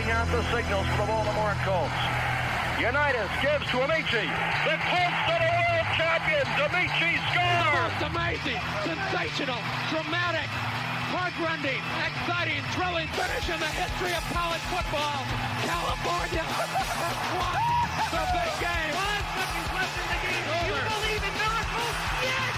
out the signals for the Baltimore Colts. Unitas gives to Amici. The Colts are the world champions. Amici scores. It's amazing, sensational, dramatic, heart-rending, exciting, thrilling finish in the history of college football. California won the big game. 5 seconds left in the game. You believe in miracles? Yes!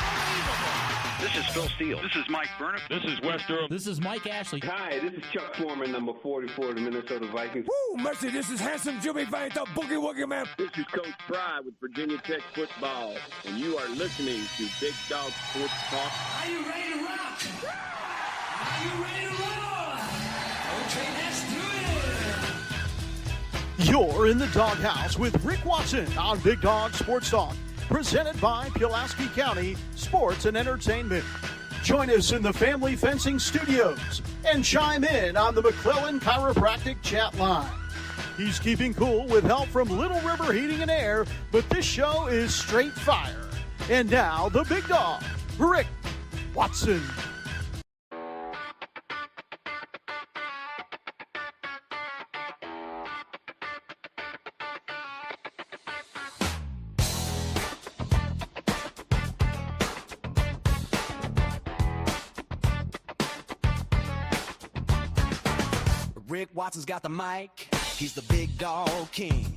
Unbelievable. This is Phil Steele. This is Mike Burnham. This is Wes Durham. This is Mike Ashley. Hi, this is Chuck Foreman, number 44 of the Minnesota Vikings. Woo, mercy, this is handsome Jimmy Vane, the Boogie Woogie Man. This is Coach Fry with Virginia Tech Football, and you are listening to Big Dog Sports Talk. Are you ready to rock? Are you ready to roll? Okay, let's do it. You're in the doghouse with Rick Watson on Big Dog Sports Talk, presented by Pulaski County Sports and Entertainment. Join us in the Family Fencing Studios and chime in on the McClellan Chiropractic chat line. He's keeping cool with help from Little River Heating and Air, but this show is straight fire. And now, the big dog, Rick Watson. Rick Watson's got the mic, he's the big dog king.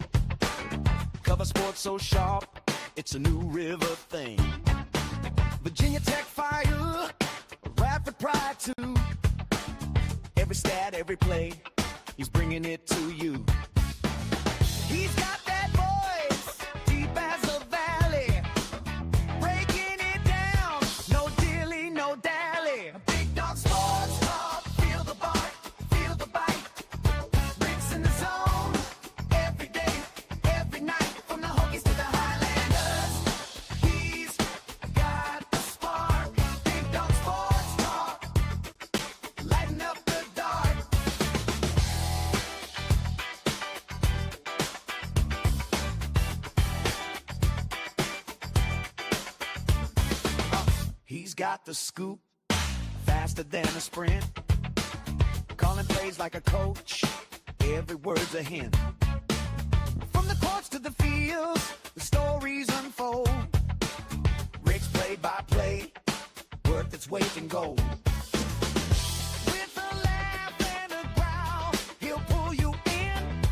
Cover sports so sharp, it's a new river thing. Virginia Tech fire, rapid pride too. Every stat, every play, he's bringing it to you. He's got that voice, deep as a valley, breaking it down, no dilly, no dally. Big dog sports talk, feel the bark. He's got the scoop, faster than a sprint. Calling plays like a coach, every word's a hint. From the courts to the fields, the stories unfold. Rick's play-by-play, worth its weight in gold. With a laugh and a growl, he'll pull you in.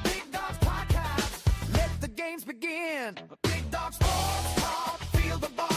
Big Dog's podcast, let the games begin. Big Dog Sports Talk, feel the bark.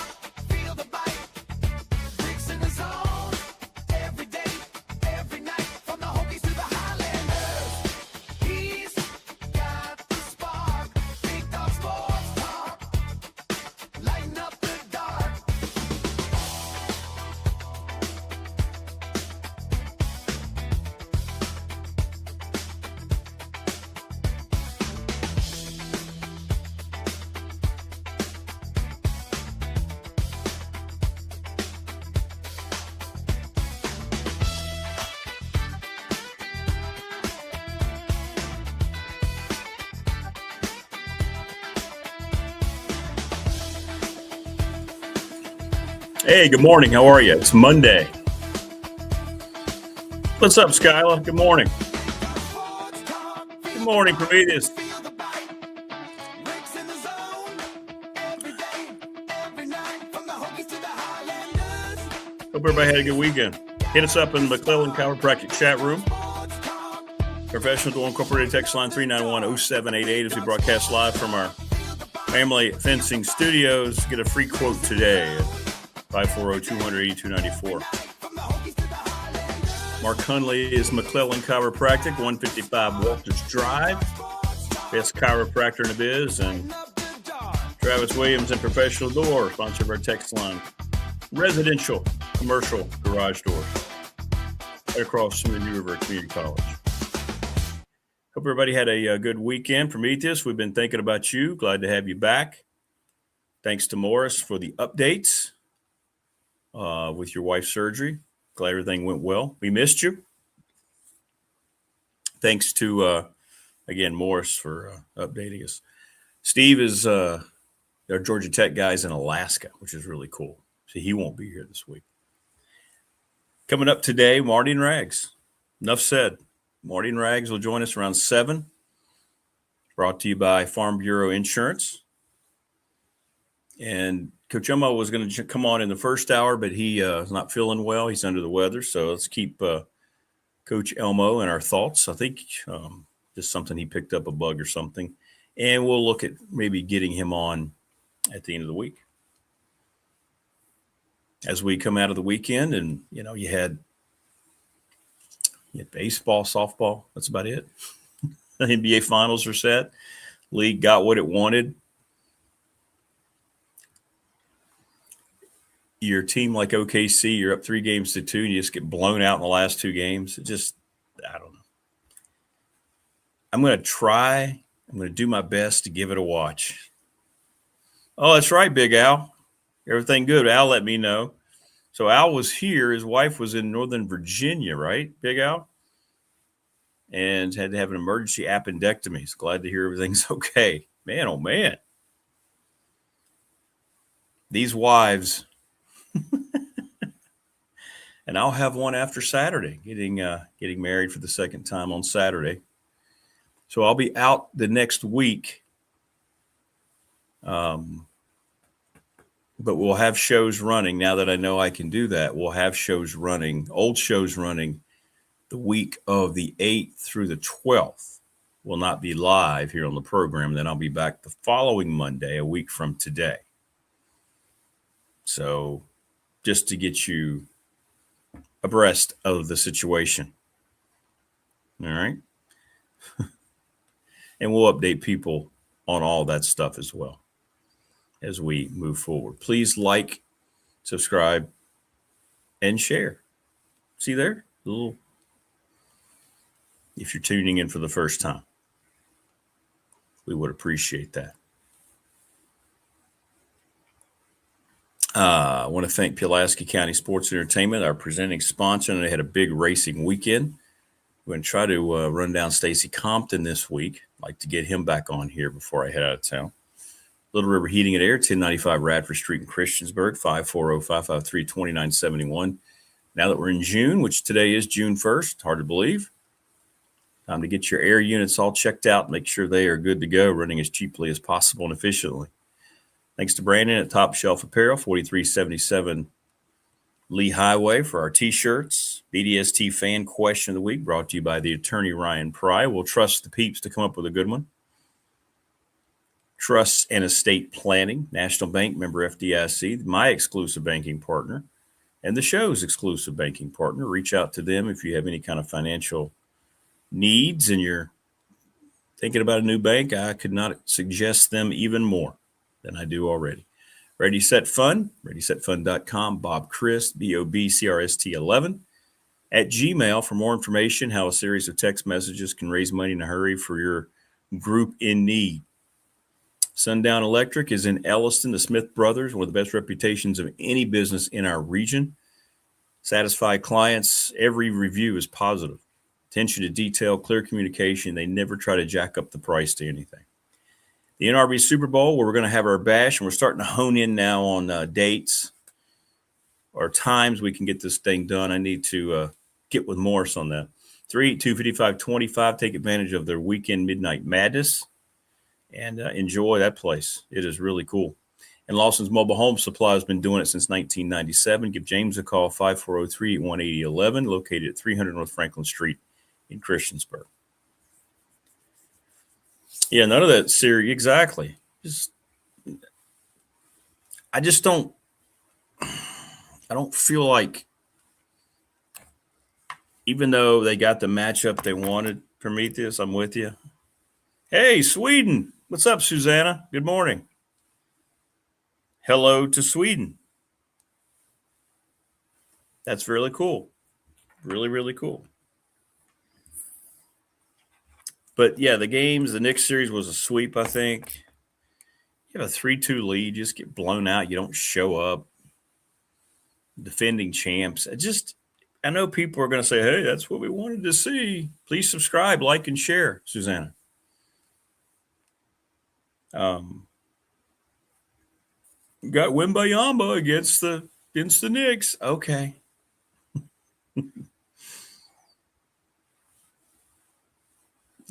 Hey, good morning. How are you? It's Monday. What's up, Skyla? Good morning. Good morning, Prometheus. Hope everybody had a good weekend. Hit us up in the McClellan Chiropractic chat room. Professional Door Incorporated text line 391-0788 as we broadcast live from our Family Fencing Studios. Get a free quote today at 540-200-8294. Mark Hunley is McClellan Chiropractic, 155 Walters Drive. Best chiropractor in the biz. And Travis Williams and Professional Door, sponsor of our text line. Residential, commercial garage doors. Right across from the New River Community College. Hope everybody had a good weekend. Prometheus, we've been thinking about you. Glad to have you back. Thanks to Morris for the updates. With your wife's surgery. Glad everything went well. We missed you. Thanks to, again, Morris for updating us. Steve is our Georgia Tech guys in Alaska, which is really cool. So he won't be here this week. Coming up today, Marty and Rags. Enough said. Marty and Rags will join us around 7. Brought to you by Farm Bureau Insurance. And Coach Elmo was going to come on in the first hour, but he is not feeling well. He's under the weather. So let's keep Coach Elmo in our thoughts. I think just something he picked up, a bug or something. And we'll look at maybe getting him on at the end of the week. As we come out of the weekend, and, you had baseball, softball. That's about it. The NBA finals are set. League got what it wanted. Your team like OKC, you're up 3-2, and you just get blown out in the last 2 games. I don't know. I'm going to do my best to give it a watch. Oh, that's right, Big Al. Everything good. Al let me know. So Al was here. His wife was in Northern Virginia, right, Big Al? And had to have an emergency appendectomy. So glad to hear everything's okay. Man, oh, man. These wives. And I'll have one after Saturday, getting married for the second time on Saturday. So I'll be out the next week. But we'll have shows running now that I know I can do that. We'll have shows running, old shows running the week of the 8th through the 12th. Will not be live here on the program. Then I'll be back the following Monday, a week from today. So just to get you abreast of the situation. All right. And we'll update people on all that stuff as well as we move forward. Please like, subscribe, and share. See there? If you're tuning in for the first time, we would appreciate that. I want to thank Pulaski County Sports Entertainment, our presenting sponsor, and they had a big racing weekend. We're going to try to run down Stacy Compton this week. I'd like to get him back on here before I head out of town. Little River Heating and Air, 1095 Radford Street in Christiansburg, 540-553-2971. Now that we're in June, which today is June 1st, hard to believe, time to get your air units all checked out, make sure they are good to go, running as cheaply as possible and efficiently. Thanks to Brandon at Top Shelf Apparel, 4377 Lee Highway for our T-shirts. BDST Fan Question of the Week brought to you by the attorney Ryan Pry. We'll trust the peeps to come up with a good one. Trusts and Estate Planning, National Bank member FDIC, my exclusive banking partner, and the show's exclusive banking partner. Reach out to them if you have any kind of financial needs and you're thinking about a new bank. I could not suggest them even more than I do already. Ready, Set, Fun, ReadySetFun.com, Bob Christ, BOBCRST11, at Gmail for more information, how a series of text messages can raise money in a hurry for your group in need. Sundown Electric is in Elliston. The Smith Brothers, one of the best reputations of any business in our region. Satisfied clients, every review is positive. Attention to detail, clear communication. They never try to jack up the price to anything. The NRB Super Bowl, where we're going to have our bash, and we're starting to hone in now on dates or times we can get this thing done. I need to get with Morris on that. 382-5525. Take advantage of their weekend midnight madness and enjoy that place. It is really cool. And Lawson's Mobile Home Supply has been doing it since 1997. Give James a call, 540-381-8011, located at 300 North Franklin Street in Christiansburg. Yeah, none of that serious. Exactly. I don't feel like, even though they got the matchup they wanted, Prometheus, I'm with you. Hey, Sweden. What's up, Susanna? Good morning. Hello to Sweden. That's really cool. Really, really cool. But, yeah, the Knicks series was a sweep, I think. You have a 3-2 lead, just get blown out. You don't show up. Defending champs. I know people are going to say, hey, that's what we wanted to see. Please subscribe, like, and share, Susanna. Got Wimbayamba against the Knicks. Okay.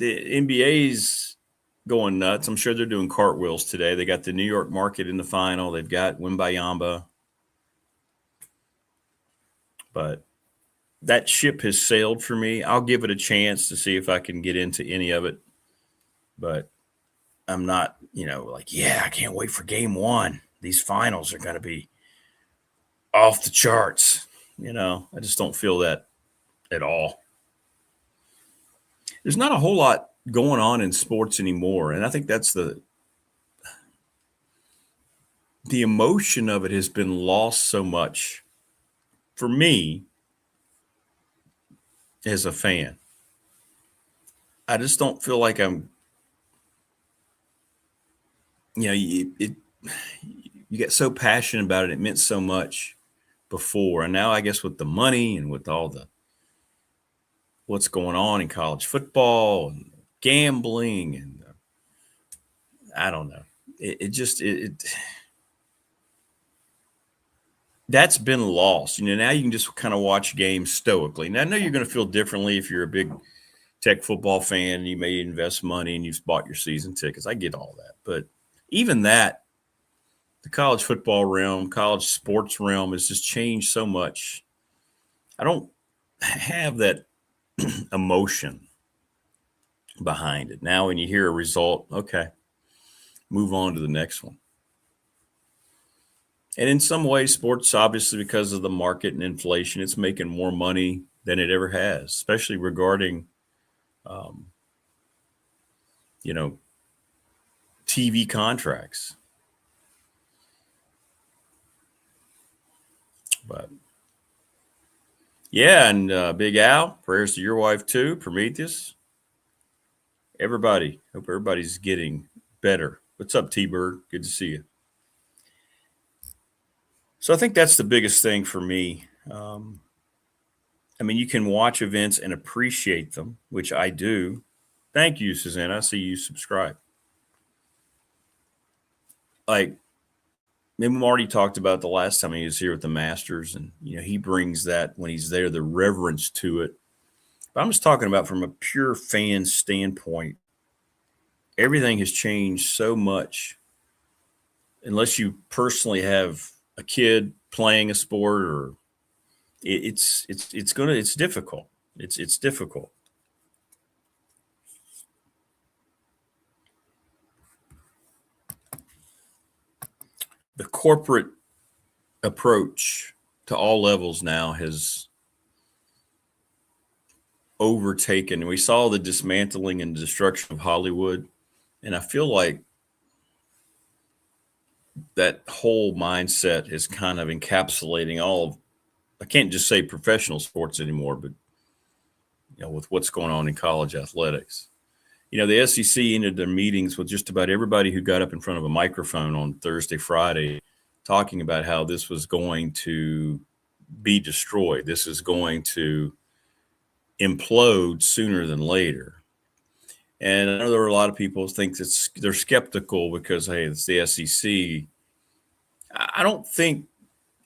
the NBA's going nuts. I'm sure they're doing cartwheels today. They got the New York market in the final. They've got Wembayamba. But that ship has sailed for me. I'll give it a chance to see if I can get into any of it. But I'm not, I can't wait for game one. These finals are going to be off the charts. I just don't feel that at all. There's not a whole lot going on in sports anymore. And I think that's the emotion of it has been lost so much for me as a fan. I just don't feel like I'm, you get so passionate about it. It meant so much before. And now I guess with the money and with all the what's going on in college football and gambling and I don't know. That's been lost. Now you can just kind of watch games stoically. Now I know you're going to feel differently if you're a big Tech football fan and you may invest money and you've bought your season tickets. I get all that. But even that, the college football realm, college sports realm has just changed so much. I don't have that emotion behind it. Now when you hear a result, okay, move on to the next one. And in some ways, sports, obviously, because of the market and inflation, it's making more money than it ever has, especially regarding, TV contracts. But, yeah, and Big Al, prayers to your wife, too, Prometheus. Everybody, hope everybody's getting better. What's up, T-Bird? Good to see you. So I think that's the biggest thing for me. You can watch events and appreciate them, which I do. Thank you, Susanna. I see you subscribe. Like, maybe Marty talked about the last time he was here with the Masters, and, he brings that when he's there, the reverence to it. But I'm just talking about from a pure fan standpoint. Everything has changed so much. Unless you personally have a kid playing a sport, or it's difficult. It's difficult. The corporate approach to all levels now has overtaken. We saw the dismantling and destruction of Hollywood, and I feel like that whole mindset is kind of encapsulating all of, I can't just say professional sports anymore, but with what's going on in college athletics. The SEC ended their meetings with just about everybody who got up in front of a microphone on Thursday, Friday, talking about how this was going to be destroyed. This is going to implode sooner than later. And I know there are a lot of people who think they're skeptical because, hey, it's the SEC. I don't think,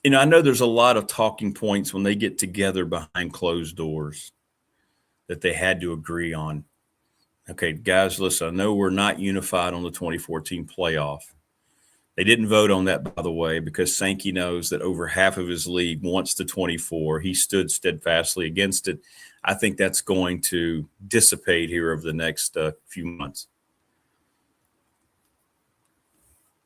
I know there's a lot of talking points when they get together behind closed doors that they had to agree on. Okay, guys, listen, I know we're not unified on the 2014 playoff. They didn't vote on that, by the way, because Sankey knows that over half of his league wants the 24. He stood steadfastly against it. I think that's going to dissipate here over the next few months.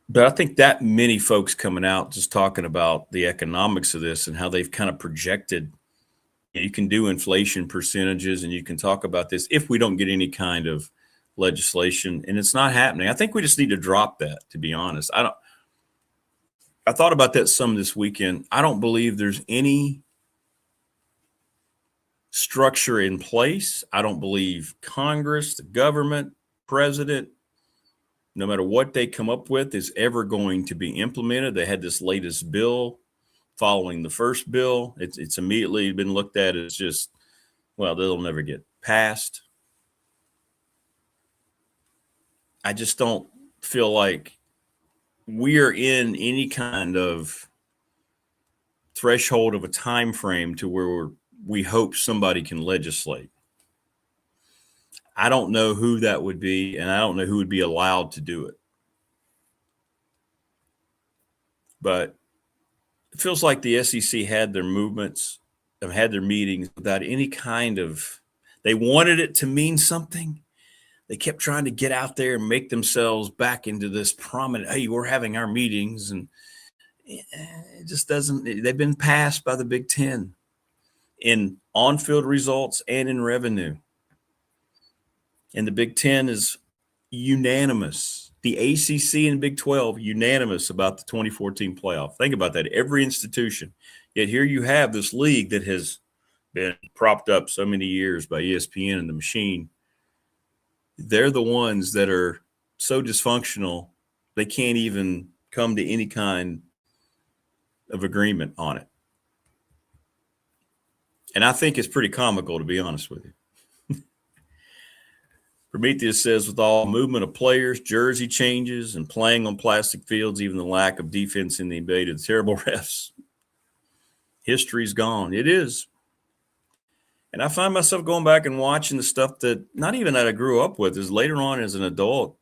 But I think that many folks coming out just talking about the economics of this and how they've kind of projected. You can do inflation percentages and you can talk about this if we don't get any kind of legislation, and it's not happening. I think we just need to drop that, to be honest. I thought about that some this weekend. I don't believe there's any structure in place. I don't believe Congress, the government, president, no matter what they come up with, is ever going to be implemented. They had this latest bill following the first bill. It's immediately been looked at as just, well, they'll never get passed. I just don't feel like we're in any kind of threshold of a time frame to where we hope somebody can legislate. I don't know who that would be, and I don't know who would be allowed to do it. But it feels like the SEC had their movements, had their meetings without any kind of – they wanted it to mean something. They kept trying to get out there and make themselves back into this prominent, hey, we're having our meetings. And it just doesn't – they've been passed by the Big Ten in on-field results and in revenue. And the Big Ten is unanimous. The ACC and Big 12 unanimous about the 2014 playoff. Think about that. Every institution. Yet here you have this league that has been propped up so many years by ESPN and the machine. They're the ones that are so dysfunctional, they can't even come to any kind of agreement on it. And I think it's pretty comical, to be honest with you. Prometheus says, with all movement of players, jersey changes, and playing on plastic fields, even the lack of defense in the NBA to the terrible refs, history's gone. It is. And I find myself going back and watching the stuff that not even that I grew up with is later on as an adult.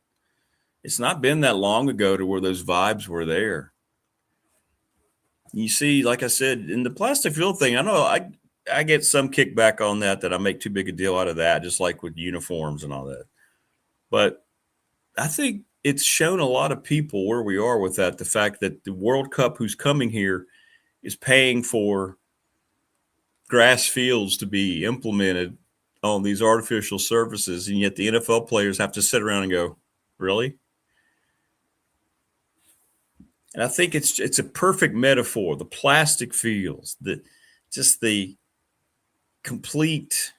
It's not been that long ago to where those vibes were there. You see, like I said, in the plastic field thing, I know I get some kickback on that I make too big a deal out of that, just like with uniforms and all that. But I think it's shown a lot of people where we are with that, the fact that the World Cup who's coming here is paying for grass fields to be implemented on these artificial surfaces, and yet the NFL players have to sit around and go, really? And I think it's a perfect metaphor, the plastic fields, the complete,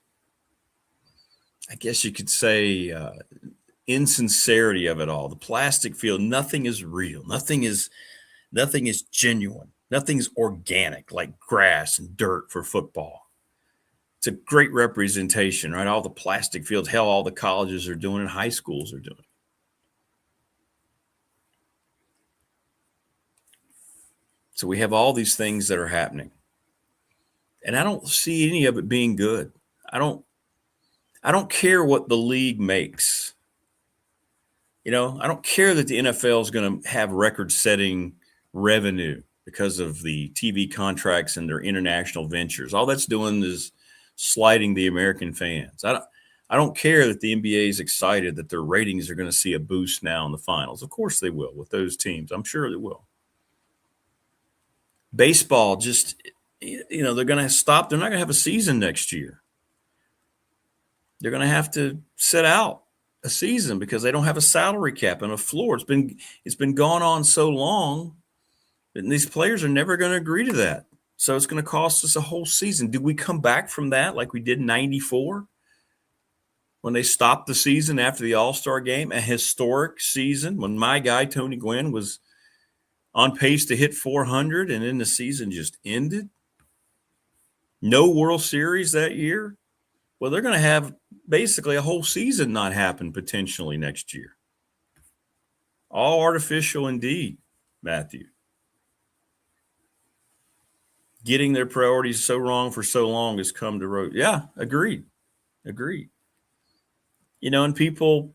I guess you could say, insincerity of it all. The plastic field, nothing is real. Nothing is genuine. Nothing's organic like grass and dirt for football. It's a great representation, right? All the plastic fields, hell, all the colleges are doing it, high schools are doing it. So we have all these things that are happening. And I don't see any of it being good. I don't care what the league makes. I don't care that the NFL is going to have record-setting revenue because of the TV contracts and their international ventures. All that's doing is sliding the American fans. I don't care that the NBA is excited that their ratings are going to see a boost now in the finals. Of course they will with those teams. I'm sure they will. Baseball just, they're going to stop. They're not going to have a season next year. They're going to have to sit out a season because they don't have a salary cap and a floor. It's been gone on so long. And these players are never going to agree to that. So it's going to cost us a whole season. Do we come back from that like we did in 94 when they stopped the season after the All-Star game, a historic season when my guy Tony Gwynn was on pace to hit 400 and then the season just ended? No World Series that year? Well, they're going to have basically a whole season not happen potentially next year. All artificial indeed, Matthew. Getting their priorities so wrong for so long has come to road. Yeah, agreed. And people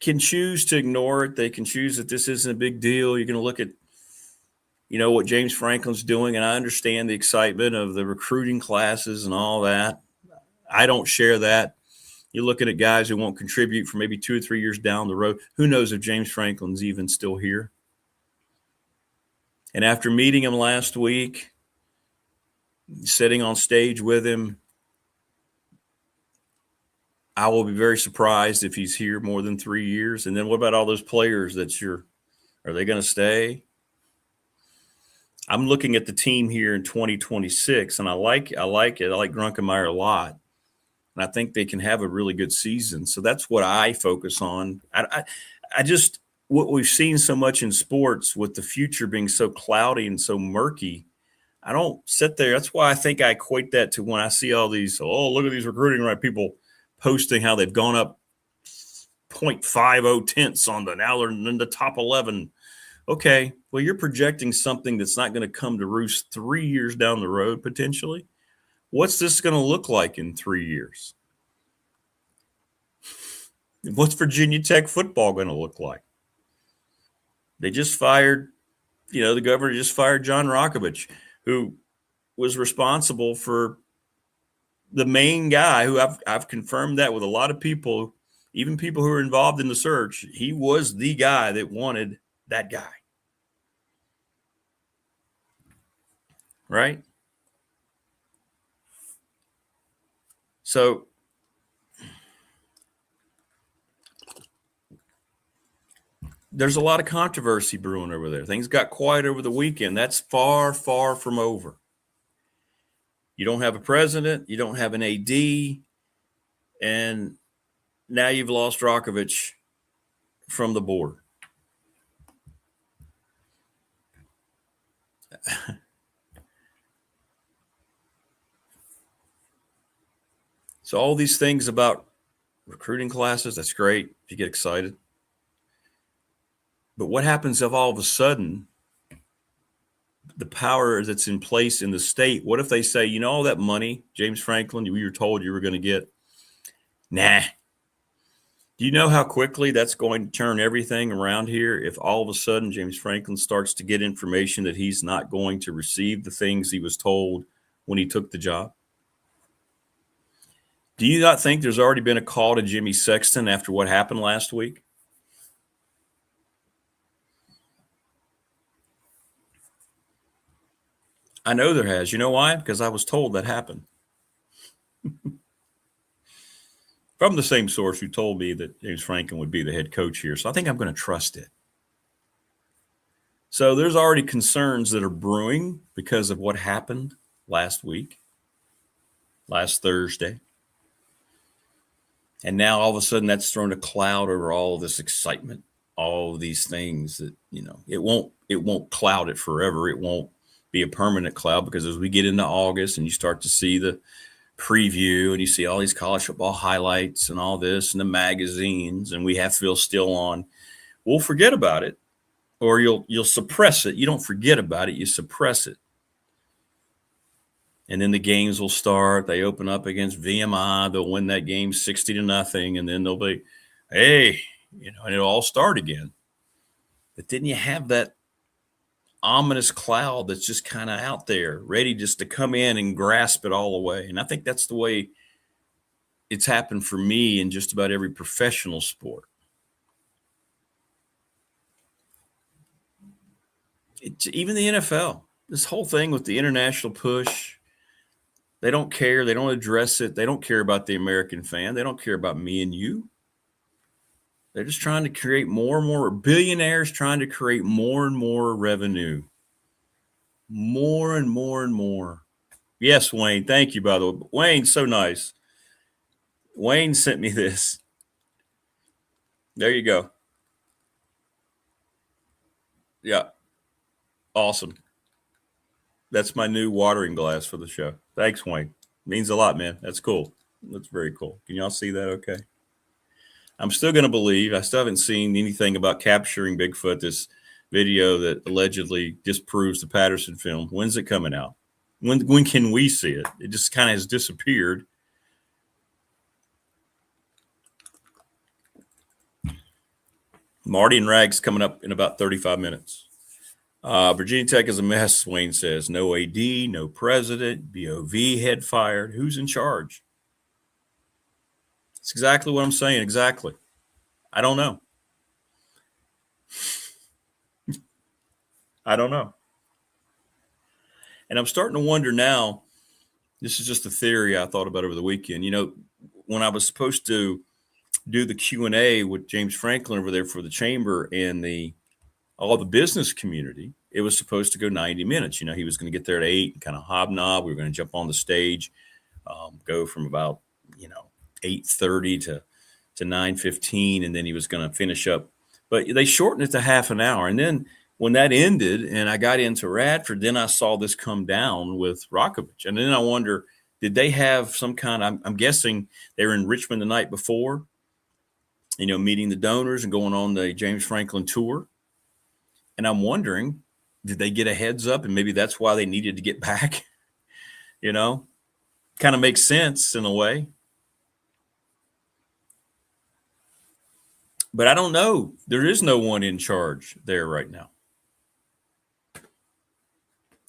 can choose to ignore it. They can choose that this isn't a big deal. You're going to look at, what James Franklin's doing, and I understand the excitement of the recruiting classes and all that. I don't share that. You're looking at guys who won't contribute for maybe 2 or 3 years down the road. Who knows if James Franklin's even still here? And after meeting him last week, sitting on stage with him, I will be very surprised if he's here more than 3 years. And then what about all those players are they going to stay? I'm looking at the team here in 2026, and I like it. I like Grunkemeyer a lot. And I think they can have a really good season. So that's what I focus on. I just what we've seen so much in sports with the future being so cloudy and so murky, I don't sit there. That's why I think I equate that to when I see all these, look at these recruiting right people posting how they've gone up 0.50 tenths on now they're in the top 11. Okay, well, you're projecting something that's not going to come to roost 3 years down the road potentially. What's this going to look like in 3 years? What's Virginia Tech football going to look like? They just fired, the governor just fired John Rokovich, who was responsible for the main guy, who I've confirmed that with a lot of people, even people who are involved in the search. He was the guy that wanted that guy. Right? So there's a lot of controversy brewing over there. Things got quiet over the weekend. That's far, far from over. You don't have a president. You don't have an AD. And now you've lost Rokovich from the board. So all these things about recruiting classes, that's great if you get excited. But what happens if all of a sudden the power that's in place in the state, what if they say, all that money, James Franklin, we were told you were going to get? Nah. Do you know how quickly that's going to turn everything around here if all of a sudden James Franklin starts to get information that he's not going to receive the things he was told when he took the job? Do you not think there's already been a call to Jimmy Sexton after what happened last week? I know there has. You know why? Because I was told that happened. From the same source who told me that James Franklin would be the head coach here. So I think I'm going to trust it. So there's already concerns that are brewing because of what happened last week, last Thursday. And now all of a sudden that's thrown a cloud over all of this excitement, all of these things that, it won't cloud it forever. It won't be a permanent cloud, because as we get into August and you start to see the preview and you see all these college football highlights and all this and the magazines, and we have Phil Steele on, we'll forget about it, or you'll suppress it. You don't forget about it, you suppress it. And then the games will start. They open up against VMI. They'll win that game 60-0. And then they'll be, hey, and it'll all start again. But then you have that ominous cloud that's just kind of out there, ready just to come in and grasp it all away. And I think that's the way it's happened for me in just about every professional sport. Even the NFL, this whole thing with the international push, they don't care. They don't address it. They don't care about the American fan. They don't care about me and you. They're just trying to create more and more billionaires, trying to create more and more revenue. More and more and more. Yes, Wayne. Thank you, by the way. Wayne's so nice. Wayne sent me this. There you go. Yeah. Awesome. That's my new watering glass for the show. Thanks, Wayne. Means a lot, man. That's cool. That's very cool. Can y'all see that okay? I'm still going to believe. I still haven't seen anything about capturing Bigfoot, this video that allegedly disproves the Patterson film. When's it coming out? When can we see it? It just kind of has disappeared. Marty and Rags coming up in about 35 minutes. Virginia Tech is a mess, Wayne says. No AD, no president, BOV head fired. Who's in charge? It's exactly what I'm saying. Exactly. I don't know. I don't know. And I'm starting to wonder now, this is just a theory I thought about over the weekend. When I was supposed to do the Q&A with James Franklin over there for the chamber and all the business community, it was supposed to go 90 minutes. He was going to get there at 8 and kind of hobnob. We were going to jump on the stage, go from about, 8:30 to 9:15, and then he was going to finish up. But they shortened it to half an hour. And then when that ended and I got into Radford, then I saw this come down with Rokovich. And then I wonder, did they have some kind of, I'm guessing they were in Richmond the night before, meeting the donors and going on the James Franklin tour. And I'm wondering, did they get a heads up? And maybe that's why they needed to get back, kind of makes sense in a way. But I don't know. There is no one in charge there right now.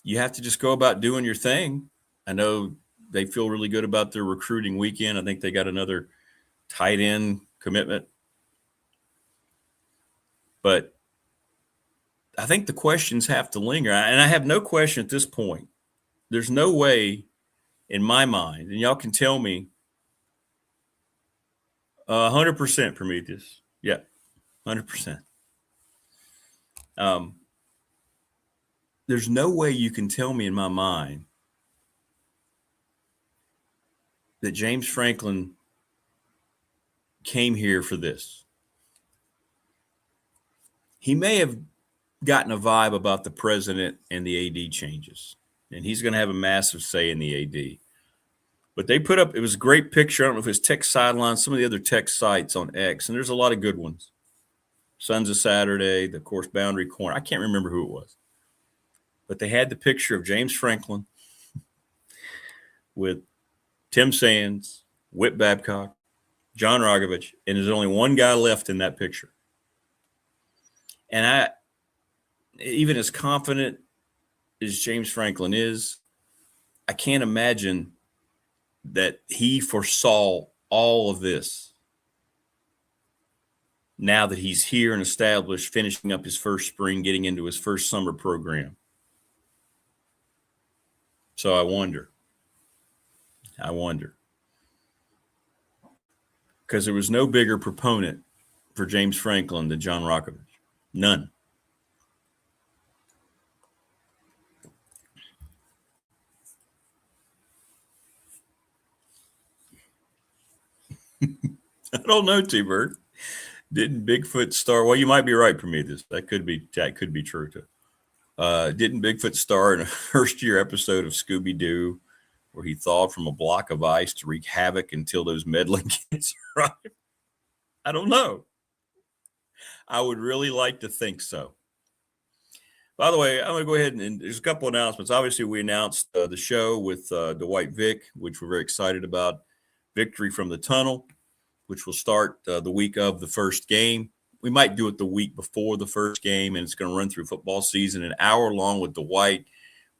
You have to just go about doing your thing. I know they feel really good about their recruiting weekend. I think they got another tight end commitment. But I think the questions have to linger. And I have no question at this point. There's no way in my mind, and y'all can tell me 100% Prometheus. Yeah, 100%. There's no way you can tell me in my mind that James Franklin came here for this. He may have gotten a vibe about the president and the AD changes, and he's going to have a massive say in the AD. But they put up, it was a great picture. I don't know if it was Tech Sideline, some of the other tech sites on X, and there's a lot of good ones. Sons of Saturday, the course Boundary Corner. I can't remember who it was. But they had the picture of James Franklin with Tim Sands, Whit Babcock, John Rogovich, and there's only one guy left in that picture. And I, even as confident as James Franklin is, I can't imagine that he foresaw all of this now that he's here and established, finishing up his first spring, getting into his first summer program. So I wonder. Because there was no bigger proponent for James Franklin than John Rokovich. None. I don't know, T-Bird. Didn't Bigfoot star? Well, you might be right, Prometheus. That could be true too. Didn't Bigfoot star in a first-year episode of Scooby-Doo where he thawed from a block of ice to wreak havoc until those meddling kids arrived? I don't know. I would really like to think so. By the way, I'm going to go ahead and there's a couple announcements. Obviously, we announced the show with Dwight Vick, which we're very excited about. Victory from the Tunnel, which will start the week of the first game. We might do it the week before the first game, and it's going to run through football season, an hour long with Dwight.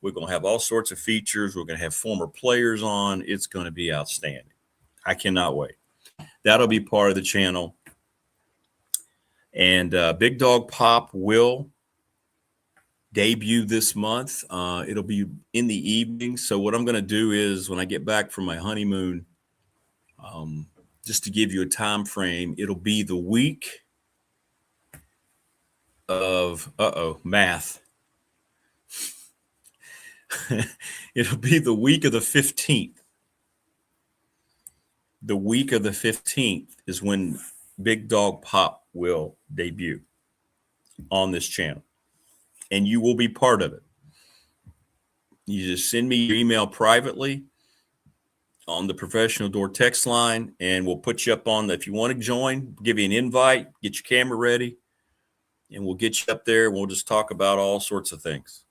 We're going to have all sorts of features. We're going to have former players on. It's going to be outstanding. I cannot wait. That'll be part of the channel. And Big Dog Pop will debut this month. It'll be in the evening. So what I'm going to do is when I get back from my honeymoon, just to give you a time frame, it'll be the week of math. It'll be the week of the 15th. The week of the 15th is when Big Dog Pop will debut on this channel, and you will be part of it. You just send me your email privately on the Professional Door text line, and we'll put you up on the, if you want to join, give you an invite, get your camera ready, and we'll get you up there, and we'll just talk about all sorts of things.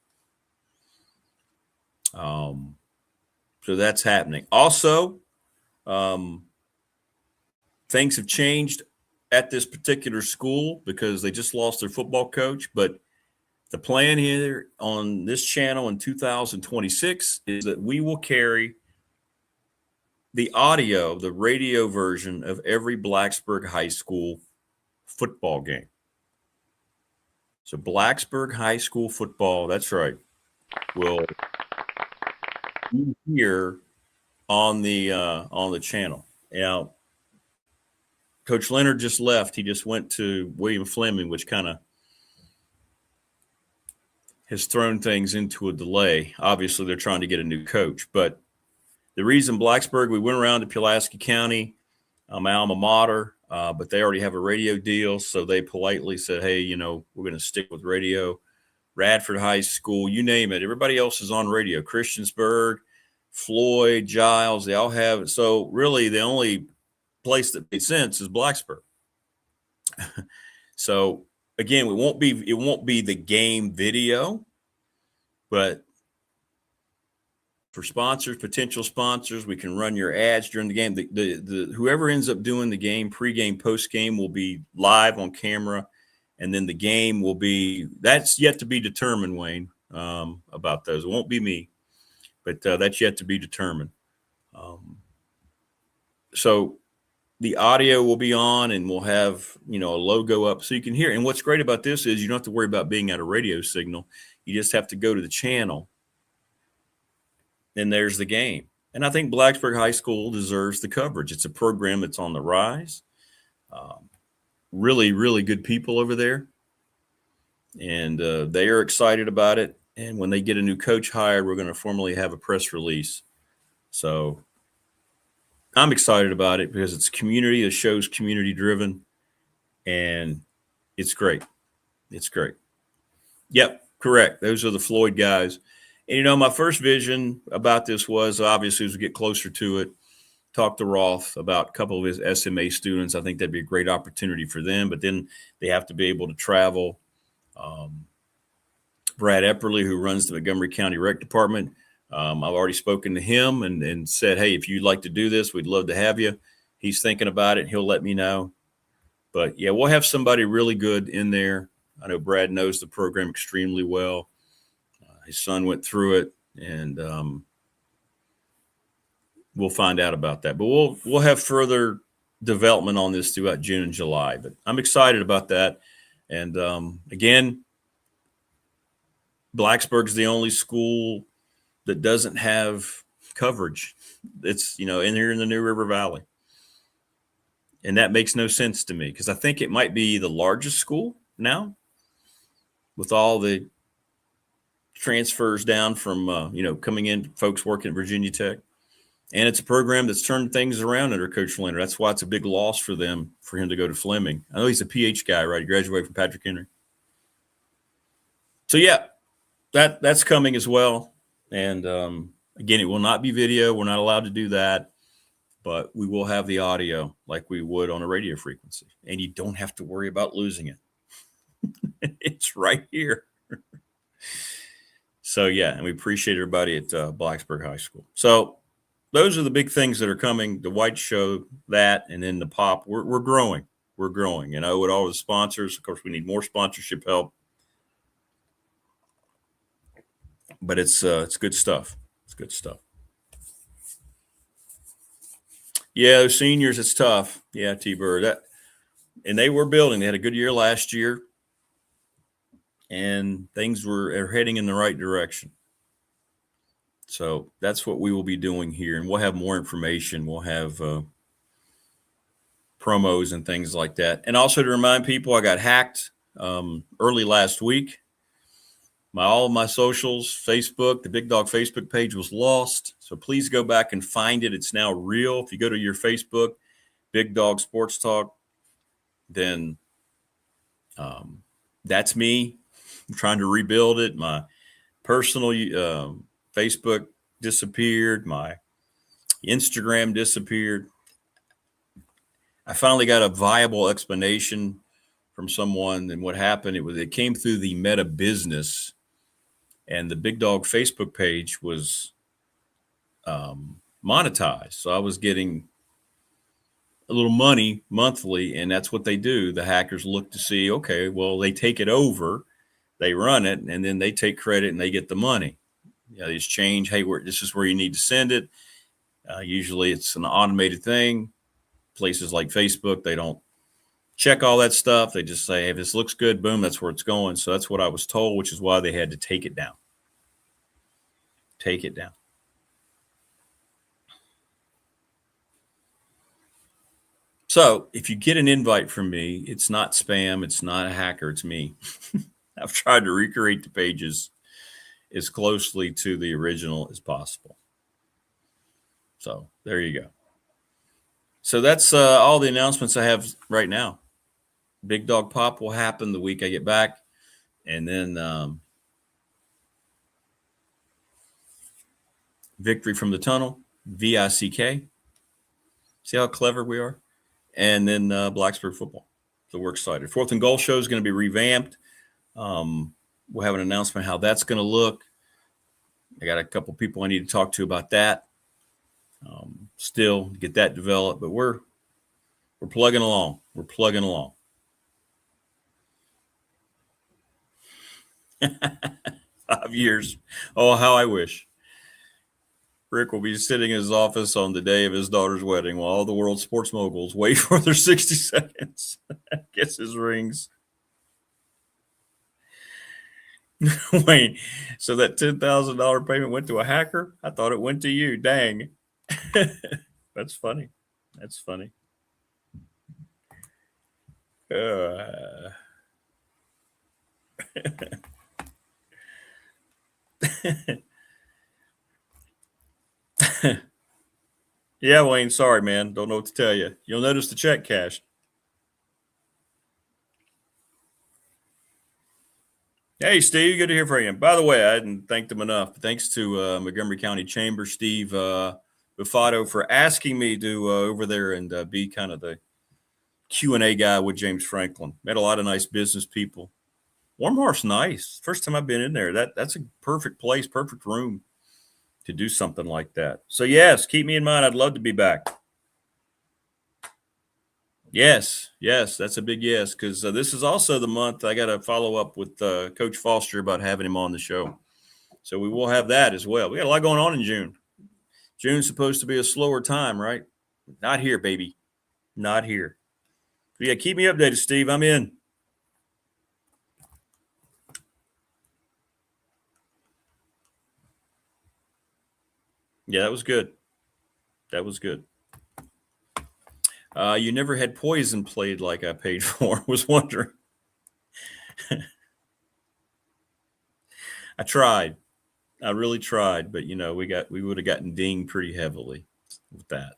So that's happening. Also, things have changed at this particular school because they just lost their football coach, but the plan here on this channel in 2026 is that we will carry the audio, the radio version of every Blacksburg High School football game. So Blacksburg High School football, that's right, will be here on the channel. Now, Coach Leonard just left. He just went to William Fleming, which kind of has thrown things into a delay. Obviously, they're trying to get a new coach. But the reason Blacksburg, we went around to Pulaski County, my alma mater, but they already have a radio deal. So they politely said, hey, we're going to stick with radio. Radford High School, you name it. Everybody else is on radio. Christiansburg, Floyd, Giles, they all have it. So really the only place that made sense is Blacksburg. So again, it won't be the game video, but for sponsors, potential sponsors. We can run your ads during the game. The whoever ends up doing the game, pregame, postgame, will be live on camera, and then the game will be. That's yet to be determined, Wayne. About those, it won't be me, but that's yet to be determined. So the audio will be on, and we'll have a logo up so you can hear. And what's great about this is you don't have to worry about being at a radio signal. You just have to go to the channel. And there's the game. And I think Blacksburg High School deserves the coverage. It's a program that's on the rise. Really, really good people over there. And they are excited about it. And when they get a new coach hired, we're going to formally have a press release. So I'm excited about it because it's community. The show's community driven. And it's great. It's great. Yep, correct. Those are the Floyd guys. And, my first vision about this was obviously as we get closer to it, talk to Roth about a couple of his SMA students. I think that'd be a great opportunity for them, but then they have to be able to travel. Brad Epperly, who runs the Montgomery County Rec Department, I've already spoken to him and said, hey, if you'd like to do this, we'd love to have you. He's thinking about it. He'll let me know. But, yeah, we'll have somebody really good in there. I know Brad knows the program extremely well. His son went through it, and we'll find out about that. But we'll have further development on this throughout June and July. But I'm excited about that. And, again, Blacksburg's the only school that doesn't have coverage. It's, in here in the New River Valley. And that makes no sense to me because I think it might be the largest school now with all the transfers down from, coming in, folks working at Virginia Tech. And it's a program that's turned things around under Coach Flanner. That's why it's a big loss for them, for him to go to Fleming. I know he's a PH guy, right? He graduated from Patrick Henry. So, yeah, that's coming as well. And, again, it will not be video. We're not allowed to do that. But we will have the audio like we would on a radio frequency. And you don't have to worry about losing it. It's right here. So, yeah, and we appreciate everybody at Blacksburg High School. So those are the big things that are coming. The White Show, that, and then the Pop. We're growing. We're growing. With all the sponsors, of course, we need more sponsorship help. But it's good stuff. It's good stuff. Yeah, those seniors, it's tough. Yeah, T-Bird. And they were building. They had a good year last year. And things are heading in the right direction. So that's what we will be doing here. And we'll have more information. We'll have promos and things like that. And also to remind people, I got hacked early last week. All of my socials, Facebook, the Big Dog Facebook page was lost. So please go back and find it. It's now real. If you go to your Facebook, Big Dog Sports Talk, then that's me. I'm trying to rebuild it. My personal Facebook disappeared. My Instagram disappeared. I finally got a viable explanation from someone. And what happened, it came through the Meta Business, and the Big Dog Facebook page was monetized. So I was getting a little money monthly, and that's what they do. The hackers look to see, okay, well, they take it over. They run it, and then they take credit and they get the money. They just change, hey, this is where you need to send it. Usually it's an automated thing. Places like Facebook, they don't check all that stuff. They just say, hey, if this looks good, boom, that's where it's going. So that's what I was told, which is why they had to take it down. Take it down. So if you get an invite from me, it's not spam. It's not a hacker. It's me. I've tried to recreate the pages as closely to the original as possible. So there you go. So that's all the announcements I have right now. Big Dog Pop will happen the week I get back. And then Victory from the Tunnel, VICK. See how clever we are? And then Blacksburg football. So we're excited. 4th and Goal show is going to be revamped. We'll have an announcement how that's going to look. I got a couple people I need to talk to about that. Still get that developed, but we're plugging along. We're plugging along. 5 years. Oh, how I wish. Rick will be sitting in his office on the day of his daughter's wedding while all the world's sports moguls wait for their 60 seconds. Gets his rings. Wayne, so that $10,000 payment went to a hacker? I thought it went to you. Dang. That's funny. That's funny. Yeah, Wayne, sorry, man. Don't know what to tell you. You'll notice the check cashed. Hey, Steve, good to hear from you. By the way, I hadn't thanked him enough. Thanks to Montgomery County Chamber, Steve Bufato, for asking me to over there and be kind of the Q&A guy with James Franklin. Met a lot of nice business people. Warmhart's nice. First time I've been in there. That's a perfect place, perfect room to do something like that. So, yes, keep me in mind. I'd love to be back. Yes, that's a big yes, because this is also the month I got to follow up with Coach Foster about having him on the show. So we will have that as well. We got a lot going on in June. June's supposed to be a slower time, right? Not here, baby. Not here. But yeah, keep me updated, Steve. I'm in. Yeah, that was good. That was good. You never had Poison played like I paid for. Was wondering. I tried. I really tried, but we would have gotten dinged pretty heavily with that.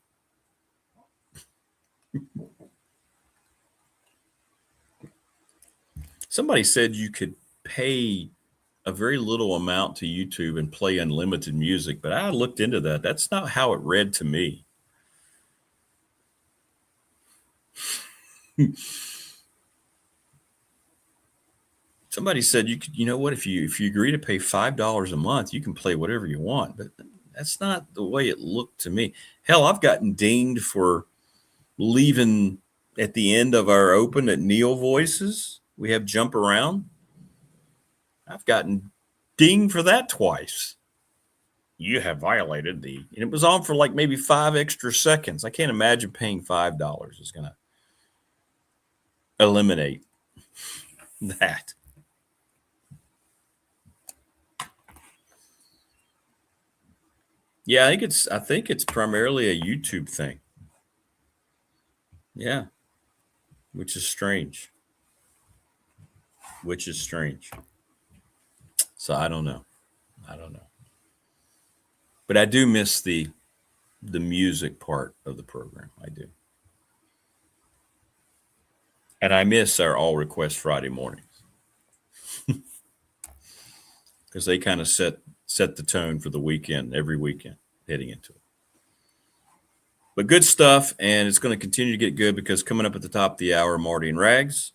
Somebody said you could pay a very little amount to YouTube and play unlimited music, but I looked into that. That's not how it read to me. Somebody said you know what, if you agree to pay $5 a month, you can play whatever you want, but that's not the way it looked to me. Hell, I've gotten dinged for leaving at the end of our open at Neil Voices. We have Jump Around. I've gotten dinged for that twice. You have violated and it was on for like maybe 5 extra seconds. I can't imagine paying $5 is going to eliminate that. Yeah, I think it's primarily a YouTube thing. Yeah. Which is strange. So I don't know. But I do miss the music part of the program. I do. And I miss our All Request Friday mornings. Because they kind of set the tone for the weekend, every weekend heading into it. But good stuff, and it's going to continue to get good because coming up at the top of the hour, Marty and Rags.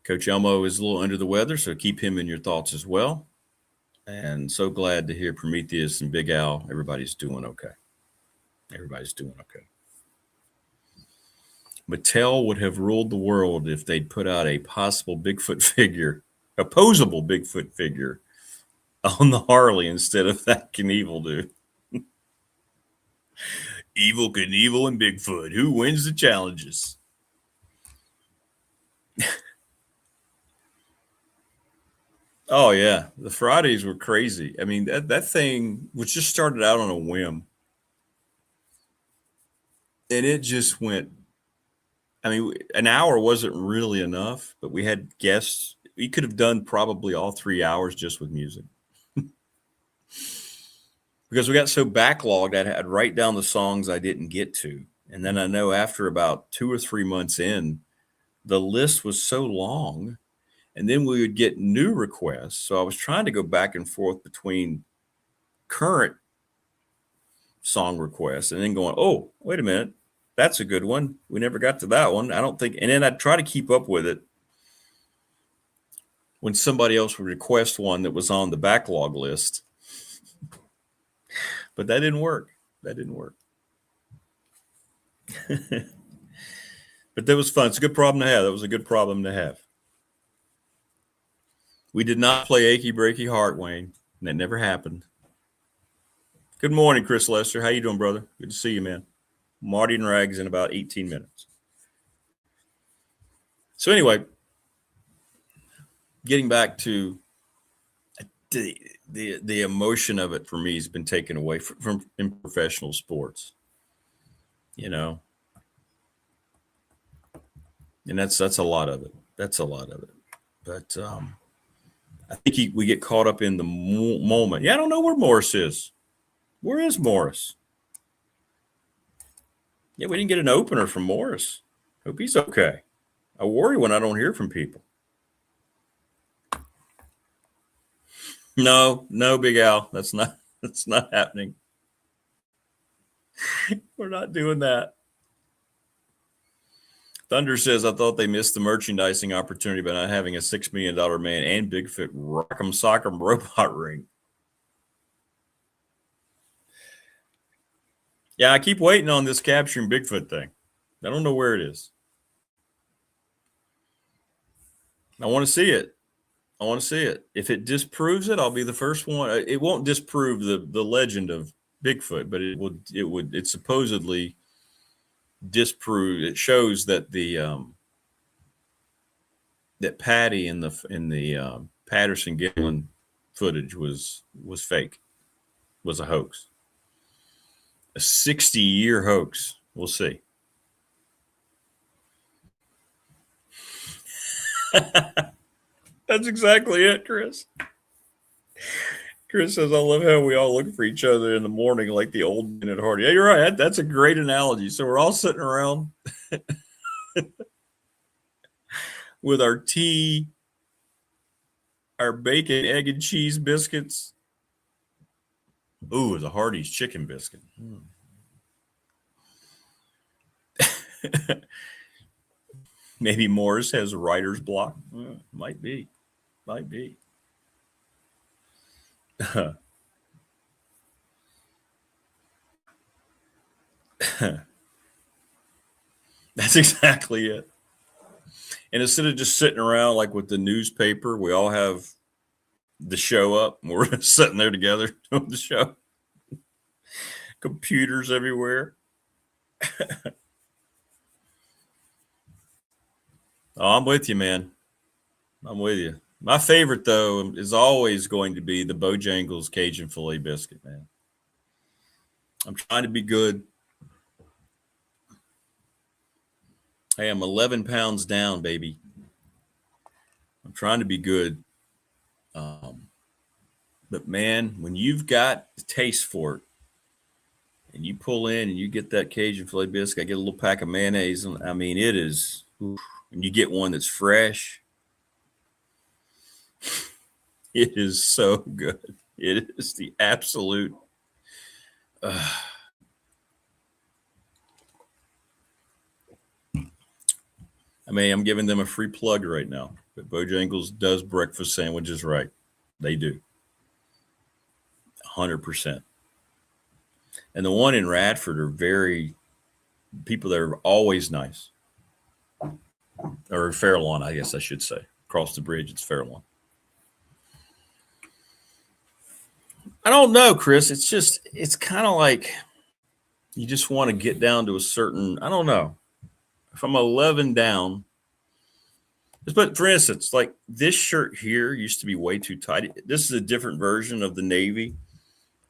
Coach Elmo is a little under the weather, so keep him in your thoughts as well. And so glad to hear Prometheus and Big Al. Everybody's doing okay. Mattel would have ruled the world if they'd put out a possible Bigfoot figure, a posable Bigfoot figure on the Harley instead of that Knievel dude. Evil Knievel and Bigfoot. Who wins the challenges? Oh, yeah. The Fridays were crazy. I mean, that thing was just started out on a whim. And it just went. I mean, an hour wasn't really enough, but we had guests. We could have done probably all 3 hours just with music. Because we got so backlogged, I'd write down the songs I didn't get to. And then I know after about 2 or 3 months in, the list was so long. And then we would get new requests. So I was trying to go back and forth between current song requests and then going, oh, wait a minute. That's a good one. We never got to that one. I don't think. And then I'd try to keep up with it. when somebody else would request one that was on the backlog list. But that didn't work. That didn't work. But that was fun. It's a good problem to have. That was a good problem to have. We did not play Achy Breaky Heart, Wayne. And that never happened. Good morning, Chris Lester. How you doing, brother? Good to see you, man. Marty and Rags in about 18 minutes. So anyway, getting back to the emotion of it for me has been taken away from in professional sports. You know, and that's a lot of it. That's a lot of it. But I think we get caught up in the moment. Yeah, I don't know where Morris is. Where is Morris? Yeah, we didn't get an opener from Morris. Hope he's okay. I worry when I don't hear from people. No, Big Al. That's not happening. We're not doing that. Thunder says, I thought they missed the merchandising opportunity by not having a $6 million man and Bigfoot Rock'em Sock'em robot ring. Yeah, I keep waiting on this capturing Bigfoot thing. I don't know where it is. I want to see it. If it disproves it, I'll be the first one. It won't disprove the legend of Bigfoot, but it supposedly disprove. It shows that that Patty in the Patterson Gillen footage was fake, was a hoax, a 60-year hoax. We'll see. That's exactly it, Chris. Chris says, I love how we all look for each other in the morning like the old men at Hardy. Yeah, you're right. That's a great analogy. So we're all sitting around with our tea, our bacon, egg, and cheese biscuits. Ooh, the Hardee's chicken biscuit. Maybe Morris has writer's block. Might be. That's exactly it. And instead of just sitting around like with the newspaper, we all have the show up and we're sitting there together doing the show. Computers everywhere. Oh, I'm with you, man. I'm with you. My favorite, though, is always going to be the Bojangles Cajun filet biscuit, man. I'm trying to be good. Hey, I'm 11 pounds down, baby. I'm trying to be good. But, man, when you've got the taste for it and you pull in and you get that Cajun filet biscuit, I get a little pack of mayonnaise. And I mean, it is, and you get one that's fresh. It is so good. It is the absolute. I mean, I'm giving them a free plug right now. But Bojangles does breakfast sandwiches right. They do. 100%. And the one in Radford are people that are always nice. Or Fairlawn, I guess I should say. Across the bridge, it's Fairlawn. I don't know, Chris. It's kind of like you just want to get down to a certain, I don't know. If I'm 11 down, but for instance, like this shirt here used to be way too tight. This is a different version of the Navy.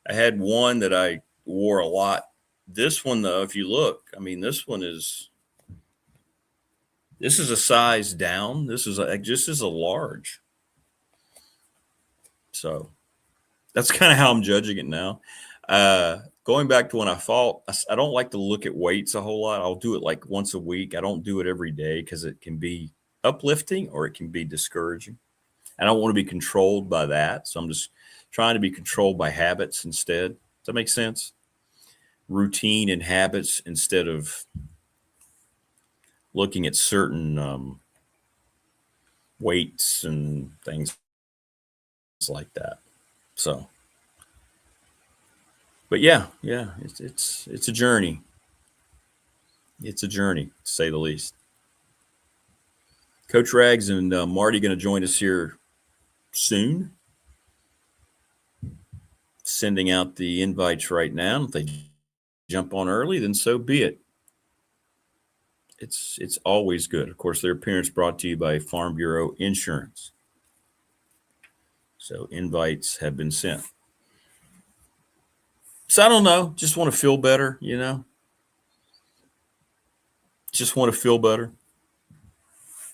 I had one that I wore a lot. This one, though, if you look, I mean, this is a size down. This is a large. So that's kind of how I'm judging it now. Going back to when I fought, I don't like to look at weights a whole lot. I'll do it like once a week. I don't do it every day because it can be uplifting or it can be discouraging. I don't want to be controlled by that. So I'm just trying to be controlled by habits instead. Does that make sense? Routine and habits instead of looking at certain weights and things like that. So, but yeah, it's a journey. It's a journey, to say the least. Coach Rags and Marty going to join us here soon. Sending out the invites right now. If they jump on early, then so be it. It's always good. Of course, their appearance brought to you by Farm Bureau Insurance. So invites have been sent. So I don't know. Just want to feel better, you know. Just want to feel better.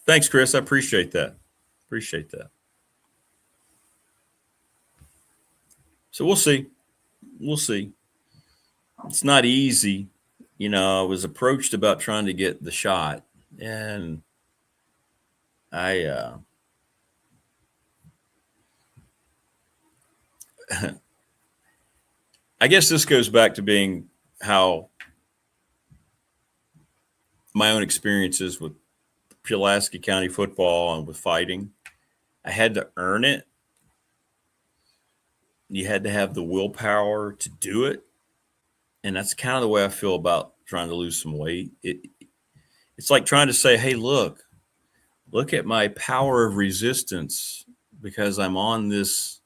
Thanks, Chris. I appreciate that. Appreciate that. So we'll see. We'll see. It's not easy. You know, I was approached about trying to get the shot, and I I guess this goes back to being how my own experiences with Pulaski County football and with fighting. I had to earn it. You had to have the willpower to do it. And that's kind of the way I feel about trying to lose some weight. It's like trying to say, hey, look at my power of resistance because I'm on this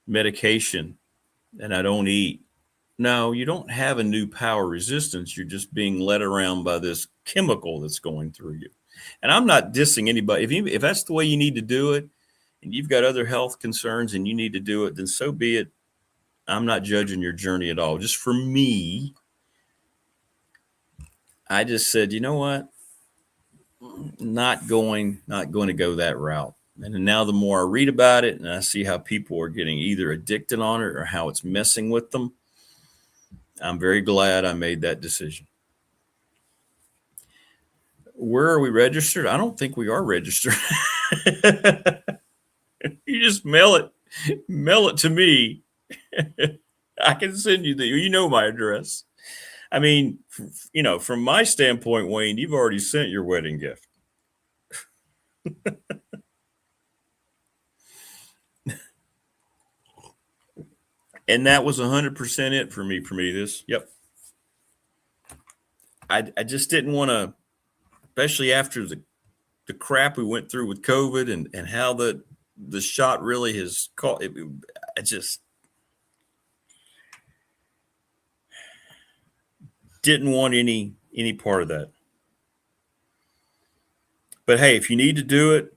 medication and I don't eat. No, you don't have a new power resistance. You're just being led around by this chemical that's going through you. And I'm not dissing anybody. If that's the way you need to do it and you've got other health concerns and you need to do it, then so be it. I'm not judging your journey at all. Just for me, I just said, you know what? Not going to go that route. And now the more I read about it and I see how people are getting either addicted on it or how it's messing with them, I'm very glad I made that decision. Where are we registered? I don't think we are registered. You just mail it to me. I can send you my address. I mean, from my standpoint, Wayne, you've already sent your wedding gift. And that was 100% it for me, Prometheus. Yep. I just didn't want to, especially after the crap we went through with COVID and how the shot really has caught it. I just didn't want any part of that. But hey, if you need to do it,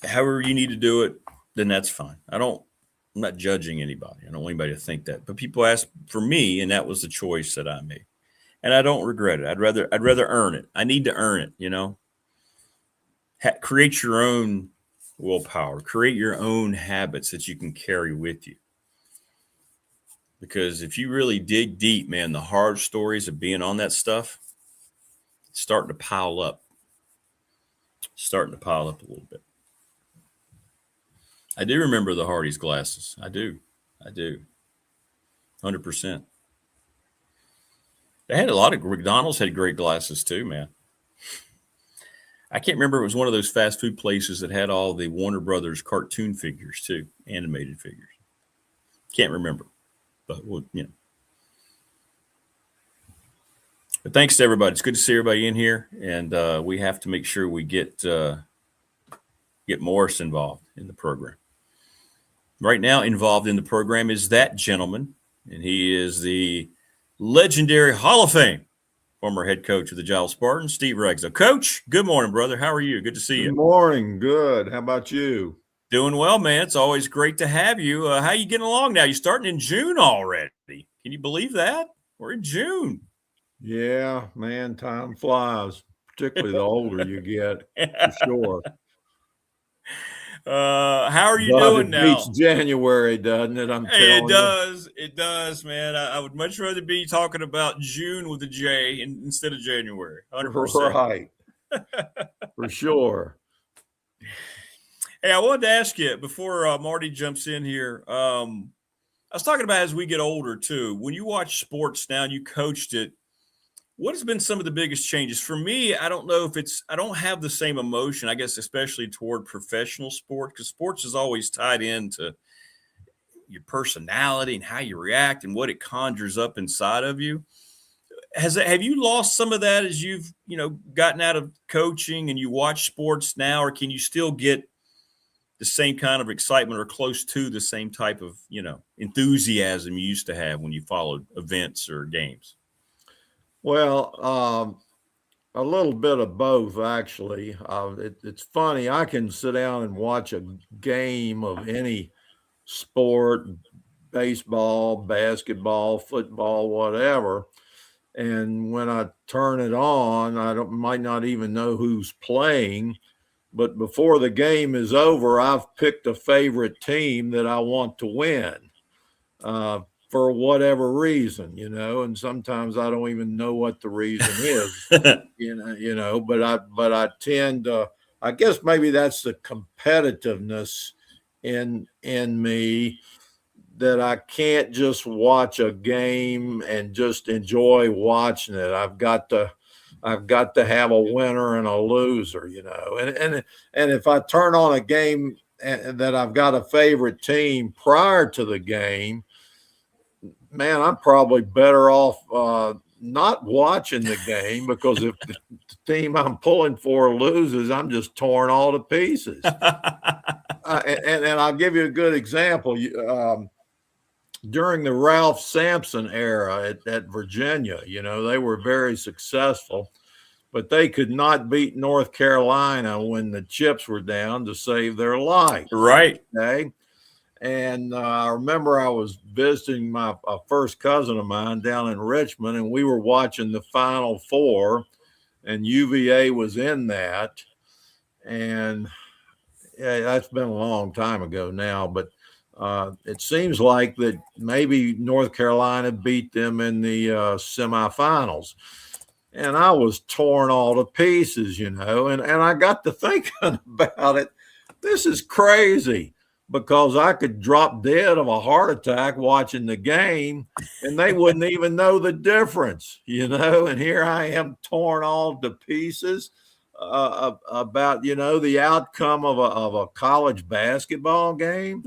however you need to do it, then that's fine. I'm not judging anybody. I don't want anybody to think that. But people ask for me, and that was the choice that I made. And I don't regret it. I'd rather earn it. I need to earn it, you know. Create your own willpower. Create your own habits that you can carry with you. Because if you really dig deep, man, the hard stories of being on that stuff, it's starting to pile up. A little bit. I do remember the Hardy's glasses. I do. 100%. They had McDonald's had great glasses too, man. I can't remember. It was one of those fast food places that had all the Warner Brothers cartoon figures too, animated figures. Can't remember, but But thanks to everybody. It's good to see everybody in here, and we have to make sure we get Morris involved in the program. Right now, involved in the program is that gentleman, and he is the legendary Hall of Fame former head coach of the Giles Spartans, Steve Ragsdale. Coach, good morning, brother. How are you? Good to see you. Good morning. Good. How about you? Doing well, man. It's always great to have you. How are you getting along now? You're starting in June already. Can you believe that? We're in June. Yeah, man, time flies, particularly the older you get, for sure. How are you doing now? It beats January, doesn't it? I'm telling you. It does, man. I would much rather be talking about June with a J instead of January. 100%. Right. For sure. Hey, I wanted to ask you before Marty jumps in here. I was talking about as we get older too. When you watch sports now, and you coached it. What has been some of the biggest changes for me? I don't know if I don't have the same emotion, I guess, especially toward professional sport, because sports is always tied into your personality and how you react and what it conjures up inside of you. Have you lost some of that as you've, gotten out of coaching and you watch sports now, or can you still get the same kind of excitement or close to the same type of, enthusiasm you used to have when you followed events or games? Well, a little bit of both, actually. It's funny. I can sit down and watch a game of any sport, baseball, basketball, football, whatever. And when I turn it on, might not even know who's playing. But before the game is over, I've picked a favorite team that I want to win. For whatever reason, and sometimes I don't even know what the reason is, but I tend to, I guess maybe that's the competitiveness in me, that I can't just watch a game and just enjoy watching it. I've got to have a winner and a loser, and if I turn on a game and that I've got a favorite team prior to the game, man, I'm probably better off not watching the game, because if the team I'm pulling for loses, I'm just torn all to pieces. And I'll give you a good example. During the Ralph Sampson era at Virginia, they were very successful, but they could not beat North Carolina when the chips were down to save their life. Right. Okay. And I remember I was visiting my first cousin of mine down in Richmond, and we were watching the Final Four, and UVA was in that. And yeah, that's been a long time ago now, but it seems like that maybe North Carolina beat them in the semifinals. And I was torn all to pieces, and I got to thinking about it. This is crazy, because I could drop dead of a heart attack watching the game and they wouldn't even know the difference, and here I am torn all to pieces about, the outcome of a college basketball game.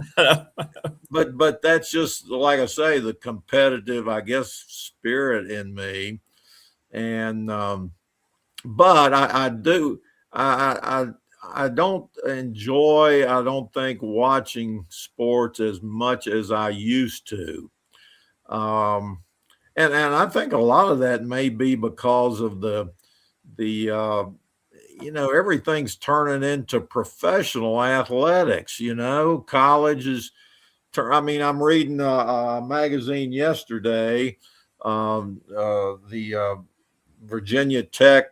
But that's just, like I say, the competitive, I guess, spirit in me. And, but I do, I don't enjoy, I don't think, watching sports as much as I used to. And I think a lot of that may be because of the everything's turning into professional athletics. College is, I'm reading a magazine yesterday, the Virginia Tech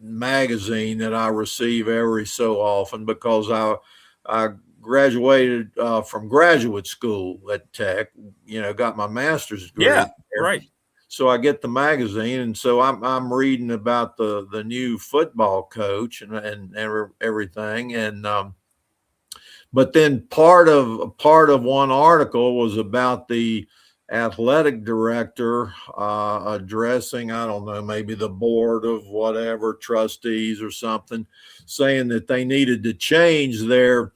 magazine that I receive every so often, because I graduated from graduate school at Tech, got my master's degree. Yeah, right. So I get the magazine, and so I'm reading about the new football coach and everything, and but then part of one article was about the athletic director addressing, I don't know, maybe the board of whatever, trustees or something, saying that they needed to change their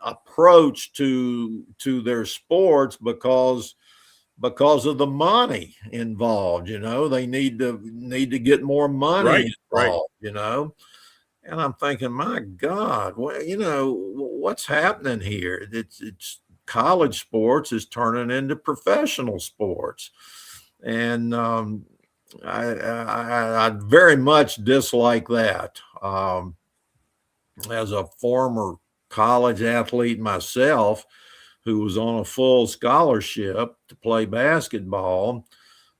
approach to their sports because of the money involved. They need to get more money involved. And I'm thinking, my God, what's happening here? It's college sports is turning into professional sports. And I very much dislike that. As a former college athlete myself, who was on a full scholarship to play basketball,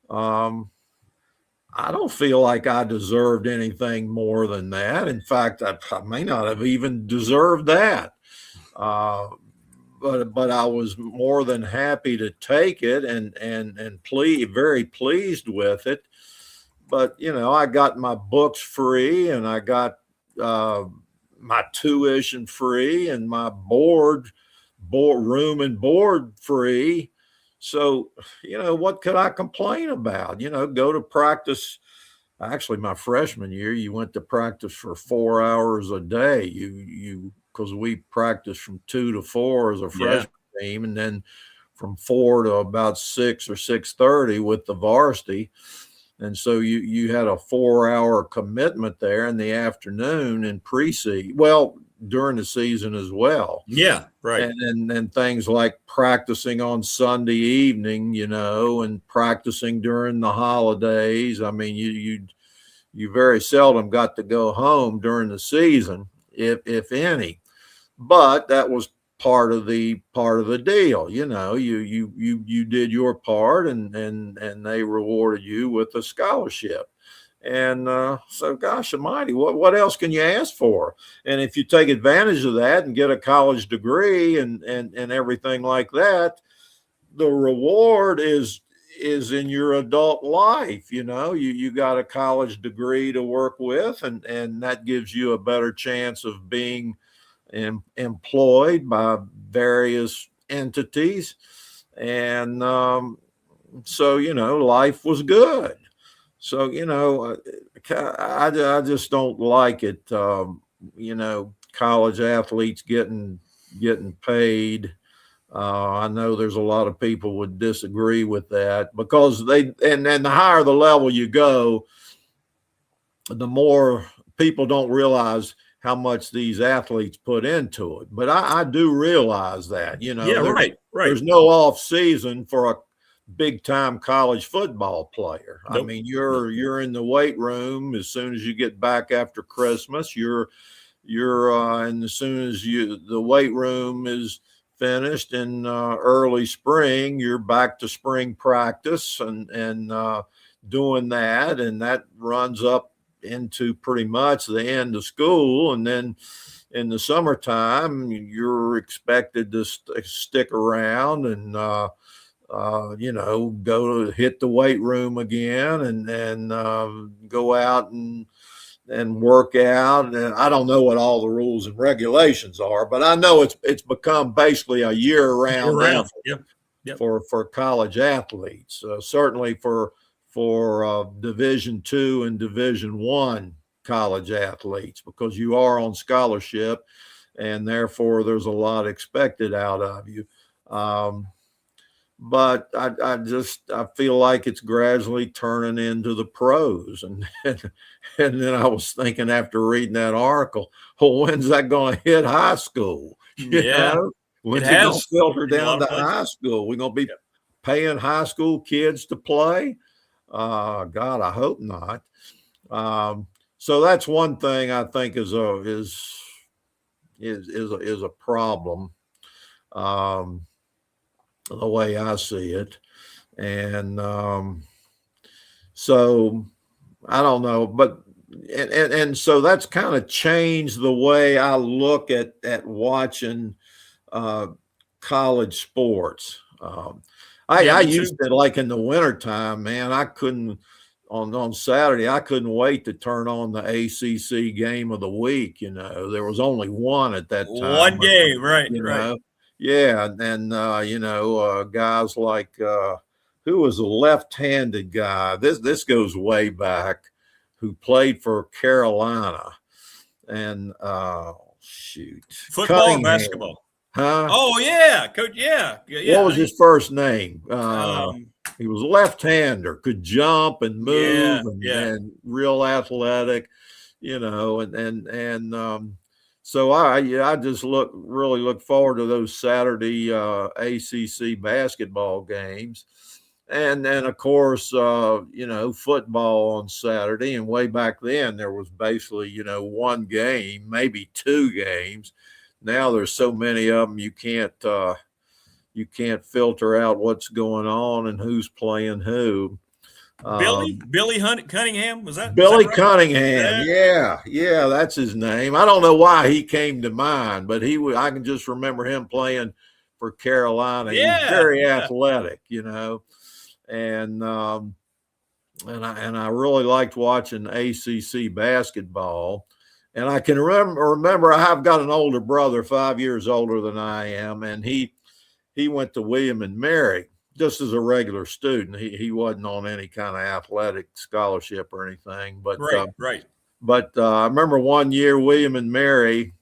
I don't feel like I deserved anything more than that. In fact, I may not have even deserved that. But I was more than happy to take it and very pleased with it. But, I got my books free, and I got my tuition free, and my room and board free. So, what could I complain about? Go to practice. Actually, my freshman year, you went to practice for 4 hours a day. Because we practiced from 2 to 4 as a freshman team, and then from 4 to about 6 or 6:30 with the varsity. And so you had a 4-hour commitment there in the afternoon in pre-season. Well, during the season as well. Yeah, right. And things like practicing on Sunday evening, and practicing during the holidays. I mean, you very seldom got to go home during the season, if any. But that was part of the deal. You did your part, and they rewarded you with a scholarship. And so, gosh almighty, what else can you ask for? And if you take advantage of that and get a college degree and everything like that, the reward is in your adult life. You got a college degree to work with, and that gives you a better chance of being employed by various entities. And so, life was good. So, I just don't like it. College athletes getting paid. I know there's a lot of people would disagree with that, because and the higher the level you go, the more people don't realize how much these athletes put into it. But I do realize that, right. There's no off season for a big time college football player. Nope. I mean, you're in the weight room as soon as you get back after Christmas. You're and as soon as the weight room is finished in early spring, you're back to spring practice and doing that, and that runs up into pretty much the end of school. And then in the summertime, you're expected to stick around and go to hit the weight room again and go out and work out. And I don't know what all the rules and regulations are, but I know it's become basically a year-round effort for college athletes. Certainly for Division II and Division I college athletes, because you are on scholarship, and therefore there's a lot expected out of you. But I feel like it's gradually turning into the pros. And then I was thinking, after reading that article, when's that going to hit high school? When's it going to filter down to high school? We're going to be paying high school kids to play? God, I hope not. So that's one thing I think is a problem. The way I see it. And so I don't know, but and so that's kind of changed the way I look at watching college sports. I used to, like in the wintertime, man, I couldn't on Saturday, I couldn't wait to turn on the ACC game of the week. There was only one at that time. One game, right. Yeah, and guys like who was a left-handed guy? This goes way back, who played for Carolina, and football, Cunningham. Basketball. Huh? Oh yeah, Coach. Yeah. What was his first name? He was a left-hander, could jump and move, and real athletic, So I just really look forward to those Saturday ACC basketball games. And then, of course, football on Saturday. And way back then, there was basically, one game, maybe two games. Now there's so many of them, you can't filter out what's going on and who's playing who. Billy Cunningham, was that? Billy right? Cunningham, yeah, that's his name. I don't know why he came to mind, but I can just remember him playing for Carolina. He was very athletic, and I really liked watching ACC basketball. And I can remember I've got an older brother, 5 years older than I am, and he went to William and Mary. just as a regular student. He wasn't on any kind of athletic scholarship or anything. But right. But I remember one year, William and Mary.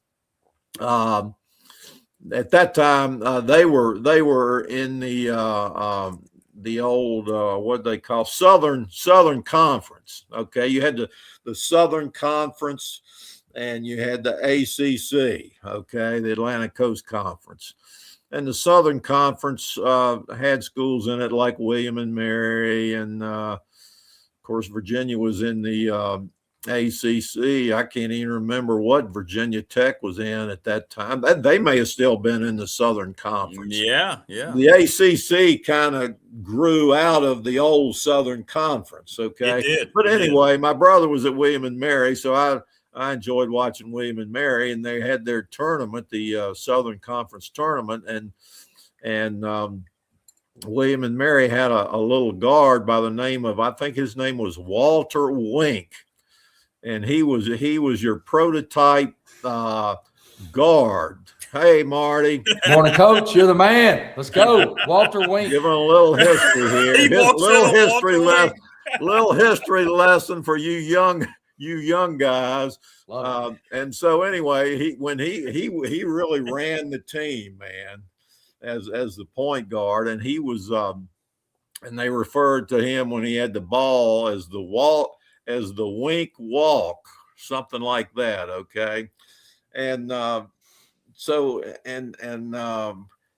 At that time, they were in the old what they call Southern Conference. Okay, you had the Southern Conference, and you had the ACC. Okay, the Atlantic Coast Conference, and the Southern Conference had schools in it like William and Mary, and of course Virginia was in the ACC. I can't even remember what Virginia Tech was in at that time. They may have still been in the Southern Conference. Yeah. The ACC kind of grew out of the old Southern Conference. Okay, it did. But anyway, my brother was at William and Mary, so I enjoyed watching William and Mary, and they had their tournament, the Southern Conference tournament, and William and Mary had a little guard by the name of, I think his name was Walter Wink. And he was your prototype guard. Hey, Marty. Morning, Coach. You're the man. Let's go, Walter Wink. Giving a little history here. Little history lesson for you young guys. And so anyway, he really ran the team, man, as the point guard, and he was and they referred to him when he had the ball as the Wink Walk, something like that. Okay. And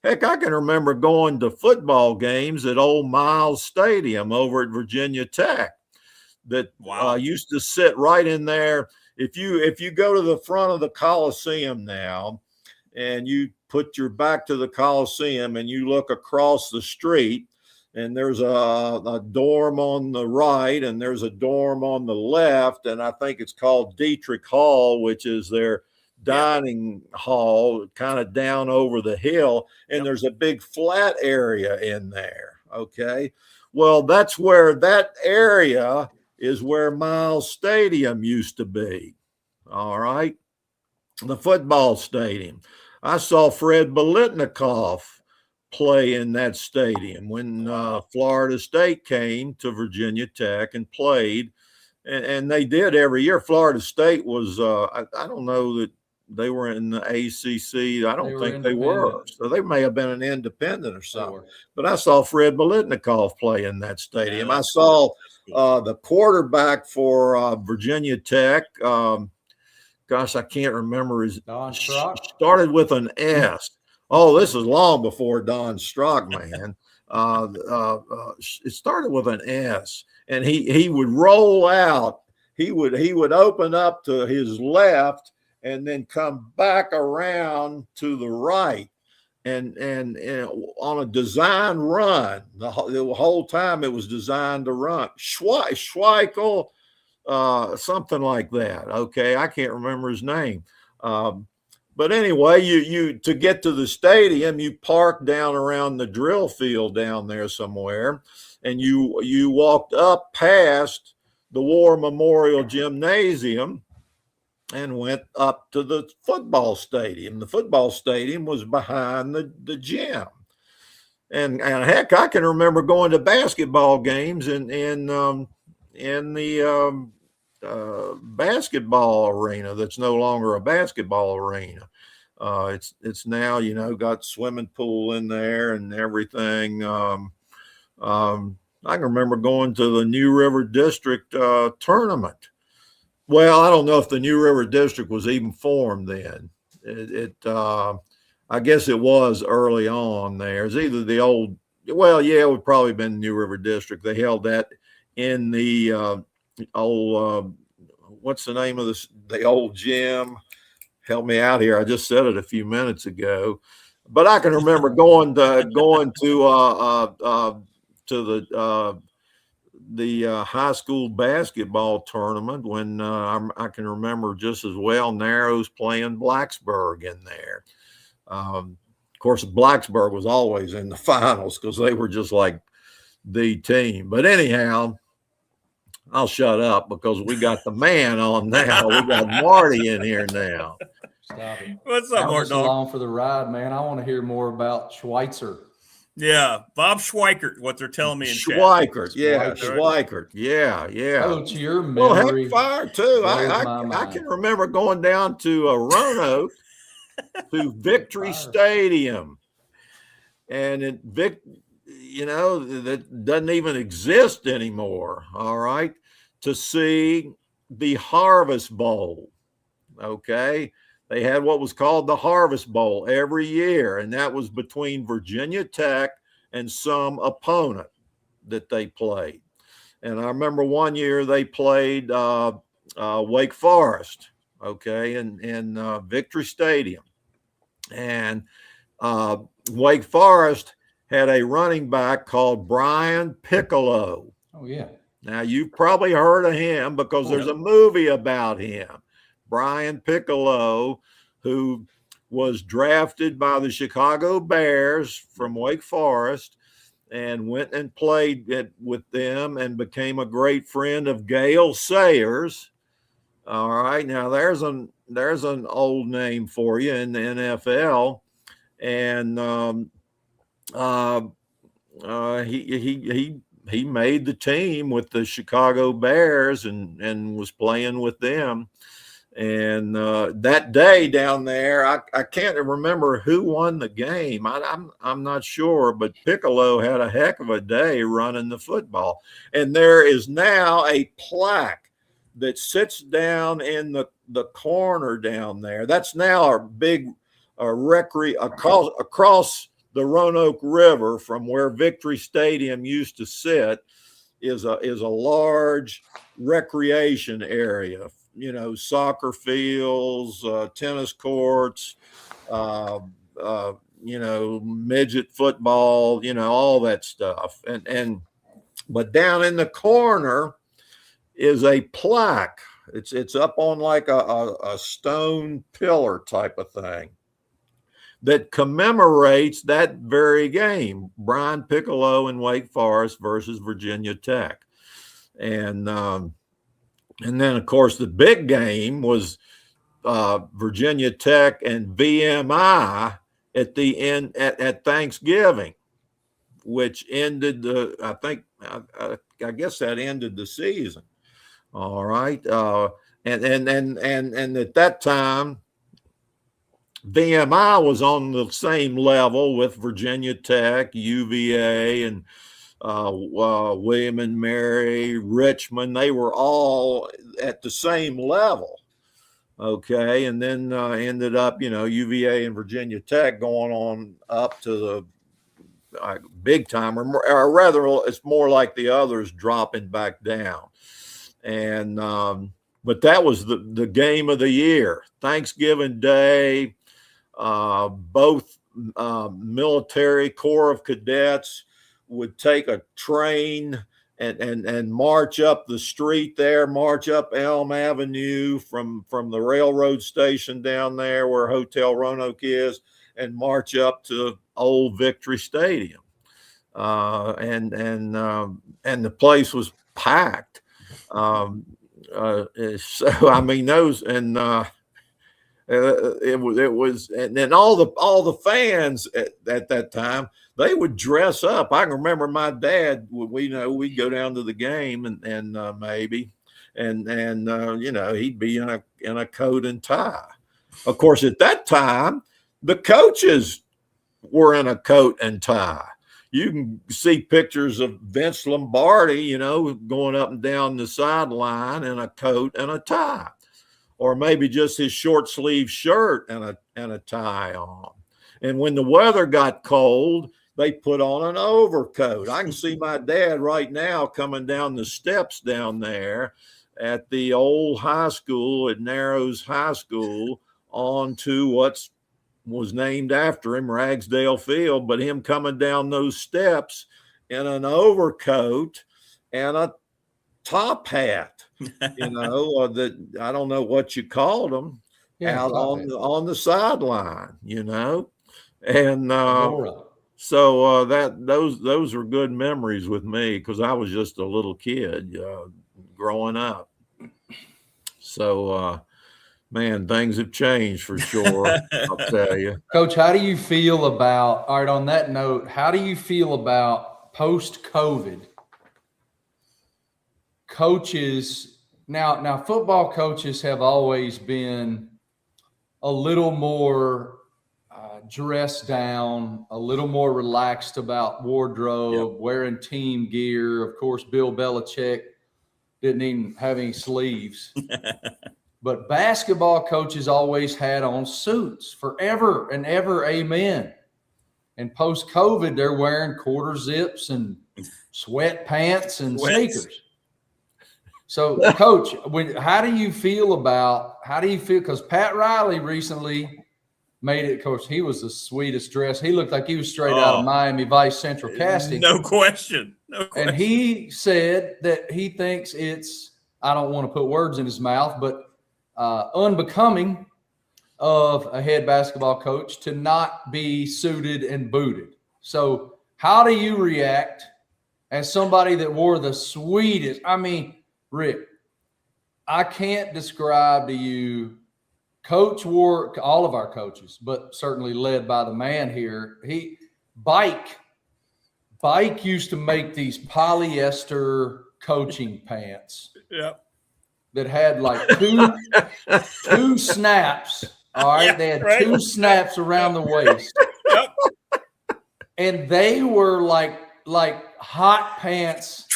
heck, I can remember going to football games at Old Miles Stadium over at Virginia Tech that used to sit right in there. If you go to the front of the Coliseum now and you put your back to the Coliseum and you look across the street, and there's a dorm on the right, and there's a dorm on the left, and I think it's called Dietrich Hall, which is their dining hall, kind of down over the hill, and there's a big flat area in there. Okay, well, that's where that area is where Miles Stadium used to be. All right, the football stadium. I saw Fred Biletnikoff play in that stadium when Florida State came to Virginia Tech and played, and they did every year. Florida State was I don't know that they were in the ACC. I don't think they were, so they may have been an independent or something. But I saw Fred Biletnikoff play in that stadium. I saw the quarterback for Virginia Tech. Gosh, I can't remember his. Don Strock? Started with an S. Oh, this is long before Don Strock, man. It started with an S, and he would roll out. He would open up to his left and then come back around to the right, and on a design run. The whole time it was designed to run. Schweikel, something like that. Okay, I can't remember his name. But anyway, you to get to the stadium, you park down around the drill field down there somewhere, and you walked up past the War Memorial Gymnasium and went up to the football stadium. The football stadium was behind the gym. And heck, I can remember going to basketball games in the basketball arena that's no longer a basketball arena. It's now, got swimming pool in there and everything. I can remember going to the New River District tournament. Well, I don't know if the New River District was even formed then. I guess it was early on there. It's either the old, it would probably have been the New River District. They held that in the old, what's the name of the old gym? Help me out here. I just said it a few minutes ago, but I can remember going to the high school basketball tournament when I can remember just as well Narrows playing Blacksburg in there. Of course, Blacksburg was always in the finals because they were just like the team. But anyhow, I'll shut up because we got the man on now. We got Marty in here now. Stop it. What's up, Martin? Along for the ride, man. I want to hear more about Schweitzer. Yeah, Bob Schweikert, what they're telling me in chat. Schweikert, Schweikert. Yeah. Coach, your Well, memory heck, fire too. blows my I mind. can remember going down to Roanoke to Victory Stadium, and that doesn't even exist anymore. All right, to see the Harvest Bowl. Okay, they had what was called the Harvest Bowl every year, and that was between Virginia Tech and some opponent that they played. And I remember one year they played Wake Forest, okay, in Victory Stadium. And Wake Forest had a running back called Brian Piccolo. Oh, yeah. Now, you've probably heard of him because there's a movie about him. Brian Piccolo, who was drafted by the Chicago Bears from Wake Forest and went and played with them and became a great friend of Gale Sayers. All right, now there's an old name for you in the NFL, and he made the team with the Chicago Bears and was playing with them. And that day down there, I can't remember who won the game. I'm not sure, but Piccolo had a heck of a day running the football. And there is now a plaque that sits down in the corner down there. That's now a big across the Roanoke River from where Victory Stadium used to sit is a large recreation area. Soccer fields, tennis courts, midget football, all that stuff. But down in the corner is a plaque. It's up on like a stone pillar type of thing that commemorates that very game, Brian Piccolo and Wake Forest versus Virginia Tech. And then, of course, the big game was Virginia Tech and VMI at the end at Thanksgiving, which ended I guess that ended the season. All right, and at that time, VMI was on the same level with Virginia Tech, UVA, and William and Mary, Richmond. They were all at the same level. Okay. And then ended up, UVA and Virginia Tech going on up to the big time, or rather, it's more like the others dropping back down. And, but that was the game of the year, Thanksgiving Day. Both military Corps of Cadets would take a train and march up the street there, march up Elm Avenue from the railroad station down there where Hotel Roanoke is, and march up to Old Victory Stadium. And the place was packed. So I mean, those and it was, and then all the fans at that time, they would dress up. I can remember my dad. We'd go down to the game and maybe, and he'd be in a coat and tie. Of course, at that time, the coaches were in a coat and tie. You can see pictures of Vince Lombardi, going up and down the sideline in a coat and a tie, or maybe just his short sleeve shirt and a tie on. And when the weather got cold, they put on an overcoat. I can see my dad right now coming down the steps down there at the old high school at Narrows High School onto what was named after him, Ragsdale Field, but him coming down those steps in an overcoat and a top hat, that I don't know what you called them, out on the sideline, and so those are good memories with me because I was just a little kid growing up. So Man, things have changed for sure. I'll tell you. Coach, how do you feel about, all right, on that note, how do you feel about post-COVID coaches? Now football coaches have always been a little more dressed down, a little more relaxed about wardrobe, wearing team gear. Of course, Bill Belichick didn't even have any sleeves. But basketball coaches always had on suits forever and ever, amen. And post-COVID, they're wearing quarter zips and sweatpants and sneakers. So, Coach, how do you feel? Because Pat Riley recently made it. Of course, he was the sweetest dress. He looked like he was straight out of Miami Vice Central Casting. No question. And he said that he thinks it's, I don't want to put words in his mouth, but unbecoming of a head basketball coach to not be suited and booted. So how do you react as somebody that wore the sweetest? I mean, Rick, I can't describe to you, Coach wore, all of our coaches, but certainly led by the man here. Bike used to make these polyester coaching pants. Yep. That had like two snaps. All right. They had two snaps around the waist. Yep. And they were like hot pants.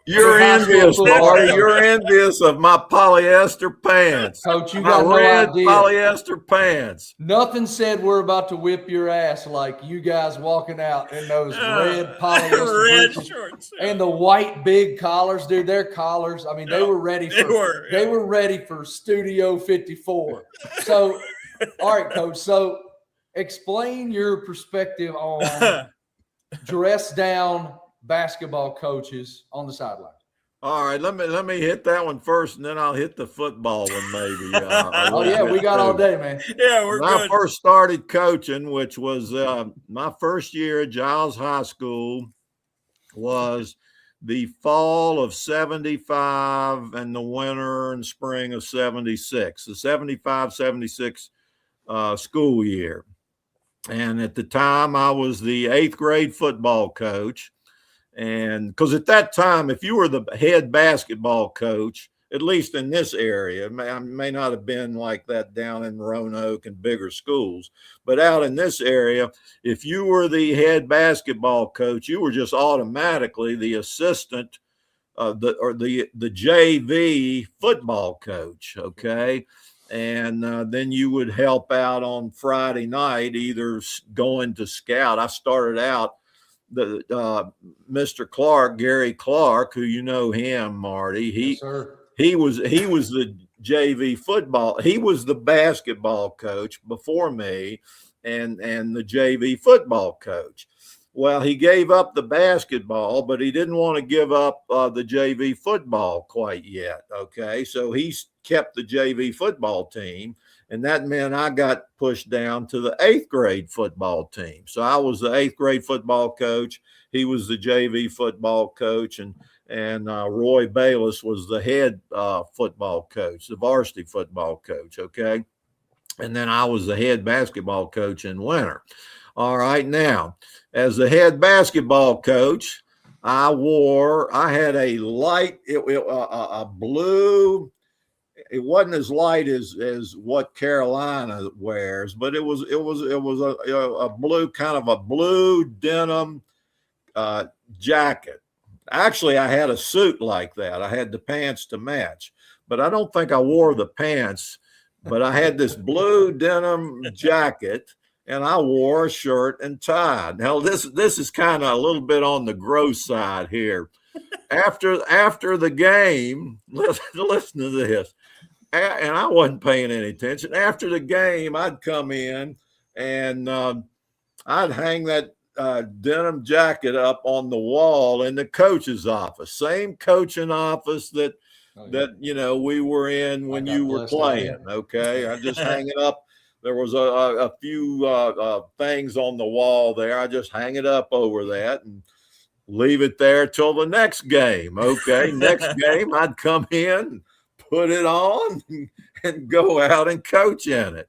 You're envious, Marty. You're envious of my polyester pants. Coach, you got no idea. Polyester pants. Nothing said we're about to whip your ass like you guys walking out in those red polyester red shorts. And the white big collars, dude. Their collars. I mean, they were ready for they were ready for Studio 54. So, all right, Coach. So, explain your perspective on dress down basketball coaches on the sideline. All right, let me hit that one first, and then I'll hit the football one maybe. Oh yeah, we got all day, man. Yeah, we're when good. I first started coaching, which was my first year at Giles High School, was the fall of 75 and the winter and spring of 76, the 75-76 school year. And at the time, I was the 8th grade football coach. And because at that time, if you were the head basketball coach, at least in this area, it may not have been like that down in Roanoke and bigger schools, but out in this area, if you were the head basketball coach, you were just automatically the assistant, the JV football coach. Okay. And then you would help out on Friday night, either going to scout. I started out, Mr. Clark, Gary Clark, who you know him, Marty. He was the JV football. He was the basketball coach before me, and the JV football coach. Well, he gave up the basketball, but he didn't want to give up the JV football quite yet. Okay, so he kept the JV football team. And that meant I got pushed down to the 8th grade football team. So I was the 8th grade football coach. He was the JV football coach. And Roy Bayless was the head football coach, the varsity football coach. Okay. And then I was the head basketball coach in winter. All right. Now, as the head basketball coach, I had a light, a blue. It wasn't as light as what Carolina wears, but it was a blue, kind of a blue denim jacket. Actually, I had a suit like that. I had the pants to match, but I don't think I wore the pants. But I had this blue denim jacket, and I wore a shirt and tie. Now this is kind of a little bit on the gross side here. After the game, listen to this. And I wasn't paying any attention. After the game, I'd come in and I'd hang that denim jacket up on the wall in the coach's office. Same coaching office that we were in when you were playing. Okay, I just hang it up. There was a few things on the wall there. I just hang it up over that and leave it there till the next game. Okay, next game I'd come in. put it on and go out and coach in it.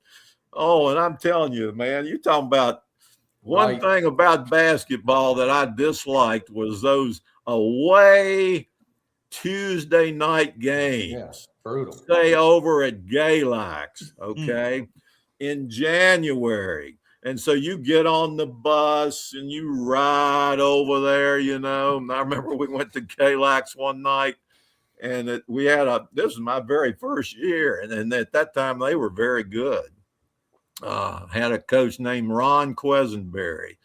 Oh, and I'm telling you, man, you're talking about one thing about basketball that I disliked was those away Tuesday night games. Yeah, brutal. Stay over at Galax, okay, in January. And so you get on the bus and you ride over there, you know. And I remember we went to Galax one night, and this was my very first year. And at that time, they were very good. Had a coach named Ron Quesenberry,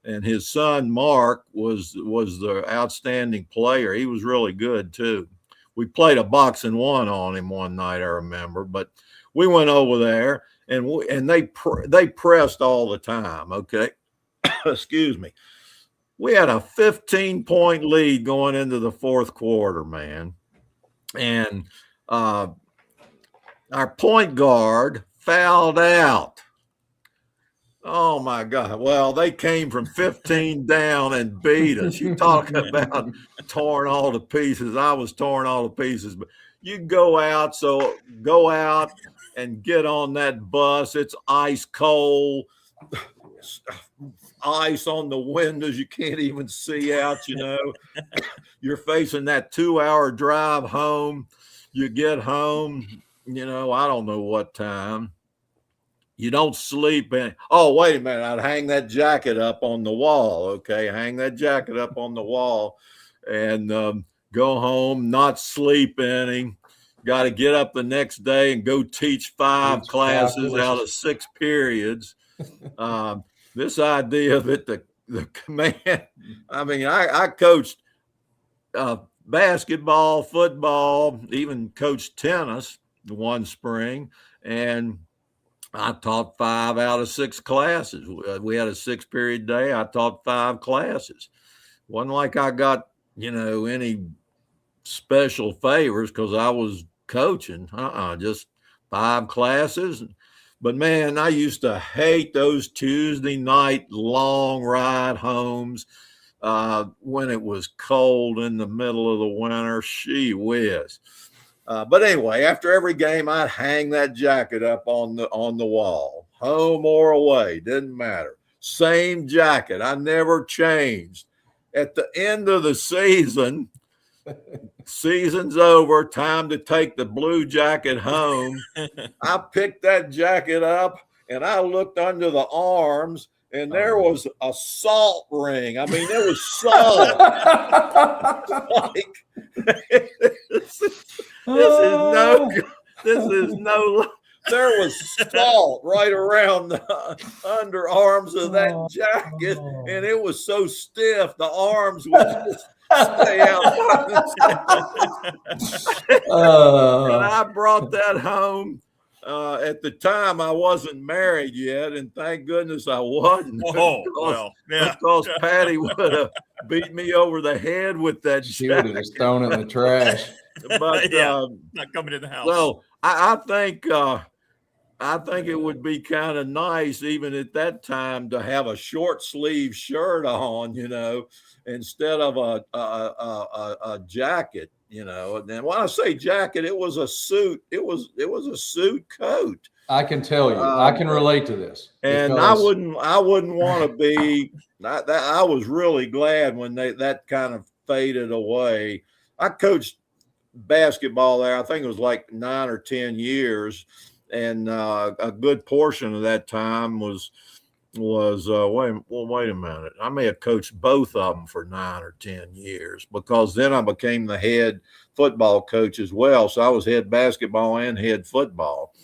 and his son Mark was the outstanding player. He was really good too. We played a boxing one on him one night, I remember. But we went over there, and they pressed all the time. Okay, excuse me. We had a 15-point lead going into the fourth quarter, man, and our point guard fouled out. Oh my God. Well, they came from 15 down and beat us. You talking about torn all to pieces. I was torn all to pieces, but you go out and get on that bus. It's ice cold, ice on the windows. You can't even see out, you know. You're facing that 2-hour drive home. You get home, you know, I don't know what time. You don't sleep in. Oh, wait a minute. I'd hang that jacket up on the wall. Okay. Hang that jacket up on the wall and go home, not sleep any. Got to get up the next day and go teach five classes out of 6 periods. This idea that the command, I mean, I coached basketball, football, even coached tennis one spring, and I taught 5 out of 6 classes. We had a 6-period day. I taught 5 classes. Wasn't like I got, you know, any special favors because I was coaching. Just 5 classes. But, man, I used to hate those Tuesday night long ride homes when it was cold in the middle of the winter. Gee whiz. But anyway, after every game, I'd hang that jacket up on the wall, home or away, didn't matter. Same jacket. I never changed. At the end of the season's over, time to take the blue jacket home. I picked that jacket up and I looked under the arms, and there was a salt ring. I mean, it was salt. There was salt right around the underarms of that jacket, and it was so stiff, the arms would just stay out. And I brought that home. At the time, I wasn't married yet, and thank goodness I wasn't. Because Patty would have beat me over the head with that jacket. She would have just thrown it in the trash. But not coming in the house. So I think it would be kind of nice, even at that time, to have a short sleeve shirt on, you know, instead of a jacket. You know, and then when I say jacket, it was a suit. It was a suit coat. I can tell you, I can relate to this. And I wouldn't want to be. I was really glad when that kind of faded away. I coached basketball there. I think it was like 9 or 10 years, and a good portion of that time was wait a minute. I may have coached both of them for 9 or 10 years, because then I became the head football coach as well. So I was head basketball and head football.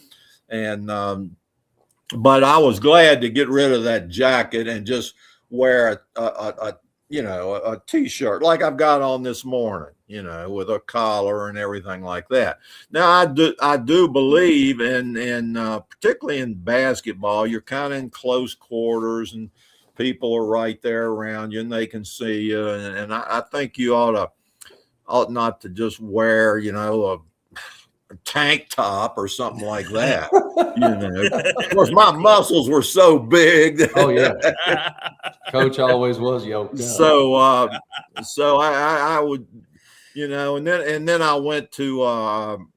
And, but I was glad to get rid of that jacket and just wear a t-shirt like I've got on this morning, you know, with a collar and everything like that. Now I do believe in particularly in basketball, you're kind of in close quarters and people are right there around you and they can see you. And I think you ought not to just wear, you know, a tank top or something like that. You know, of course, my muscles were so big. Oh yeah, Coach always was yoked up. So I would, you know, and then I went to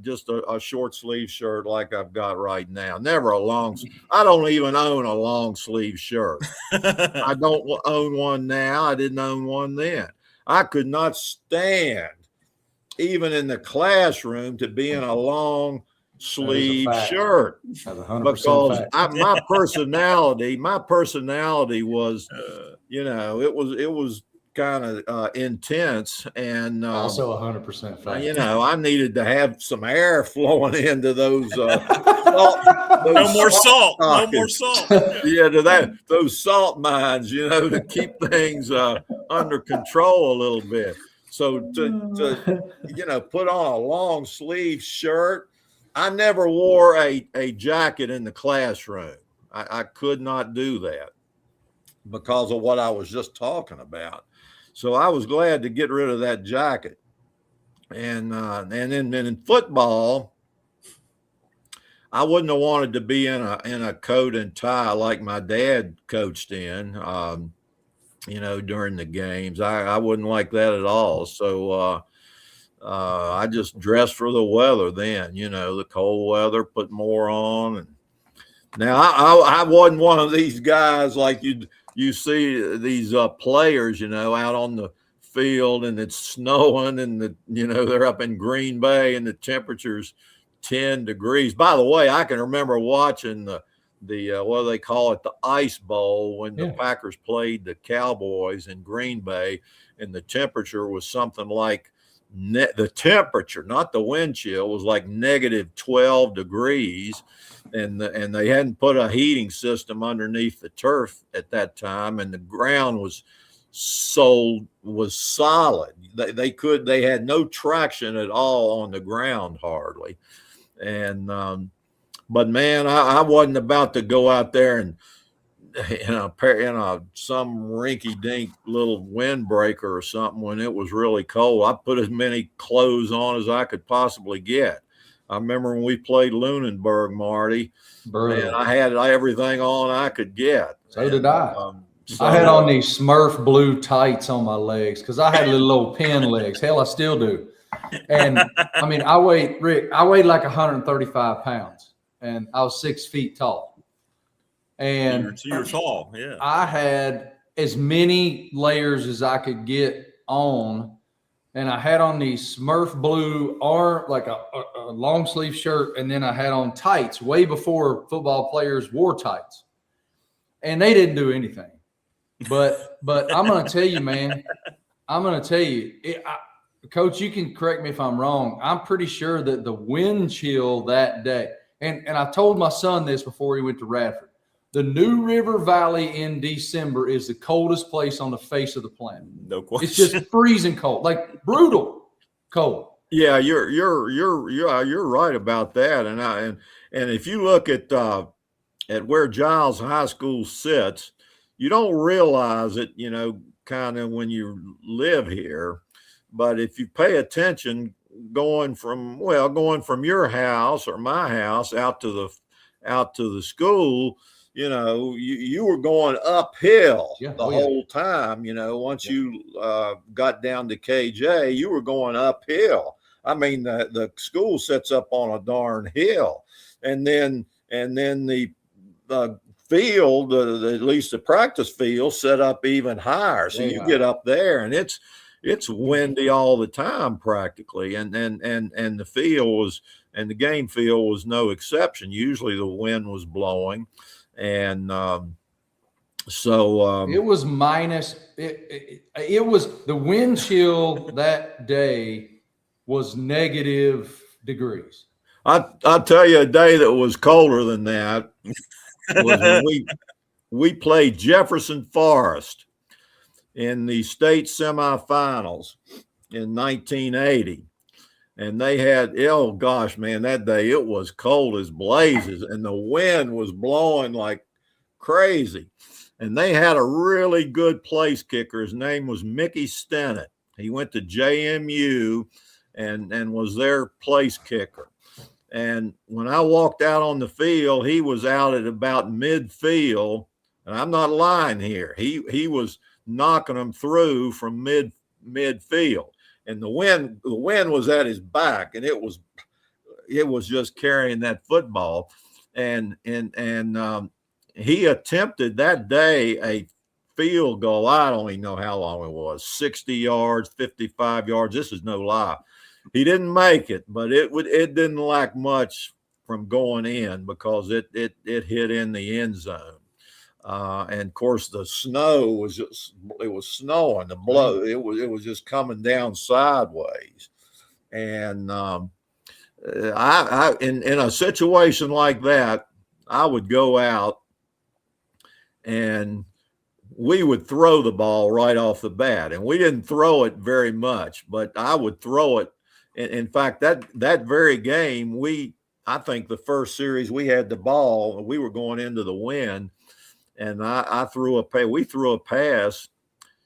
just a short sleeve shirt like I've got right now. Never a long. I don't even own a long sleeve shirt. I don't own one now. I didn't own one then. I could not stand, even in the classroom, to be in a long sleeve shirt because my personality was, it was kind of intense, and also 100% fact. I needed to have some air flowing into those. No more salt. No more salt. Yeah, to those salt mines, to keep things under control a little bit. So to put on a long sleeve shirt. I never wore a jacket in the classroom. I could not do that because of what I was just talking about. So I was glad to get rid of that jacket. And then in football, I wouldn't have wanted to be in a coat and tie like my dad coached in, during the games. I wouldn't like that at all. So I just dressed for the weather then, the cold weather, put more on. And now I wasn't one of these guys like you see these players, out on the field and it's snowing and they're up in Green Bay and the temperature's 10 degrees. By the way, I can remember watching the what do they call it, the Ice Bowl, when the Packers played the Cowboys in Green Bay, and the temperature was something like the temperature, not the wind chill, was like negative 12 degrees. And they hadn't put a heating system underneath the turf at that time, and the ground was solid. They had no traction at all on the ground hardly. And but man, I wasn't about to go out there and some rinky-dink little windbreaker or something when it was really cold. I put as many clothes on as I could possibly get. I remember when we played Lunenburg, Marty, and I had everything on I could get. So did I. I had on these Smurf blue tights on my legs because I had little old pin legs. Hell, I still do. And I mean, I weighed like 135 pounds, and I was 6 feet tall. And you're tall, yeah. I had as many layers as I could get on, and I had on these Smurf blue like a long sleeve shirt, and then I had on tights way before football players wore tights, and they didn't do anything. But I'm going to tell you, man, Coach, you can correct me if I'm wrong. I'm pretty sure that the wind chill that day, and I told my son this before he went to Radford, the New River Valley in December is the coldest place on the face of the planet. No question. It's just freezing cold, like brutal cold. Yeah, you're right about that. And if you look at where Giles High School sits, you don't realize it, kind of when you live here. But if you pay attention, going from your house or my house out to the school, you were going uphill the whole time. Once you got down to KJ, you were going uphill. I mean, the school sets up on a darn hill, and then the field, at least the practice field, set up even higher. So you get up there, and it's windy all the time practically, and the field was, and the game field was no exception. Usually the wind was blowing. And so it was minus. It was the wind chill that day was negative degrees. I'll tell you a day that was colder than that was when we played Jefferson Forest in the state semifinals in 1980. And they had, oh gosh, man, that day it was cold as blazes and the wind was blowing like crazy. And they had a really good place kicker. His name was Mickey Stennett. He went to JMU and was their place kicker. And when I walked out on the field, he was out at about midfield. And I'm not lying here. He was knocking them through from midfield. and the wind was at his back, and it was just carrying that football, and he attempted that day a field goal. I don't even know how long it was, 60 yards, 55 yards. This is no lie. He didn't make it, but it didn't lack much from going in because it hit in the end zone. And of course the snow was snowing. The blow, it was just coming down sideways. And I in a situation like that, I would go out and we would throw the ball right off the bat, and we didn't throw it very much, but I would throw it. In fact, that very game, I think the first series we had the ball, we were going into the wind, and we threw a pass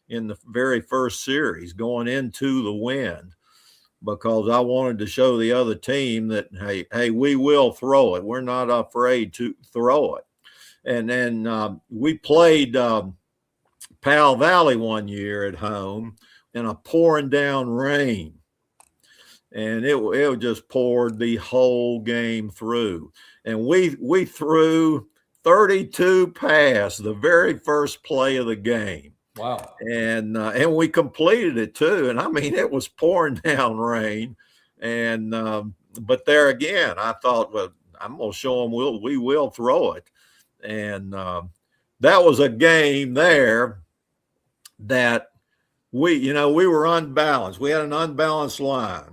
in the very first series going into the wind because I wanted to show the other team that, hey, we will throw it. We're not afraid to throw it. And then we played Powell Valley one year at home in a pouring down rain. And it just poured the whole game through. And we threw 32 passes the very first play of the game. Wow. And we completed it too. And I mean, it was pouring down rain. And but there again, I thought, well, I'm going to show them we will throw it. And that was a game there that we were unbalanced. We had an unbalanced line.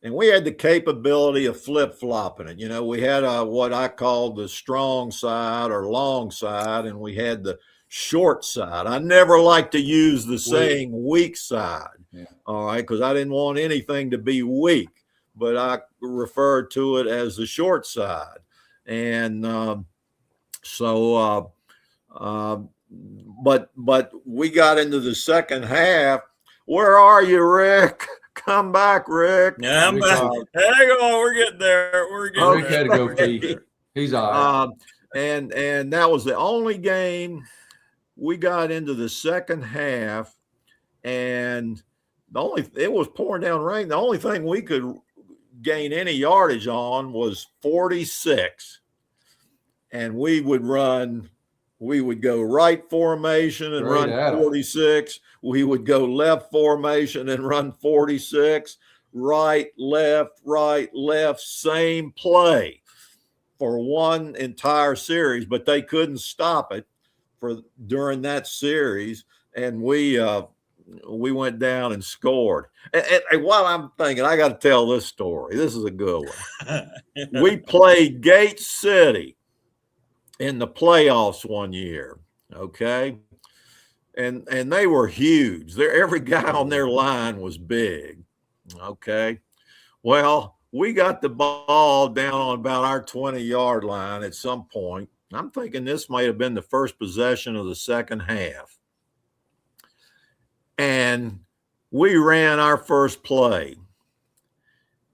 And we had the capability of flip-flopping it. We had what I called the strong side or long side, and we had the short side. I never liked to use the saying weak side, all right, because I didn't want anything to be weak, but I referred to it as the short side. And but we got into the second half. Where are you, Rick? Come back, Rick. Yeah, I'm back. Hang on, we're getting there. Rick had to go pee. He's all right. And that was the only game we got into the second half, and it was pouring down rain. The only thing we could gain any yardage on was 46, and we would go right formation and run 46. We would go left formation and run 46, right, left, same play for one entire series, but they couldn't stop it during that series. And we went down and scored. And while I'm thinking, I got to tell this story. This is a good one. We played Gate City in the playoffs one year, okay? And they were huge. Every guy on their line was big, okay? Well, we got the ball down on about our 20-yard line at some point. I'm thinking this might have been the first possession of the second half. And we ran our first play.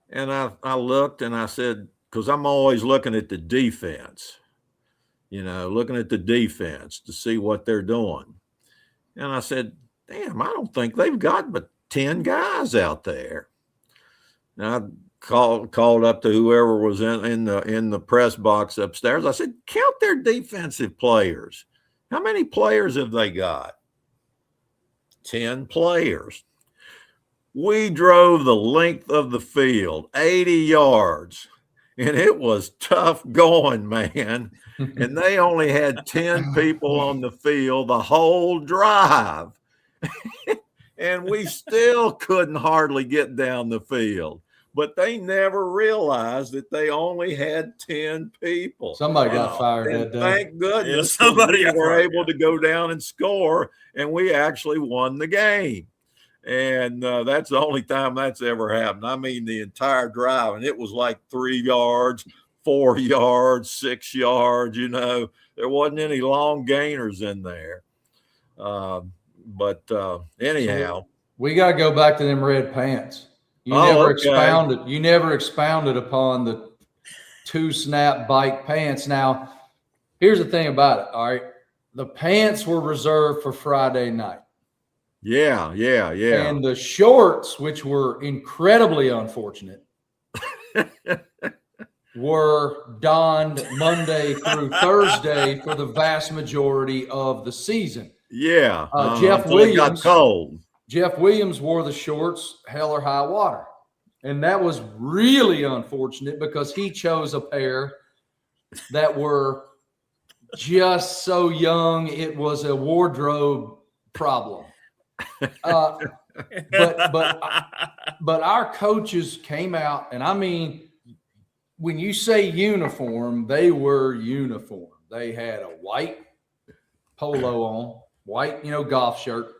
And I looked and I said, because I'm always looking at the defense, looking at the defense to see what they're doing. And I said, damn, I don't think they've got but 10 guys out there. And I called up to whoever was in the press box upstairs. I said, count their defensive players. How many players have they got? 10 players. We drove the length of the field, 80 yards, and it was tough going, man. And they only had 10 people on the field the whole drive. And we still couldn't hardly get down the field. But they never realized that they only had 10 people. Somebody got fired that day. Thank goodness somebody were able to go down and score, and we actually won the game. And that's the only time that's ever happened. I mean, the entire drive, and it was like 3 yards, 4 yards, 6 yards, there wasn't any long gainers in there. But anyhow. We got to go back to them red pants. You never expounded upon the 2-snap bike pants. Now, here's the thing about it, all right? The pants were reserved for Friday night. Yeah. And the shorts, which were incredibly unfortunate, were donned Monday through Thursday for the vast majority of the season. Yeah. Jeff until it got Williams. cold. Jeff Williams wore the shorts hell or high water. And that was really unfortunate because he chose a pair that were just so young. It was a wardrobe problem. But our coaches came out, and I mean, when you say uniform, they were uniform. They had a white polo on, white, golf shirt.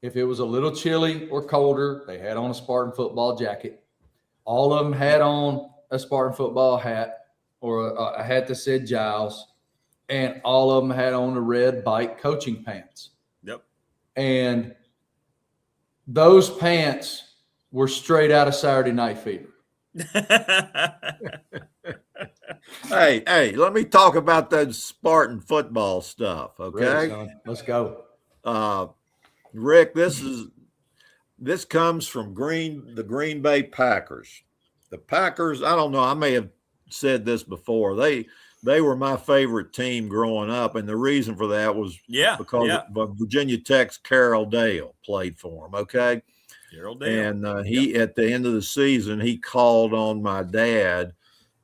If it was a little chilly or colder, they had on a Spartan football jacket. All of them had on a Spartan football hat or a hat that said Giles, and all of them had on the red bike coaching pants. Yep. And those pants were straight out of Saturday Night Fever. Hey, let me talk about that Spartan football stuff, okay? Ready, let's go. Rick, this comes from the Green Bay Packers. The Packers, I don't know, I may have said this before. They were my favorite team growing up, and the reason for that was because of Virginia Tech's Carroll Dale played for him, okay? Carroll Dale. And he at the end of the season, he called on my dad.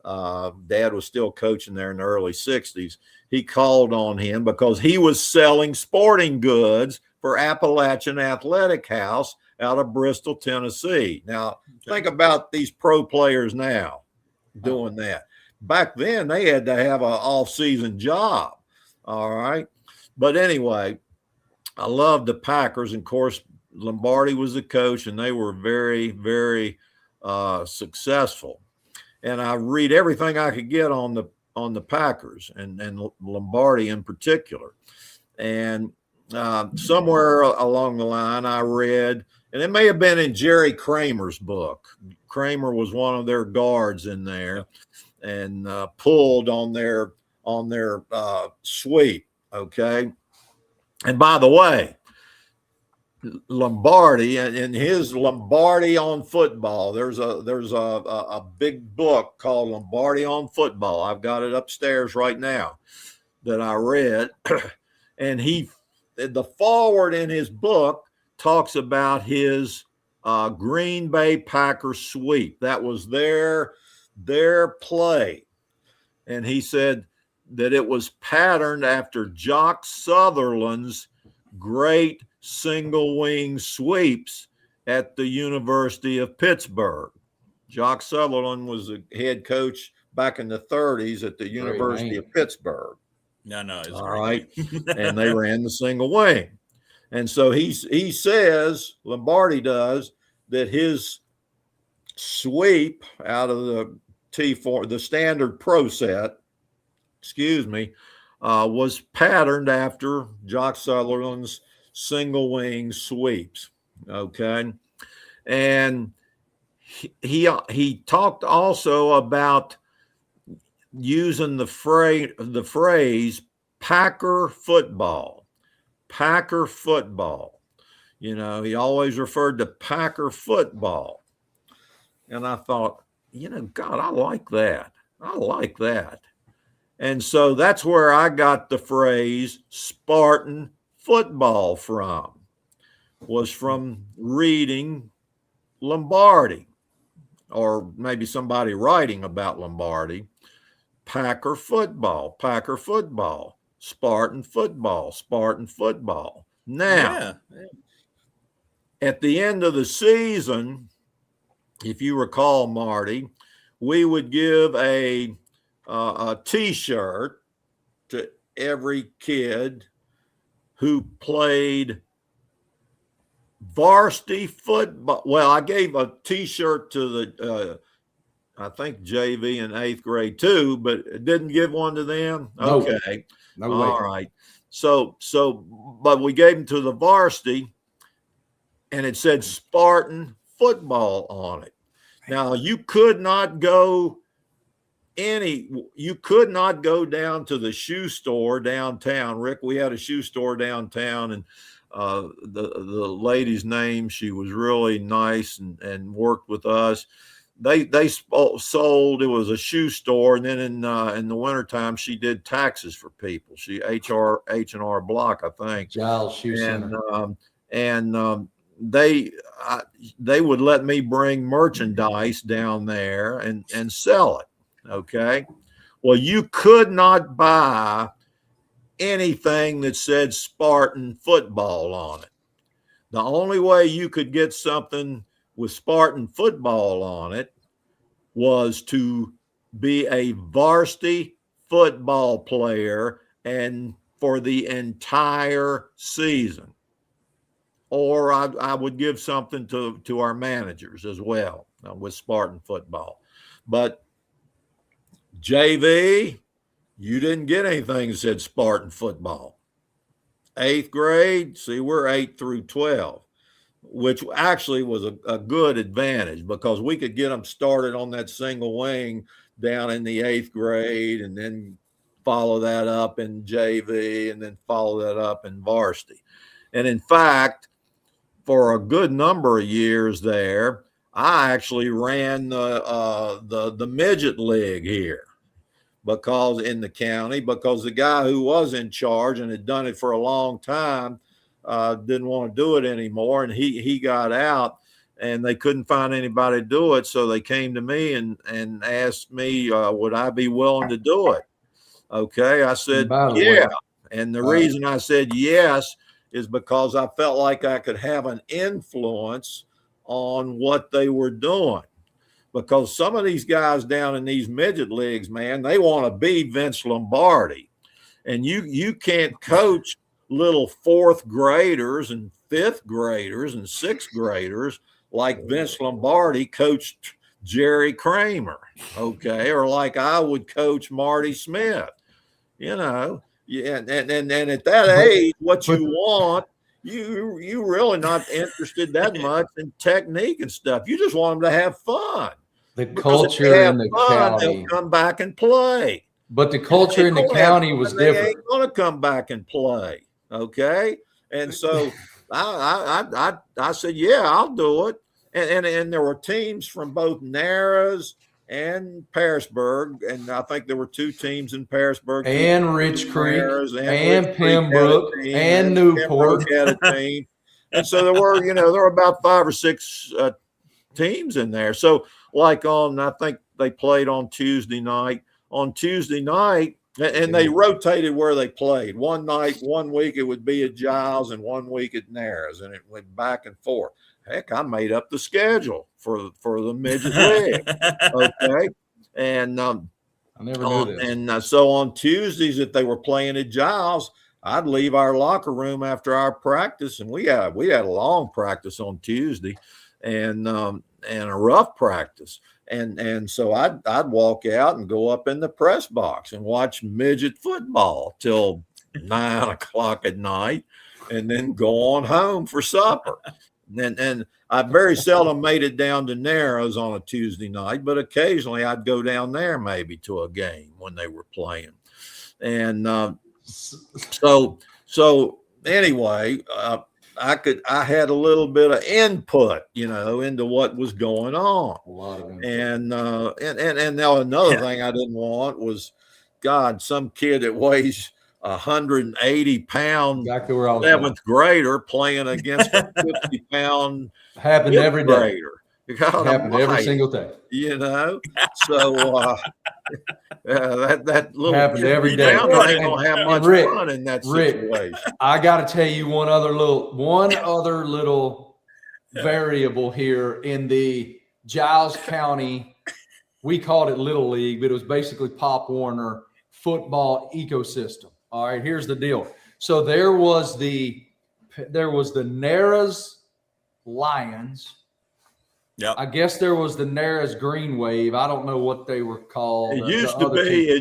Dad was still coaching there in the early 60s. He called on him because he was selling sporting goods for Appalachian Athletic House out of Bristol, Tennessee. Now, think about these pro players now doing that. Back then, they had to have an off-season job, all right? But anyway, I love the Packers. And, of course, Lombardi was the coach, and they were very, very successful. And I read everything I could get on the Packers and Lombardi in particular. And somewhere along the line, I read, and it may have been in Jerry Kramer's book. Kramer was one of their guards in there, and pulled on their sweep. Okay. And by the way, Lombardi and his Lombardi on Football. There's a big book called Lombardi on Football. I've got it upstairs right now that I read, and the forward in his book talks about his Green Bay Packers sweep. That was their play, and he said that it was patterned after Jock Sutherland's great single wing sweeps at the University of Pittsburgh. Jock Sutherland was a head coach back in the 30s at the University of Pittsburgh. No. All right. And they ran the single wing. And so he says, Lombardi does, that his sweep out of the T4, the standard pro set, was patterned after Jock Sutherland's single wing sweeps. Okay. And he talked also about using the phrase Packer football. Packer football. He always referred to Packer football. And I thought, God, I like that. I like that. And so that's where I got the phrase Spartan football from, was from reading Lombardi, or maybe somebody writing about Lombardi. Packer football, Spartan football. Now, at the end of the season, if you recall, Marty, we would give a T-shirt to every kid who played varsity football. Well, I gave a T-shirt to the, I think JV in 8th grade too, but didn't give one to them. Okay. No way. All right. So, but we gave them to the varsity, and it said Spartan football on it. Now, you could not go down to the shoe store downtown. Rick, we had a shoe store downtown, and the lady's name. She was really nice and worked with us. They sold, it was a shoe store, and then in the wintertime she did taxis for people. She H&R Block, I think. Giles Shoe Center. They would let me bring merchandise down there and sell it. Okay. Well, you could not buy anything that said Spartan football on it. The only way you could get something with Spartan football on it was to be a varsity football player and for the entire season. Or I would give something to our managers as well with Spartan football. But JV, you didn't get anything that said Spartan football. 8th grade, see, we're 8 through 12, which actually was a good advantage because we could get them started on that single wing down in the 8th grade and then follow that up in JV and then follow that up in varsity. And in fact, for a good number of years there, I actually ran the midget league here because in the county, because the guy who was in charge and had done it for a long time didn't want to do it anymore, and he got out, and they couldn't find anybody to do it, so they came to me and asked me would I be willing to do it. Okay, I said yeah, and the reason I said yes is because I felt like I could have an influence on what they were doing. Because some of these guys down in these midget leagues, man, they want to be Vince Lombardi. And you can't coach little 4th graders and 5th graders and 6th graders like Vince Lombardi coached Jerry Kramer, okay? Or like I would coach Marty Smith, you know. Yeah, and at that age, what you want, you really not interested that much in technique and stuff. You just want them to have fun. The culture in the county, they'll come back and play. But the culture in the county was different. They ain't going to come back and play, okay? And so I said, yeah, I'll do it. And there were teams from both Narrows and Parisburg, and I think there were 2 teams in Parisburg and Rich Creek and Pembroke and Newport had a team. And so there were about 5 or 6 teams in there. So like I think they played on Tuesday night. On Tuesday night, and they rotated where they played. One week it would be at Giles, and one week at Narrows, and it went back and forth. Heck, I made up the schedule for the midget league. Okay. And I never knew this. And so on Tuesdays, if they were playing at Giles, I'd leave our locker room after our practice, and we had a long practice on Tuesday, and a rough practice. And so I'd walk out and go up in the press box and watch midget football till 9 o'clock at night, and then go on home for supper. And I very seldom made it down to Narrows on a Tuesday night, but occasionally I'd go down there maybe to a game when they were playing. And so anyway, I had a little bit of input, into what was going on. A lot of input. And now another thing I didn't want was, God, some kid that weighs 180-pound exactly where I was 7th grader playing against a 50-pound happened every day. Grader. God, happened every single day. So that little happened every day. They don't have much fun in that situation. I got to tell you one other little variable here in the Giles County. We called it Little League, but it was basically Pop Warner football ecosystem. All right, here's the deal. So there was the Narrows Lions. Yeah, I guess there was the Narrows Green Wave. I don't know what they were called. It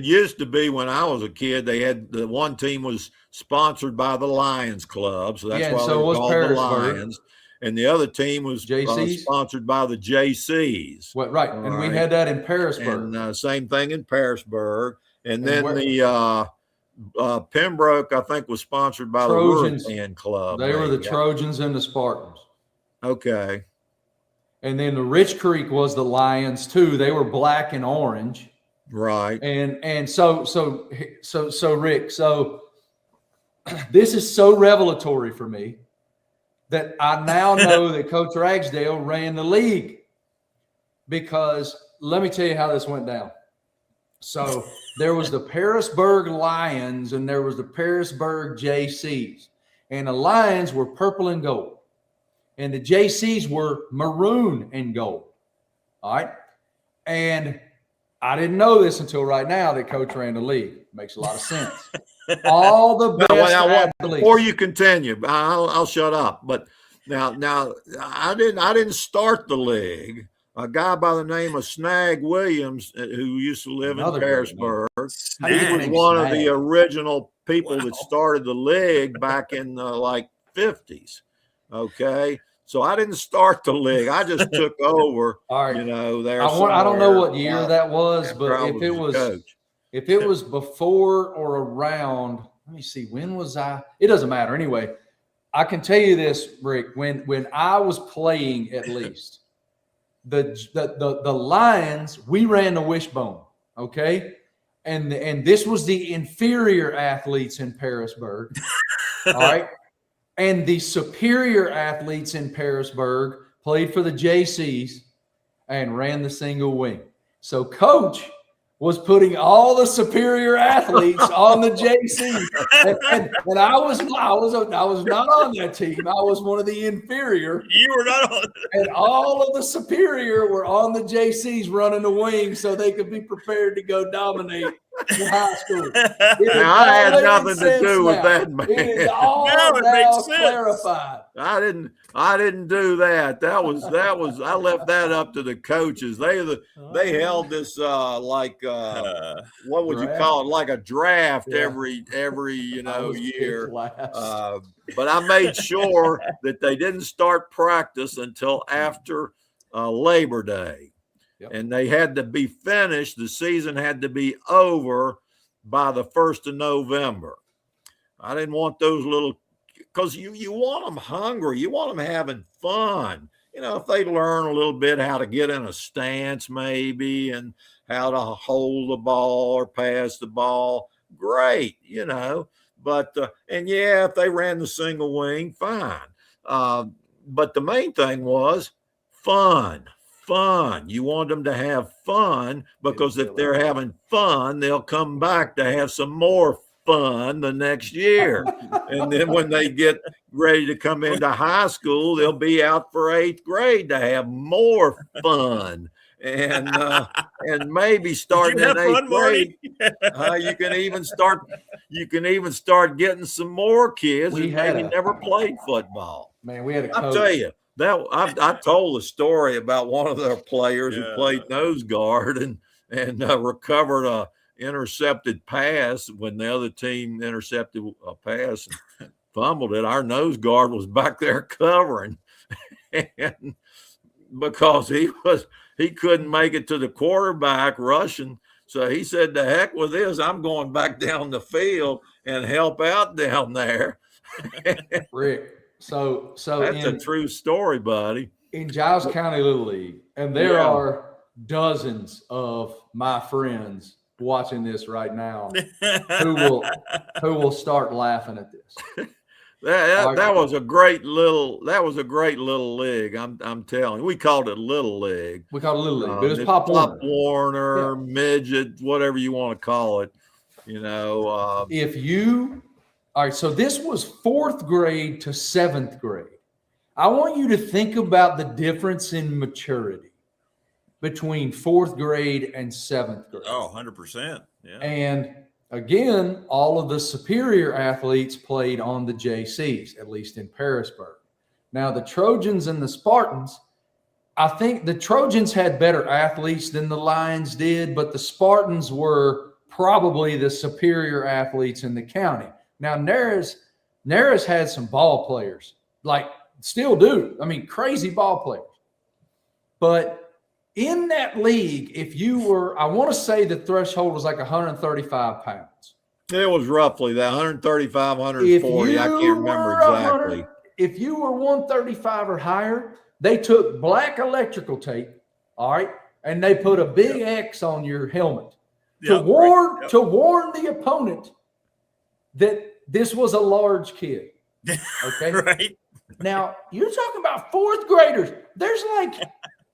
used to be when I was a kid. They had the one team was sponsored by the Lions Club, so that's why they were called the Lions. And the other team was sponsored by the JCs. Right, and we had that in Parisburg. And same thing in Parisburg. And then Pembroke, I think, was sponsored by Trojans. the Hurricane Club. They were the Trojans and the Spartans. Okay. And then the Rich Creek was the Lions too. They were black and orange. Right. And so Rick, so this is so revelatory for me that I now know that Coach Ragsdale ran the league, because let me tell you how this went down. So there was the Parisburg Lions and there was the Parisburg JCs, and the Lions were purple and gold and the JCs were maroon and gold. All right. And I didn't know this until right now that Coach ran the league. Makes a lot of sense. All the best athletes. Before you continue, I'll shut up. But now I didn't start the league. A guy by the name of Snag Williams, who used to live in Parisburg, he was one of the original people that started the league back in the like 50s. Okay. So I didn't start the league. I just took over. All right. You know, there. I don't know what year that was, but if it was before or around, let me see, when was I? It doesn't matter. Anyway, I can tell you this, Rick. When I was playing, at least the Lions, we ran the wishbone. Okay. And this was the inferior athletes in Parisburg. All right. And the superior athletes in Parisburg played for the JCs and ran the single wing. So Coach was putting all the superior athletes on the JCs, and I was not on that team. I was one of the inferior. You were not on. And all of the superior were on the JCs running the wing so they could be prepared to go dominate in high school. Now, I had nothing to do with that, man. It is all now clarified. I didn't do that. That was I left that up to the coaches. They held this what would you call it? Like a draft every year. But I made sure that they didn't start practice until after Labor Day. Yep. And they had to be finished. The season had to be over by the 1st of November. I didn't want those little, because you want them hungry. You want them having fun. You know, if they learn a little bit how to get in a stance maybe and how to hold the ball or pass the ball, great, you know. But, and yeah, if they ran the single wing, fine. But the main thing was fun. You want them to have fun, because if they're having fun, they'll come back to have some more fun the next year. And then when they get ready to come into high school, they'll be out for 8th grade to have more fun. And maybe starting in 8th grade, you can even start getting some more kids who maybe never played football. Man, we had a coach. I'll tell you. I told a story about one of their players who played nose guard and recovered a intercepted pass when the other team intercepted a pass and fumbled it. Our nose guard was back there covering, and because he couldn't make it to the quarterback rushing, so he said, "The heck with this! I'm going back down the field and help out down there." Rick. So that's a true story, buddy. In Giles County Little League, and there are dozens of my friends watching this right now who will start laughing at this. That was a great little league. I'm telling you, we called it Little League. We called it Little League, but it's Pop Warner, midget, whatever you want to call it. You know, all right, so this was 4th grade to 7th grade. I want you to think about the difference in maturity between 4th grade and 7th grade. Oh, 100%. Yeah. And again, all of the superior athletes played on the JCs, at least in Parisburg. Now, the Trojans and the Spartans, I think the Trojans had better athletes than the Lions did, but the Spartans were probably the superior athletes in the county. Now, Nares had some ball players, like still do. I mean, crazy ball players. But in that league, if you were, I want to say the threshold was like 135 pounds. It was roughly that 135, 140. I can't remember exactly. If you were 135 or higher, they took black electrical tape, all right, and they put a big X on your helmet to warn the opponent that this was a large kid. Okay. Right. Now, you're talking about fourth graders. There's like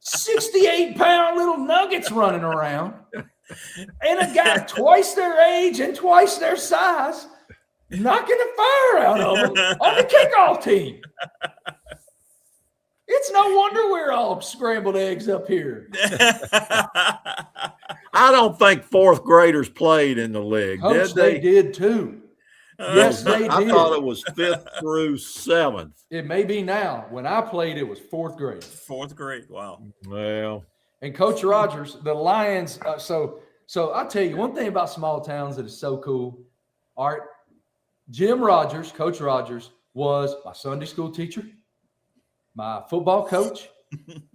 68-pound little nuggets running around. And a guy twice their age and twice their size knocking the fire out of them on the kickoff team. It's no wonder we're all scrambled eggs up here. I don't think fourth graders played in the league. Coach, they did too. Yes, they did. I thought it was 5th through 7th. It may be now. When I played, it was 4th grade. 4th grade. Wow. Well. And Coach Rogers, the Lions. So I'll tell you one thing about small towns that is so cool. All right, Jim Rogers, Coach Rogers, was my Sunday school teacher, my football coach,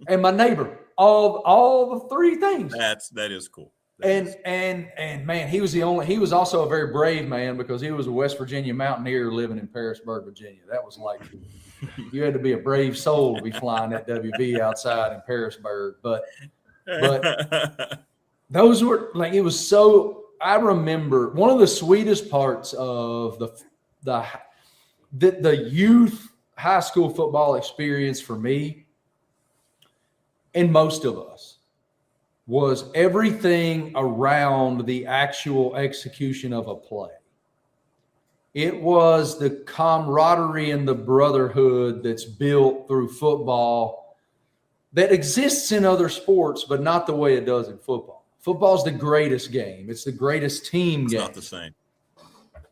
and my neighbor. All the three things. That is cool. And man, he was also a very brave man because he was a West Virginia mountaineer living in Parisburg, Virginia. That was like, you had to be a brave soul to be flying that WV outside in Parisburg. But those were like, it was so, I remember one of the sweetest parts of the youth high school football experience for me and most of us was everything around the actual execution of a play. It was the camaraderie and the brotherhood that's built through football that exists in other sports, but not the way it does in football. Football's the greatest game. It's the greatest team game. It's not the same.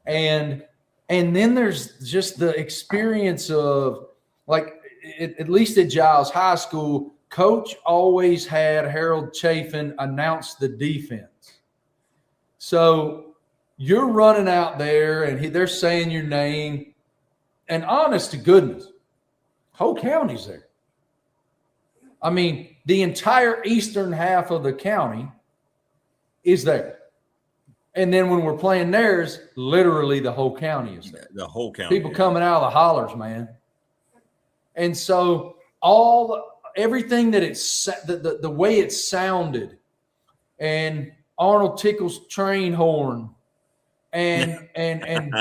And then there's just the experience of, like, at least at Giles High School, Coach always had Harold Chafin announce the defense. So you're running out there and they're saying your name, and honest to goodness, whole county's there. I mean, the entire eastern half of the county is there. And then when we're playing theirs, literally the whole county is there. The whole county. People coming out of the hollers, man. And so everything that the way it sounded, and Arnold Tickle's train horn, and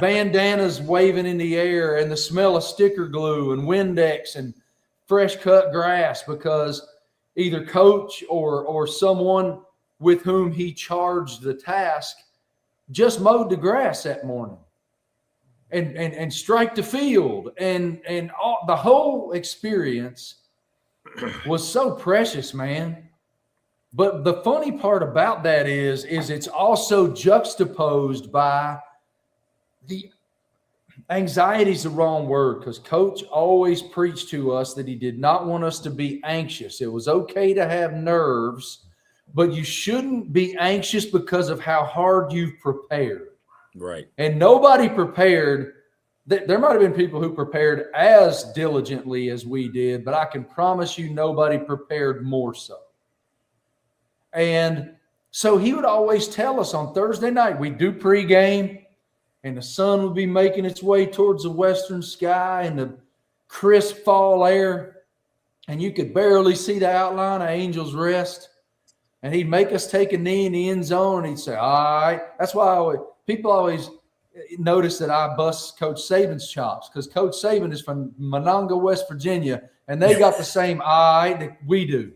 bandanas waving in the air, and the smell of sticker glue and Windex and fresh cut grass, because either Coach or someone with whom he charged the task just mowed the grass that morning and strike the field, and the whole experience was so precious, man. But the funny part about that is it's also juxtaposed by the anxiety is the wrong word, because Coach always preached to us that he did not want us to be anxious. It was okay to have nerves, but you shouldn't be anxious because of how hard you've prepared. Right. And nobody prepared. There might have been people who prepared as diligently as we did, but I can promise you nobody prepared more so. And so he would always tell us on Thursday night, we'd do pregame, and the sun would be making its way towards the western sky and the crisp fall air, and you could barely see the outline of Angel's Rest. And he'd make us take a knee in the end zone, and he'd say, all right. That's why people always notice that I bust Coach Saban's chops, because Coach Saban is from Monongah, West Virginia, and they got the same eye that we do.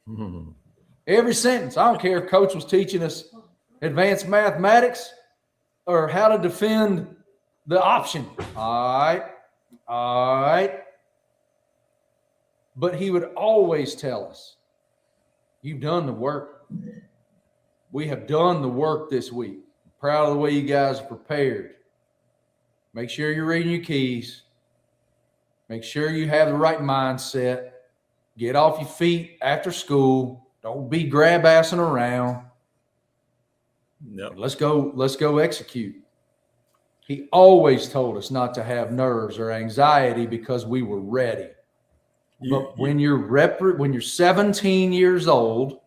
Mm-hmm. Every sentence. I don't care if Coach was teaching us advanced mathematics or how to defend the option. All right. But he would always tell us, you've done the work. We have done the work this week. Proud of the way you guys are prepared. Make sure you're reading your keys. Make sure you have the right mindset. Get off your feet after school. Don't be grab-assing around. Yep. Let's go execute. He always told us not to have nerves or anxiety because we were ready. But when you're 17 years old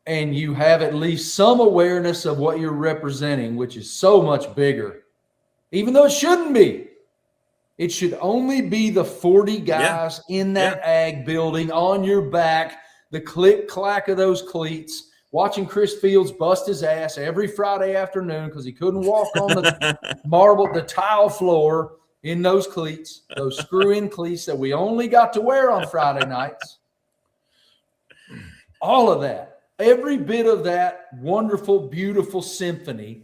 and you have at least some awareness of what you're representing, which is so much bigger, even though it shouldn't be. It should only be the 40 guys in that ag building on your back, the click-clack of those cleats, watching Chris Fields bust his ass every Friday afternoon because he couldn't walk on the tile floor in those cleats, those screw-in cleats that we only got to wear on Friday nights. All of that, every bit of that wonderful, beautiful symphony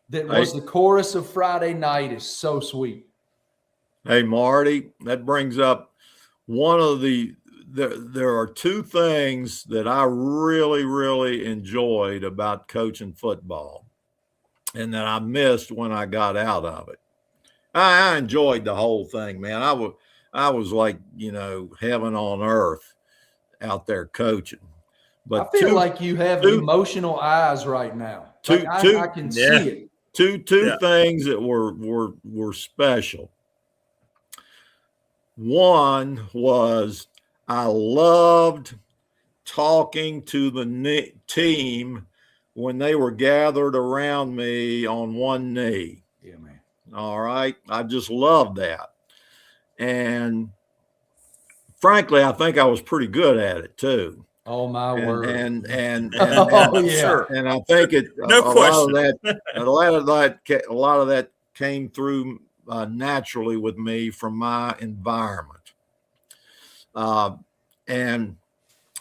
that was the chorus of Friday night is so sweet. Hey, Marty, that brings up one of there are two things that I really, really enjoyed about coaching football and that I missed when I got out of it. I enjoyed the whole thing, man. I was like, heaven on earth out there coaching. But I feel like you have emotional eyes right now. I can see it. Two things that were special. One was I loved talking to the team when they were gathered around me on one knee. Yeah, man. All right. I just loved that. And frankly, I think I was pretty good at it too. Oh my word! And sure. And I think a lot of that came through naturally with me from my environment. And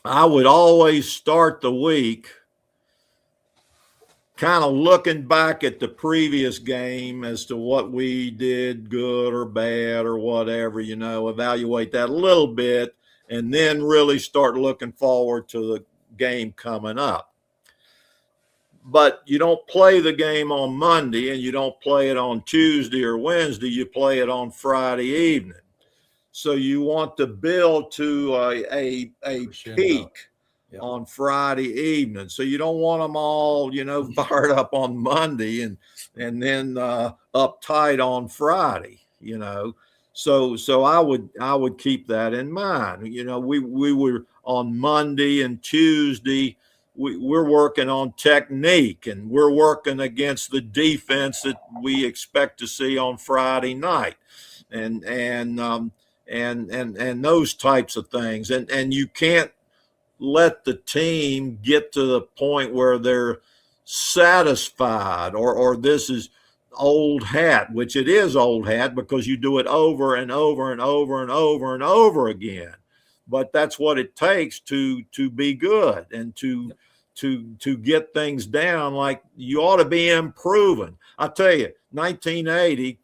I would always start the week kind of looking back at the previous game as to what we did good or bad or whatever, evaluate that a little bit, and then really start looking forward to the game coming up. But you don't play the game on Monday and you don't play it on Tuesday or Wednesday. You play it on Friday evening. So you want to build to a peak on Friday evening. So you don't want them all, fired up on Monday and then uptight on Friday, So I would keep that in mind. We were on Monday and Tuesday. We're working on technique and we're working against the defense that we expect to see on Friday night, and those types of things. And you can't let the team get to the point where they're satisfied or this is old hat, which it is old hat because you do it over and over and over and over and over again. But that's what it takes to be good and to get things down. Like you ought to be improving. I tell you, 1980,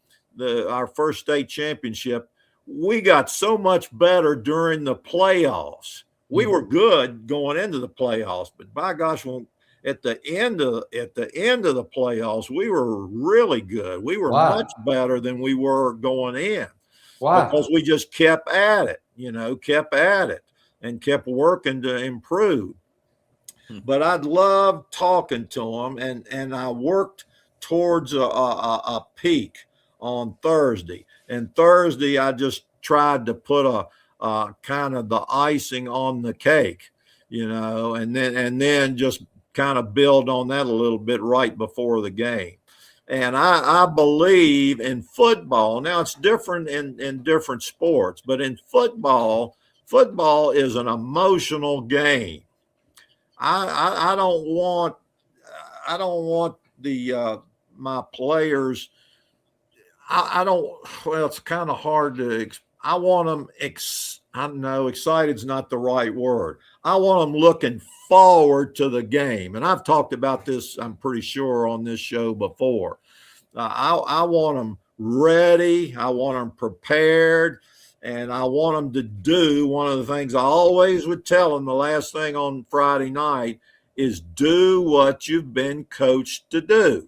our first state championship, we got so much better during the playoffs. We were good going into the playoffs, but by gosh, at the end of the playoffs, we were really good. We were much better than we were going in. Wow. Because we just kept at it, and kept working to improve. But I'd love talking to them, and I worked towards a peak on Thursday. And Thursday, I just tried to put a kind of the icing on the cake, and then just kind of build on that a little bit right before the game. And I believe in football. Now it's different in different sports, but in football is an emotional game. I don't want my players. Well, it's kind of hard to. I want them. I know excited's not the right word. I want them looking forward to the game, and I've talked about this, I'm pretty sure, on this show before. I want them ready. I want them prepared, and I want them to do one of the things I always would tell them. The last thing on Friday night is do what you've been coached to do.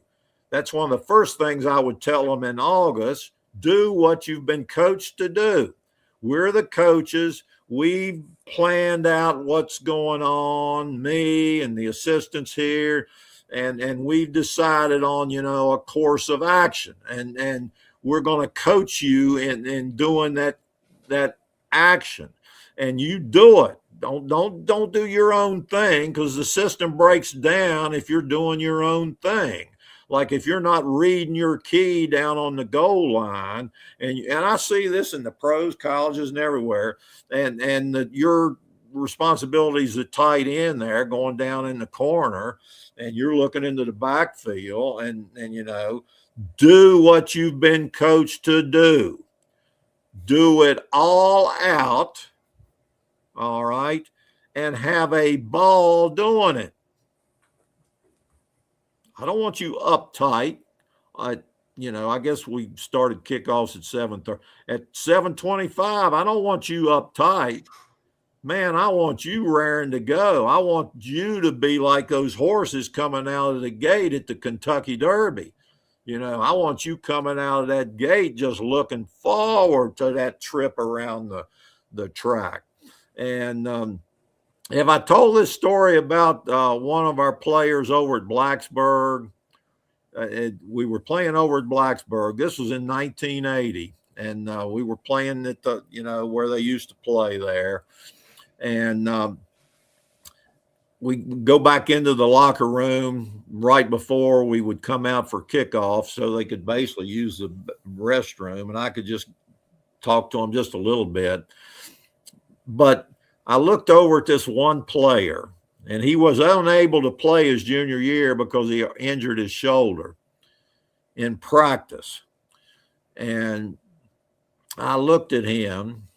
That's one of the first things I would tell them in August. Do what you've been coached to do. We're the coaches. We've planned out what's going on, me and the assistants here, and we've decided on, a course of action. And we're going to coach you in doing that action. And you do it. Don't do your own thing, because the system breaks down if you're doing your own thing. Like if you're not reading your key down on the goal line, and I see this in the pros, colleges, and everywhere, and your responsibilities at tight end there, going down in the corner, and you're looking into the backfield, and do what you've been coached to do. Do it all out, all right, and have a ball doing it. I don't want you uptight. I guess we started kickoffs at 7:30. At 7:25, I don't want you uptight. Man, I want you raring to go. I want you to be like those horses coming out of the gate at the Kentucky Derby. I want you coming out of that gate just looking forward to that trip around the track. And have I told this story about one of our players over at Blacksburg? We were playing over at Blacksburg. This was in 1980, and we were playing at the, where they used to play there. And we go back into the locker room right before we would come out for kickoff, so they could basically use the restroom, and I could just talk to them just a little bit. But I looked over at this one player, and he was unable to play his junior year because he injured his shoulder in practice. And I looked at him,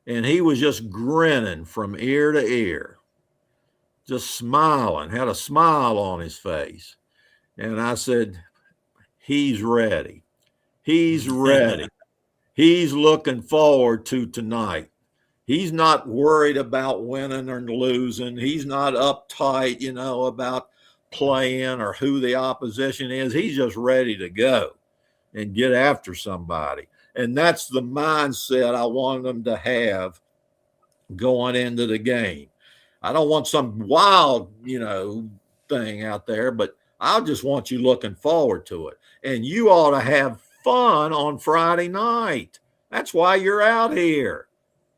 and he was just grinning from ear to ear, just smiling, had a smile on his face. And I said, he's ready. He's ready. He's looking forward to tonight. He's not worried about winning or losing. He's not uptight, about playing or who the opposition is. He's just ready to go and get after somebody. And that's the mindset I want them to have going into the game. I don't want some wild, thing out there, but I just want you looking forward to it. And you ought to have fun on Friday night. That's why you're out here.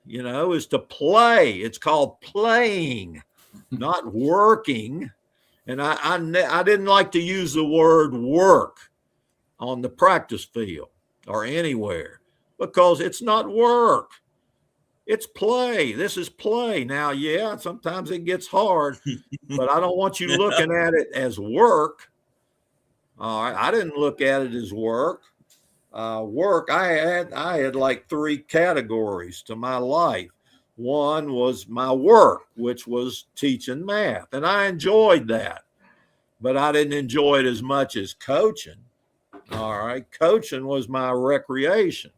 Is to play. It's called playing, not working. And I didn't like to use the word work on the practice field or anywhere, because it's not work. It's play. This is play. Now, yeah, sometimes it gets hard, but I don't want you looking at it as work. All right. I didn't look at it as work. I had like 3 categories to my life. One was my work, which was teaching math, and I enjoyed that, but I didn't enjoy it as much as coaching. All right. Coaching was my recreation.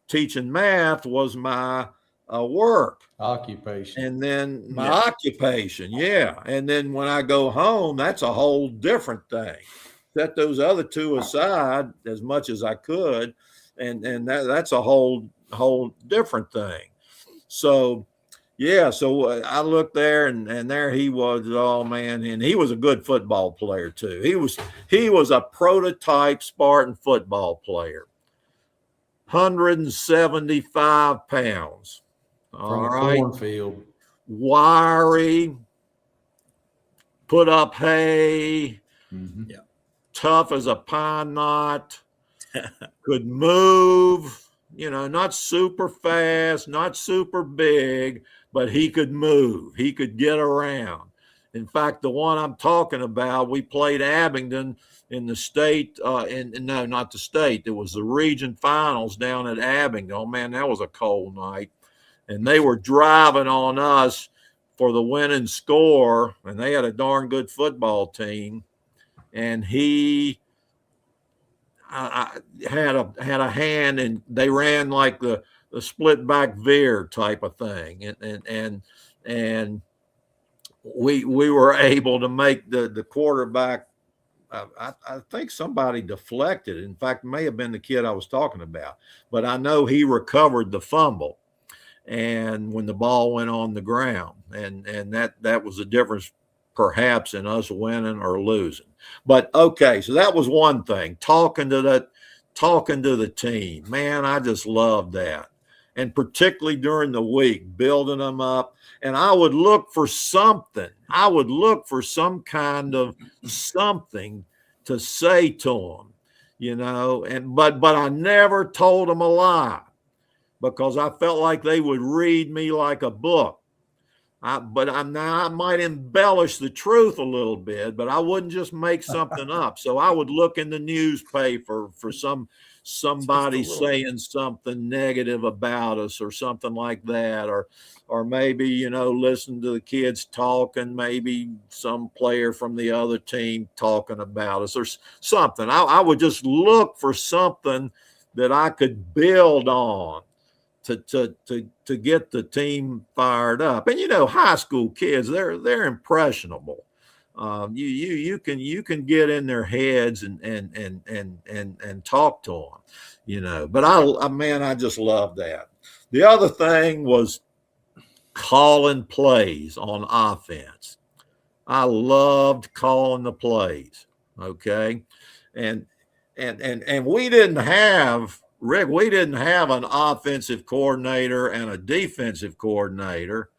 Teaching math was my work. Occupation. And then my occupation. Yeah. And then when I go home, that's a whole different thing. Set those other 2 aside as much as I could, and that's a whole different thing. So, yeah, so I looked there, and there he was. Oh man, and he was a good football player too. He was a prototype Spartan football player. 175 pounds. All right, cornfield, wiry, put up hay. Mm-hmm. Yeah. Tough as a pine knot, could move, not super fast, not super big, but he could move. He could get around. In fact, the one I'm talking about, we played Abingdon in the state, no, not the state. It was the region finals down at Abingdon. Oh, man, that was a cold night. And they were driving on us for the winning score, and they had a darn good football team. And he had a hand, and they ran like the split back veer type of thing, and we were able to make the quarterback. I think somebody deflected. In fact, it may have been the kid I was talking about, but I know he recovered the fumble, and when the ball went on the ground, and that was the difference, perhaps, in us winning or losing. But okay, so that was one thing. Talking to the team, man, I just loved that. and particularly during the week, building them up. And I would look for something. I would look for some kind of something to say to them, you know, but I never told them a lie because I felt like they would read me like a book. I might embellish the truth a little bit, but I wouldn't just make something up. So I would look in the newspaper for somebody saying something negative about us or something like that, or maybe, you know, listen to the kids talking, maybe some player from the other team talking about us or something. I would just look for something that I could build on to get the team fired up. And you know, high school kids, they're impressionable. You can get in their heads and talk to them, you know. But I just love that. The other thing was calling plays on offense. I loved calling the plays. Okay, and we didn't have. Rick, we didn't have an offensive coordinator and a defensive coordinator.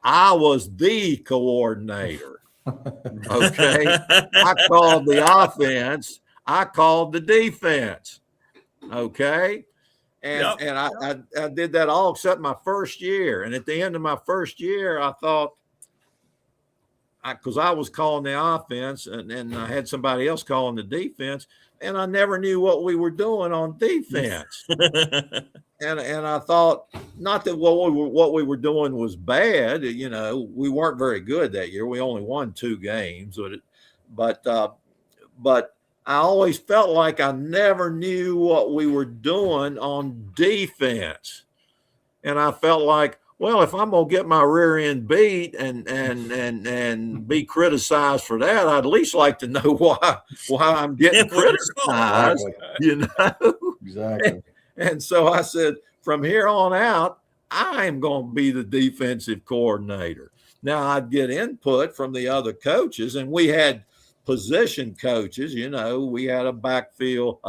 I was the coordinator. Okay. I called the offense. I called the defense. Okay. And I did that all except my first year. And at the end of my first year, I thought, because I was calling the offense and I had somebody else calling the defense, and I never knew what we were doing on defense. and I thought, not that what we were doing was bad. You know, we weren't very good that year. We only won 2 games, but I always felt like I never knew what we were doing on defense, and I felt like, well, if I'm gonna get my rear end beat and be criticized for that, I'd at least like to know why I'm getting criticized. You know, exactly. And so I said, from here on out, I am going to be the defensive coordinator. Now I'd get input from the other coaches, and we had position coaches. You know, we had a backfield,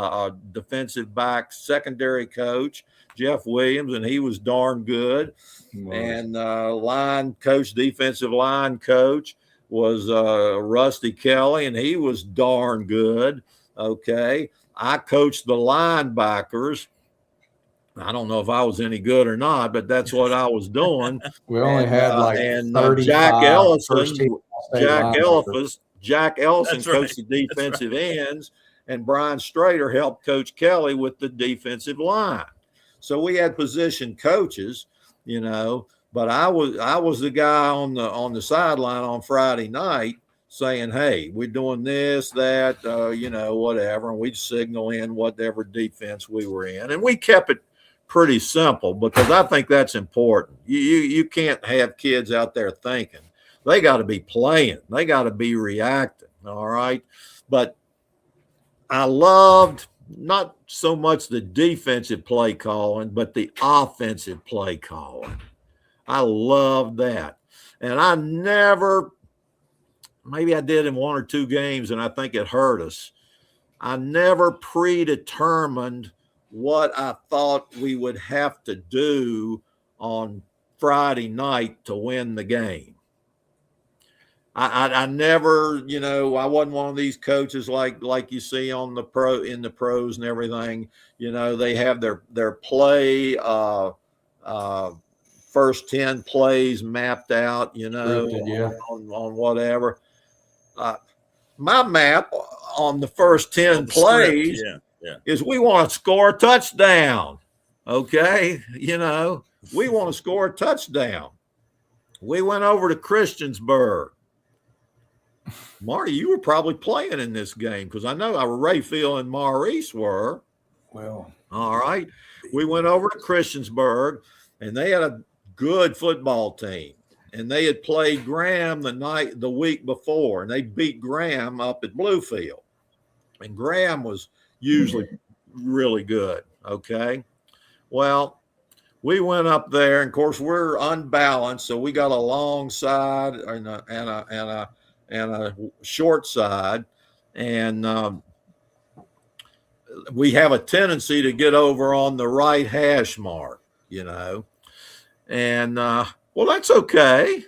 defensive back, secondary coach, Jeff Williams, and he was darn good. And line coach, defensive line coach was Rusty Kelly, and he was darn good. Okay. I coached the linebackers. I don't know if I was any good or not, but that's what I was doing. We only had like Jack Ellison coached the defensive ends, and Brian Strader helped Coach Kelly with the defensive line. So we had position coaches, you know, but I was the guy on the sideline on Friday night saying, hey, we're doing this, that, you know, whatever. And we'd signal in whatever defense we were in. And we kept it pretty simple because I think that's important. You can't have kids out there thinking. They got to be playing. They got to be reacting. All right. But I loved not so much the defensive play calling, but the offensive play calling. I loved that. And I never, maybe I did in 1 or 2 games, and I think it hurt us. I never predetermined what I thought we would have to do on Friday night to win the game. I never, you know, I wasn't one of these coaches like you see in the pros and everything. You know, they have their play, first 10 plays mapped out, you know, on whatever. My map on the first 10 plays is we want to score a touchdown. Okay. You know, we want to score a touchdown. We went over to Christiansburg. Marty, you were probably playing in this game because I know Rayfield and Maurice were. Well, all right. We went over to Christiansburg, and they had a good football team. And they had played Graham the week before, and they beat Graham up at Bluefield. And Graham was usually really good. Okay. Well, we went up there, and of course we're unbalanced, so we got a long side and a short side, and we have a tendency to get over on the right hash mark. And, well, that's okay.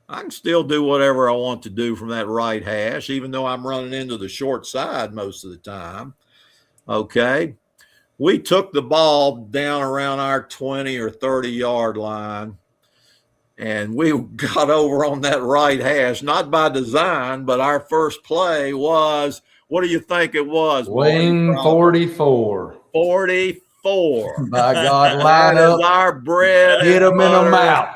I can still do whatever I want to do from that right hash, even though I'm running into the short side most of the time. Okay. We took the ball down around our 20 or 30-yard line, and we got over on that right hash, not by design, but our first play was, what do you think it was? Wing 44. 44. By God, line That is up. our bread Hit and them in the butter. mouth.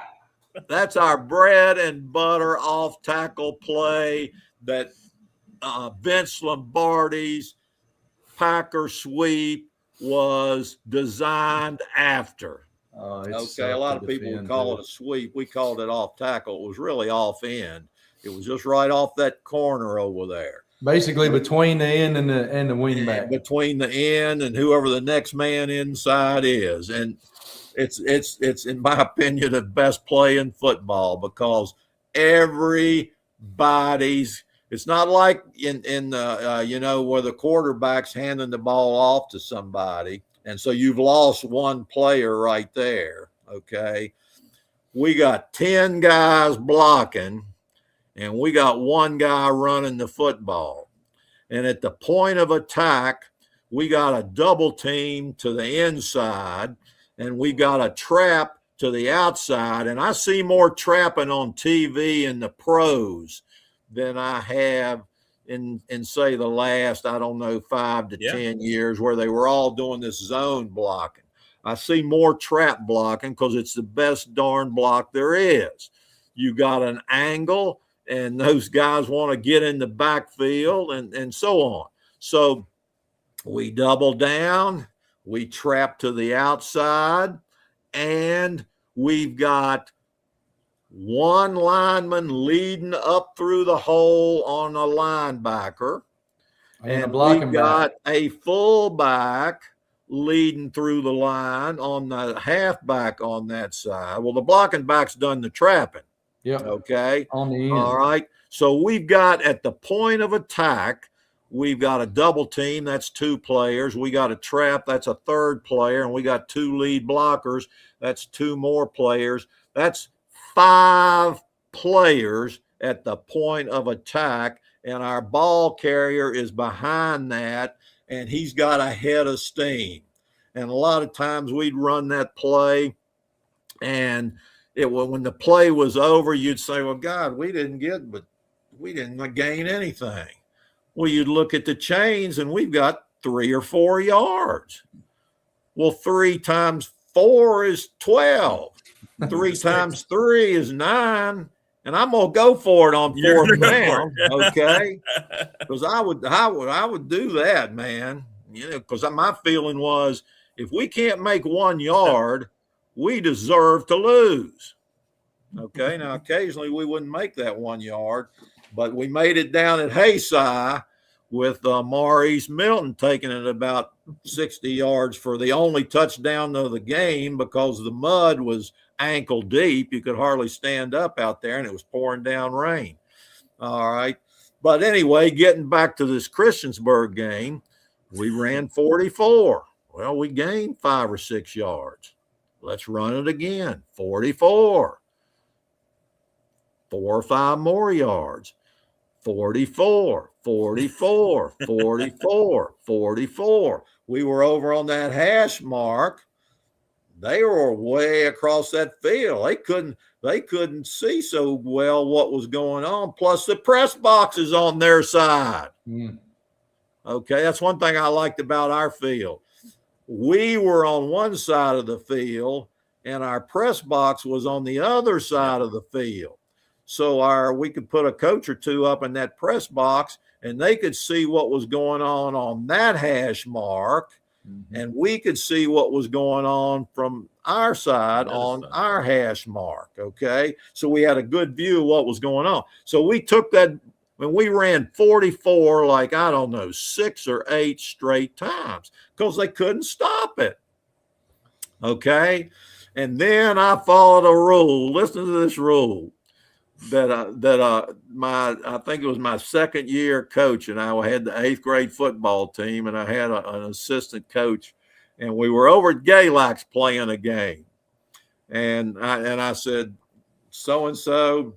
That's our bread and butter off tackle play that Vince Lombardi's Packer sweep was designed after. Okay, a lot of people would call it a sweep. We called it off tackle. It was really off end. It was just right off that corner over there. Basically between the end and the wing back. Between the end and whoever the next man inside is. And it's in my opinion the best play in football, because everybody's, it's not like in where the quarterback's handing the ball off to somebody, and so you've lost one player right there. Okay, we got 10 guys blocking, and we got one guy running the football. And at the point of attack, we got a double team to the inside, and we got a trap to the outside. And I see more trapping on TV in the pros than I have in say the last, 5 to 10 years, where they were all doing this zone blocking. I see more trap blocking because it's the best darn block there is. You got an angle, and those guys want to get in the backfield and so on. So we double down, we trap to the outside, and we've got one lineman leading up through the hole on a linebacker, and we've got a fullback leading through the line on the halfback on that side. Well, the blocking back's done the trapping. Yeah. Okay. On the end. All right. So we've got, at the point of attack, we've got a double team. That's 2 players. We got a trap. That's a 3rd player. And we got 2 lead blockers. That's 2 more players. That's 5 players at the point of attack. And our ball carrier is behind that, and he's got a head of steam. And a lot of times we'd run that play, and when the play was over, you'd say, well, God, we didn't gain anything. Well, you'd look at the chains, and we've got 3 or 4 yards. Well, 3 times 4 is 12. 3 times 3 is 9. And I'm gonna go for it on 4th down, okay? Because I would do that, man. Because my feeling was, if we can't make 1 yard, we deserve to lose. Okay, now occasionally we wouldn't make that 1 yard, but we made it down at Hayside with Maurice Milton taking it about 60 yards for the only touchdown of the game, because the mud was ankle deep. You could hardly stand up out there, and it was pouring down rain. All right. But anyway, getting back to this Christiansburg game, we ran 44. Well, we gained 5 or 6 yards. Let's run it again. 44. 4 or 5 more yards. 44, 44, 44, 44. We were over on that hash mark. They were way across that field. They couldn't see so well what was going on. Plus the press box is on their side. Okay, that's one thing I liked about our field. We were on one side of the field, and our press box was on the other side of the field. So we could put a coach or 2 up in that press box, and they could see what was going on that hash mark, and we could see what was going on from our side on our hash mark, okay? So we had a good view of what was going on. So we took that, when we ran 44, 6 or 8 straight times, because they couldn't stop it, okay? And then I followed a rule. Listen to this rule. I think it was my 2nd year coach, and I had the 8th grade football team, and I had an assistant coach and we were over at Galax playing a game. And I said, so-and-so,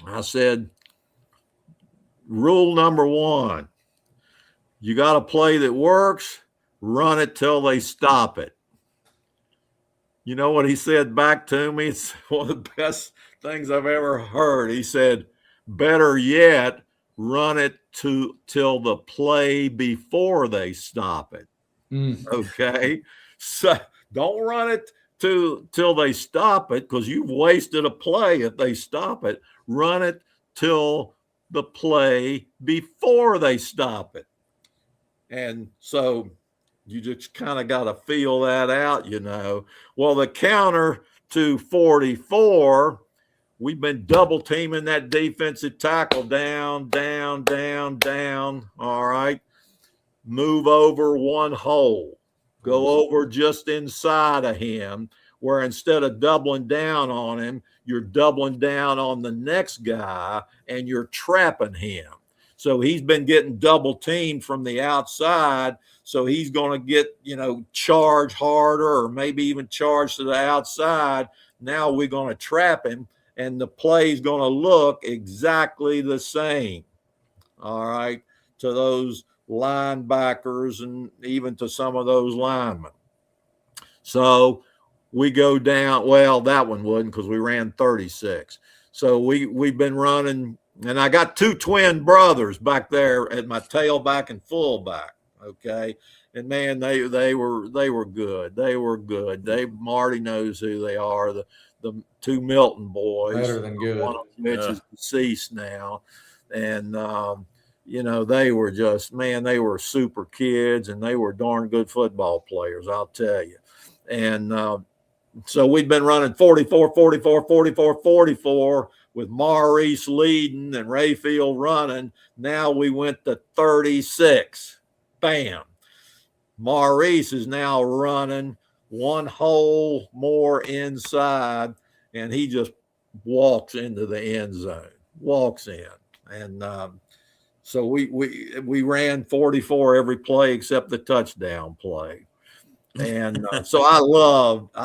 I said, rule number 1, you got a play that works, run it till they stop it. You know what he said back to me? It's one of the best things I've ever heard. He said, better yet, run it till the play before they stop it. Okay? So don't run it till they stop it, because you've wasted a play if they stop it. Run it till the play before they stop it. And so you just kind of got to feel that out, you know. Well, the counter to 44, we've been double teaming that defensive tackle down. All right. Move over one hole. Go over just inside of him, where instead of doubling down on him, you're doubling down on the next guy and you're trapping him. So he's been getting double teamed from the outside. So he's going to get, charge harder, or maybe even charge to the outside. Now we're going to trap him, and the play's going to look exactly the same. All right. To those linebackers and even to some of those linemen. So we go down. Well, that one wouldn't, because we ran 36. So we've been running, and I got 2 twin brothers back there at my tailback and fullback. Okay. And man, they were good. They were good. Marty knows who they are. The 2 Milton boys. Better than good. One of which is deceased now. And they were just, man, they were super kids, and they were darn good football players, I'll tell you. And so we'd been running 44, 44, 44, 44 with Maurice leading and Rayfield running. Now we went to 36. Bam. Maurice is now running one hole more inside, and he just walks into the end zone, walks in. And so we ran 44 every play except the touchdown play. And so I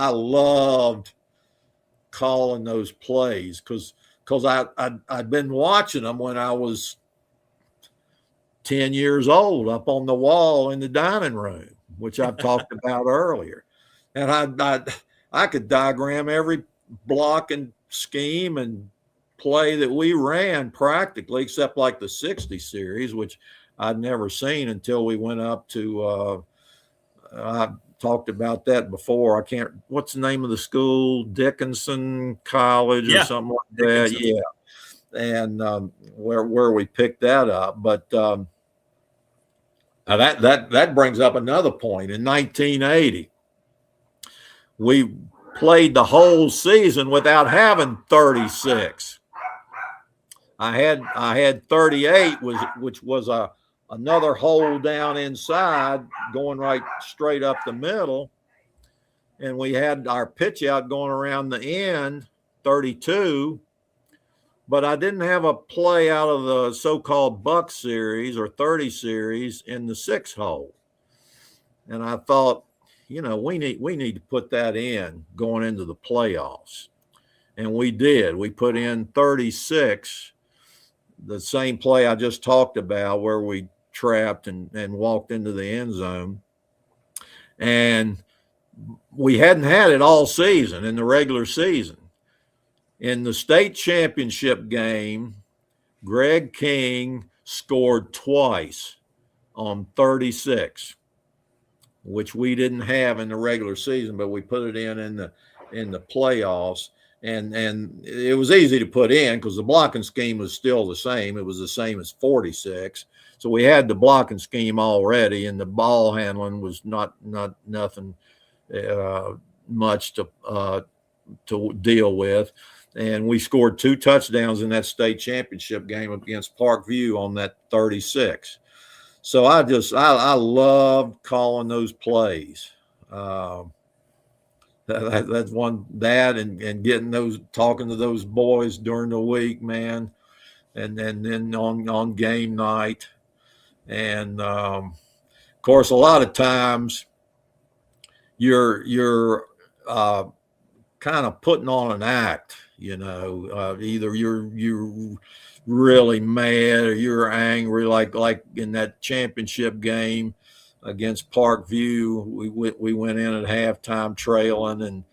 loved calling those plays because I'd been watching them when I was 10 years old up on the wall in the dining room, which I've talked about earlier. And I could diagram every block and scheme and play that we ran practically, except like the 60 series, which I'd never seen until we went up to I talked about that before. What's the name of the school? Dickinson College or something like that. Dickinson. Yeah. And where we picked that up. But that brings up another point. In 1980, we played the whole season without having 36. I had 38, which was another hole down inside going right straight up the middle. And we had our pitch out going around the end, 32. But I didn't have a play out of the so-called Buck series or 30 series in the 6 hole. And I thought, we need to put that in going into the playoffs. And we did. We put in 36, the same play I just talked about, where we trapped and walked into the end zone. And we hadn't had it all season in the regular season. In the state championship game, Greg King scored twice on 36, which we didn't have in the regular season, but we put it in the playoffs. And it was easy to put in because the blocking scheme was still the same. It was the same as 46. So we had the blocking scheme already, and the ball handling was not nothing much to deal with. And we scored 2 touchdowns in that state championship game against Parkview on that 36. So I loved calling those plays. That's one, and getting talking to those boys during the week, man, and then on game night. And of course, a lot of times you're kind of putting on an act, either you're really mad or you're angry, like in that championship game against Parkview. We went in at halftime trailing,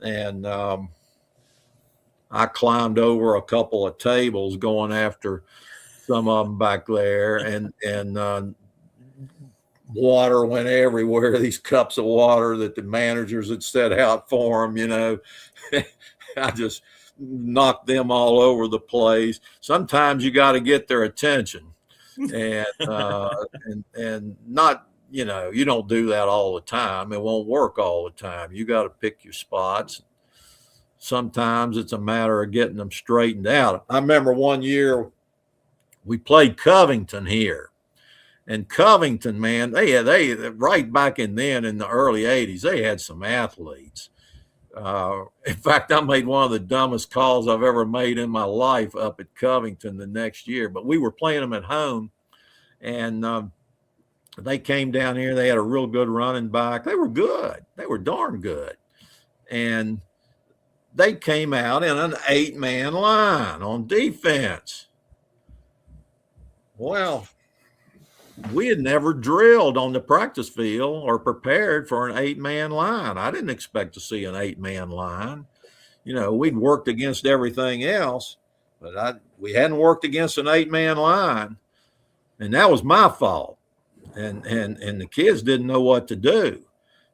and I climbed over a couple of tables going after some of them back there, and water went everywhere. These cups of water that the managers had set out for them, I just knocked them all over the place. Sometimes you got to get their attention, and not, you don't do that all the time. It won't work all the time. You got to pick your spots. Sometimes it's a matter of getting them straightened out. I remember one year we played Covington here. And Covington, man, they right back in the early 80s, they had some athletes. In fact, I made one of the dumbest calls I've ever made in my life up at Covington the next year. But we were playing them at home, and they came down here. They had a real good running back. They were good. They were darn good. And they came out in an 8-man line on defense. Well, we had never drilled on the practice field or prepared for an 8-man line. I didn't expect to see an 8-man line. We'd worked against everything else, but we hadn't worked against an 8-man line, and that was my fault. And the kids didn't know what to do,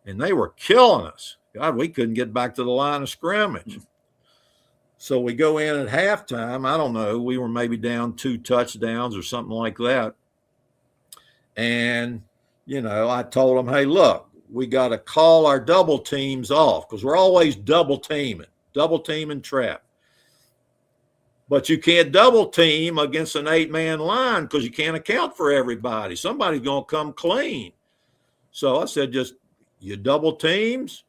and they were killing us. God, we couldn't get back to the line of scrimmage. So we go in at halftime. I don't know. We were maybe down 2 touchdowns or something like that. And, I told them, hey, look, we got to call our double teams off because we're always double teaming trap. But you can't double team against an 8-man line because you can't account for everybody. Somebody's going to come clean. So I said, just you double teams,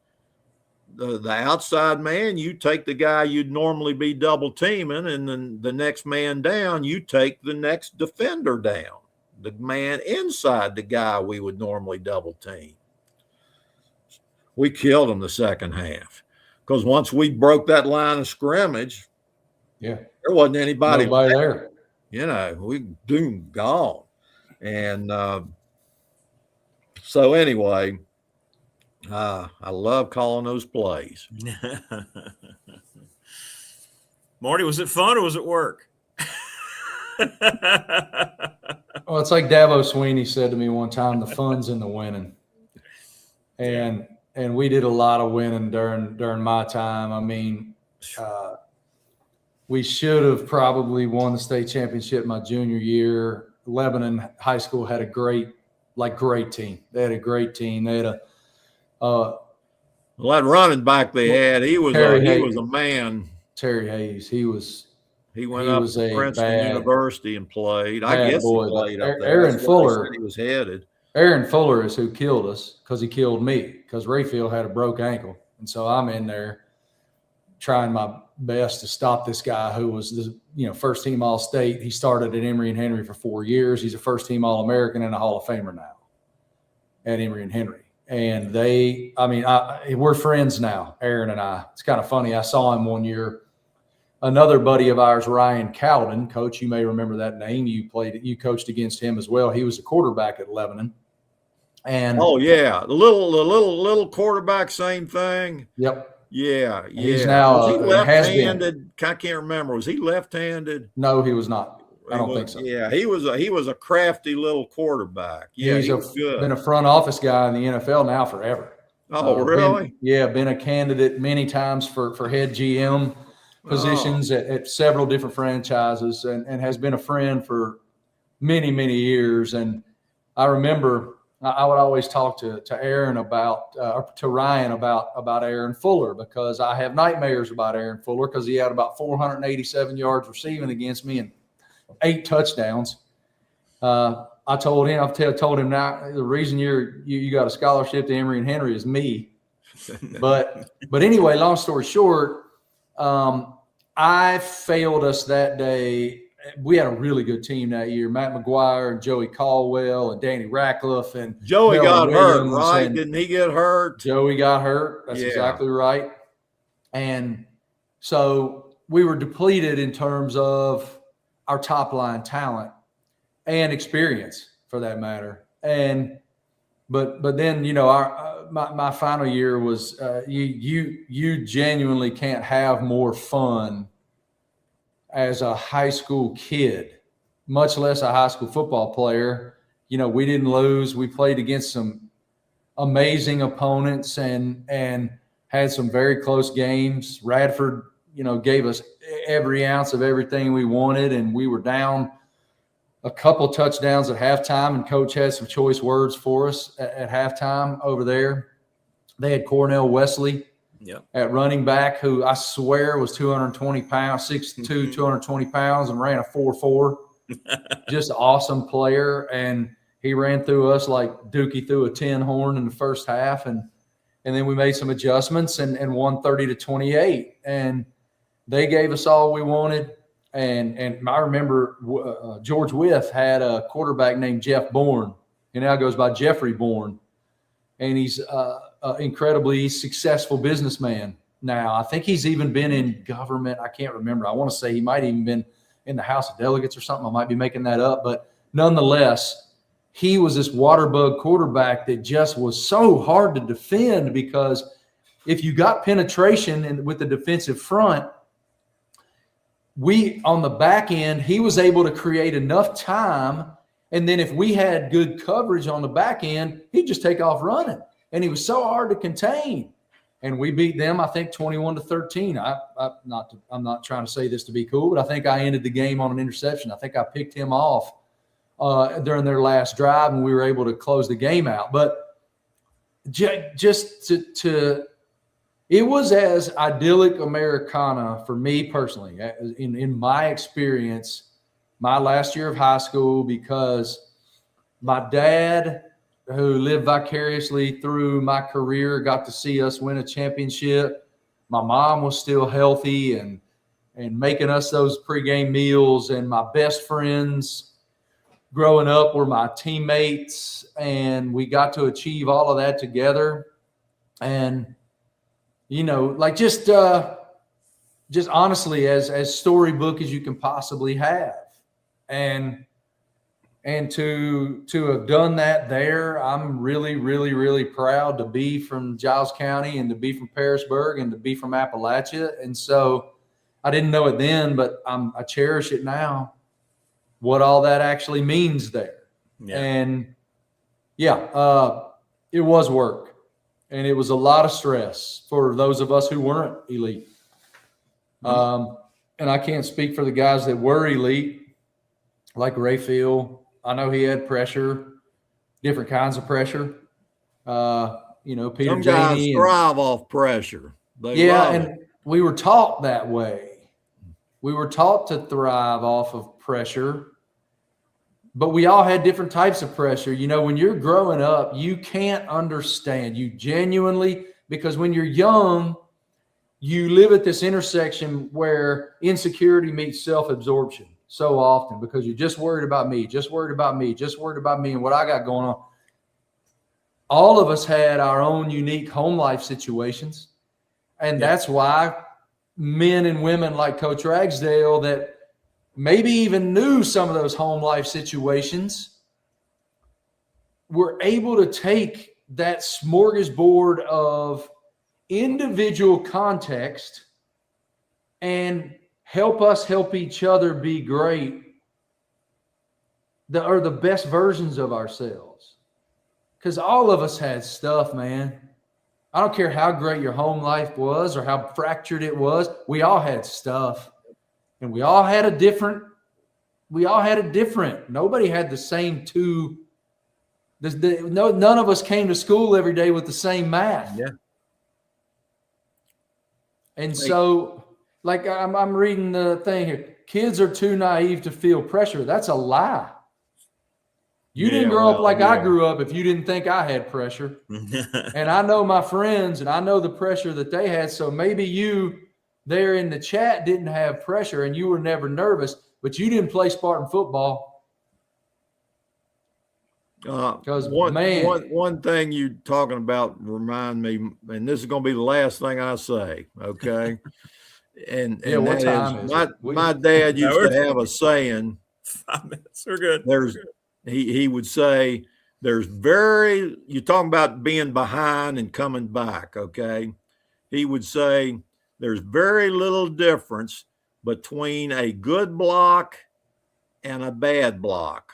the outside man, you take the guy you'd normally be double teaming, and then the next man down, you take the next defender down. The man inside the guy we would normally double team. We killed him the second half because once we broke that line of scrimmage, there wasn't anybody there. We doomed, gone. And so anyway, I love calling those plays. Marty, was it fun or was it work? Well, it's like Davo Sweeney said to me one time, the fun's in the winning. And we did a lot of winning during my time. I mean, we should have probably won the state championship my junior year. Lebanon High School had a great team. They had a great team. They had that running back they had, he was a man. Terry Hayes, he went up to Princeton University and played. I guess he played up there. Aaron Fuller. He was headed. Aaron Fuller is who killed us because he killed me because Rayfield had a broke ankle. And so I'm in there trying my best to stop this guy who was the first team All-State. He started at Emory and Henry for 4 years. He's a first team All-American and a Hall of Famer now at Emory and Henry. And we're friends now, Aaron and I. It's kind of funny. I saw him one year. Another buddy of ours, Ryan Cowden, coach, you may remember that name. You coached against him as well. He was a quarterback at Lebanon. And the little quarterback, same thing. Yep. Yeah. He's now was he left-handed? I can't remember. Was he left-handed? No, he was not. I don't think so. Yeah, he was a crafty little quarterback. Yeah, he was good. Been a front office guy in the NFL now forever. Oh, really? Been a candidate many times for head GM positions at several different franchises and has been a friend for many, many years. And I remember I would always talk to Aaron to Ryan about Aaron Fuller because I have nightmares about Aaron Fuller because he had about 487 yards receiving against me and 8 touchdowns. I told him, I've told him now the reason you got a scholarship to Emory and Henry is me. But anyway, long story short, I failed us that day we had a really good team that year. Matt McGuire and Joey Caldwell and Danny Ratcliffe and Joey got hurt, right? And Didn't he get hurt? Joey got hurt. That's exactly right. And so we were depleted in terms of our top line talent and experience, for that matter. And but then, you know, my final year was you genuinely can't have more fun as a high school kid, much less a high school football player. You know, we didn't lose. We played against some amazing opponents and had some very close games. Radford, you know, gave us every ounce of everything we wanted, and we were down a couple touchdowns at halftime, and Coach had some choice words for us at halftime over there. They had Cornell Wesley at running back, who I swear was 220 pounds, 6'2", 220 pounds, and ran a 4.4. Just an awesome player. And he ran through us like Dookie threw a tin horn in the first half. And then we made some adjustments and won 30-28. And they gave us all we wanted. And I remember George Wythe had a quarterback named Jeff Bourne. He now goes by Jeffrey Bourne. And he's incredibly successful businessman now. I think he's even been in government. I can't remember. I want to say he might even been in the House of Delegates or something. I might be making that up. But nonetheless, he was this water bug quarterback that just was so hard to defend, because if you got penetration with the defensive front, on the back end, he was able to create enough time. And then if we had good coverage on the back end, he'd just take off running. And he was so hard to contain. And we beat them, I think, 21-13. I'm not trying to say this to be cool, but I think I ended the game on an interception. I think I picked him off during their last drive, and we were able to close the game out. But just it was as idyllic Americana for me personally, in my experience, my last year of high school, because my dad, who lived vicariously through my career, got to see us win a championship. My mom was still healthy and making us those pregame meals. And my best friends growing up were my teammates, and we got to achieve all of that together. And, you know, like just honestly, as storybook as you can possibly have. And to have done that there, I'm really, really, really proud to be from Giles County and to be from Parisburg and to be from Appalachia. And so I didn't know it then, but I cherish it now, what all that actually means there. Yeah. And it was work, and it was a lot of stress for those of us who weren't elite. And I can't speak for the guys that were elite, like Rayfield. I know he had pressure, different kinds of pressure. Peter Some guys thrive off pressure. And we were taught that way. We were taught to thrive off of pressure, but we all had different types of pressure. You know, when you're growing up, you can't understand. You genuinely, because when you're young, you live at this intersection where insecurity meets self-absorption so often, because you're just worried about me, just worried about me, just worried about me and what I got going on. All of us had our own unique home life situations. And that's why men and women like Coach Ragsdale that maybe even knew some of those home life situations were able to take that smorgasbord of individual context and help us help each other be great, or the best versions of ourselves. Because all of us had stuff, man. I don't care how great your home life was or how fractured it was. We all had stuff, and we all had a different. Nobody had the same two. None of us came to school every day with the same math. Yeah. And so, like I'm reading the thing here. Kids are too naive to feel pressure. That's a lie. You didn't grow up like I grew up if you didn't think I had pressure. And I know my friends, and I know the pressure that they had. So maybe you there in the chat didn't have pressure and you were never nervous, but you didn't play Spartan football. Because one thing you talking about remind me, and this is going to be the last thing I say, okay? And what that time is is my dad used to have a saying. 5 minutes. We're good. He would say, you're talking about being behind and coming back, okay? He would say, there's very little difference between a good block and a bad block.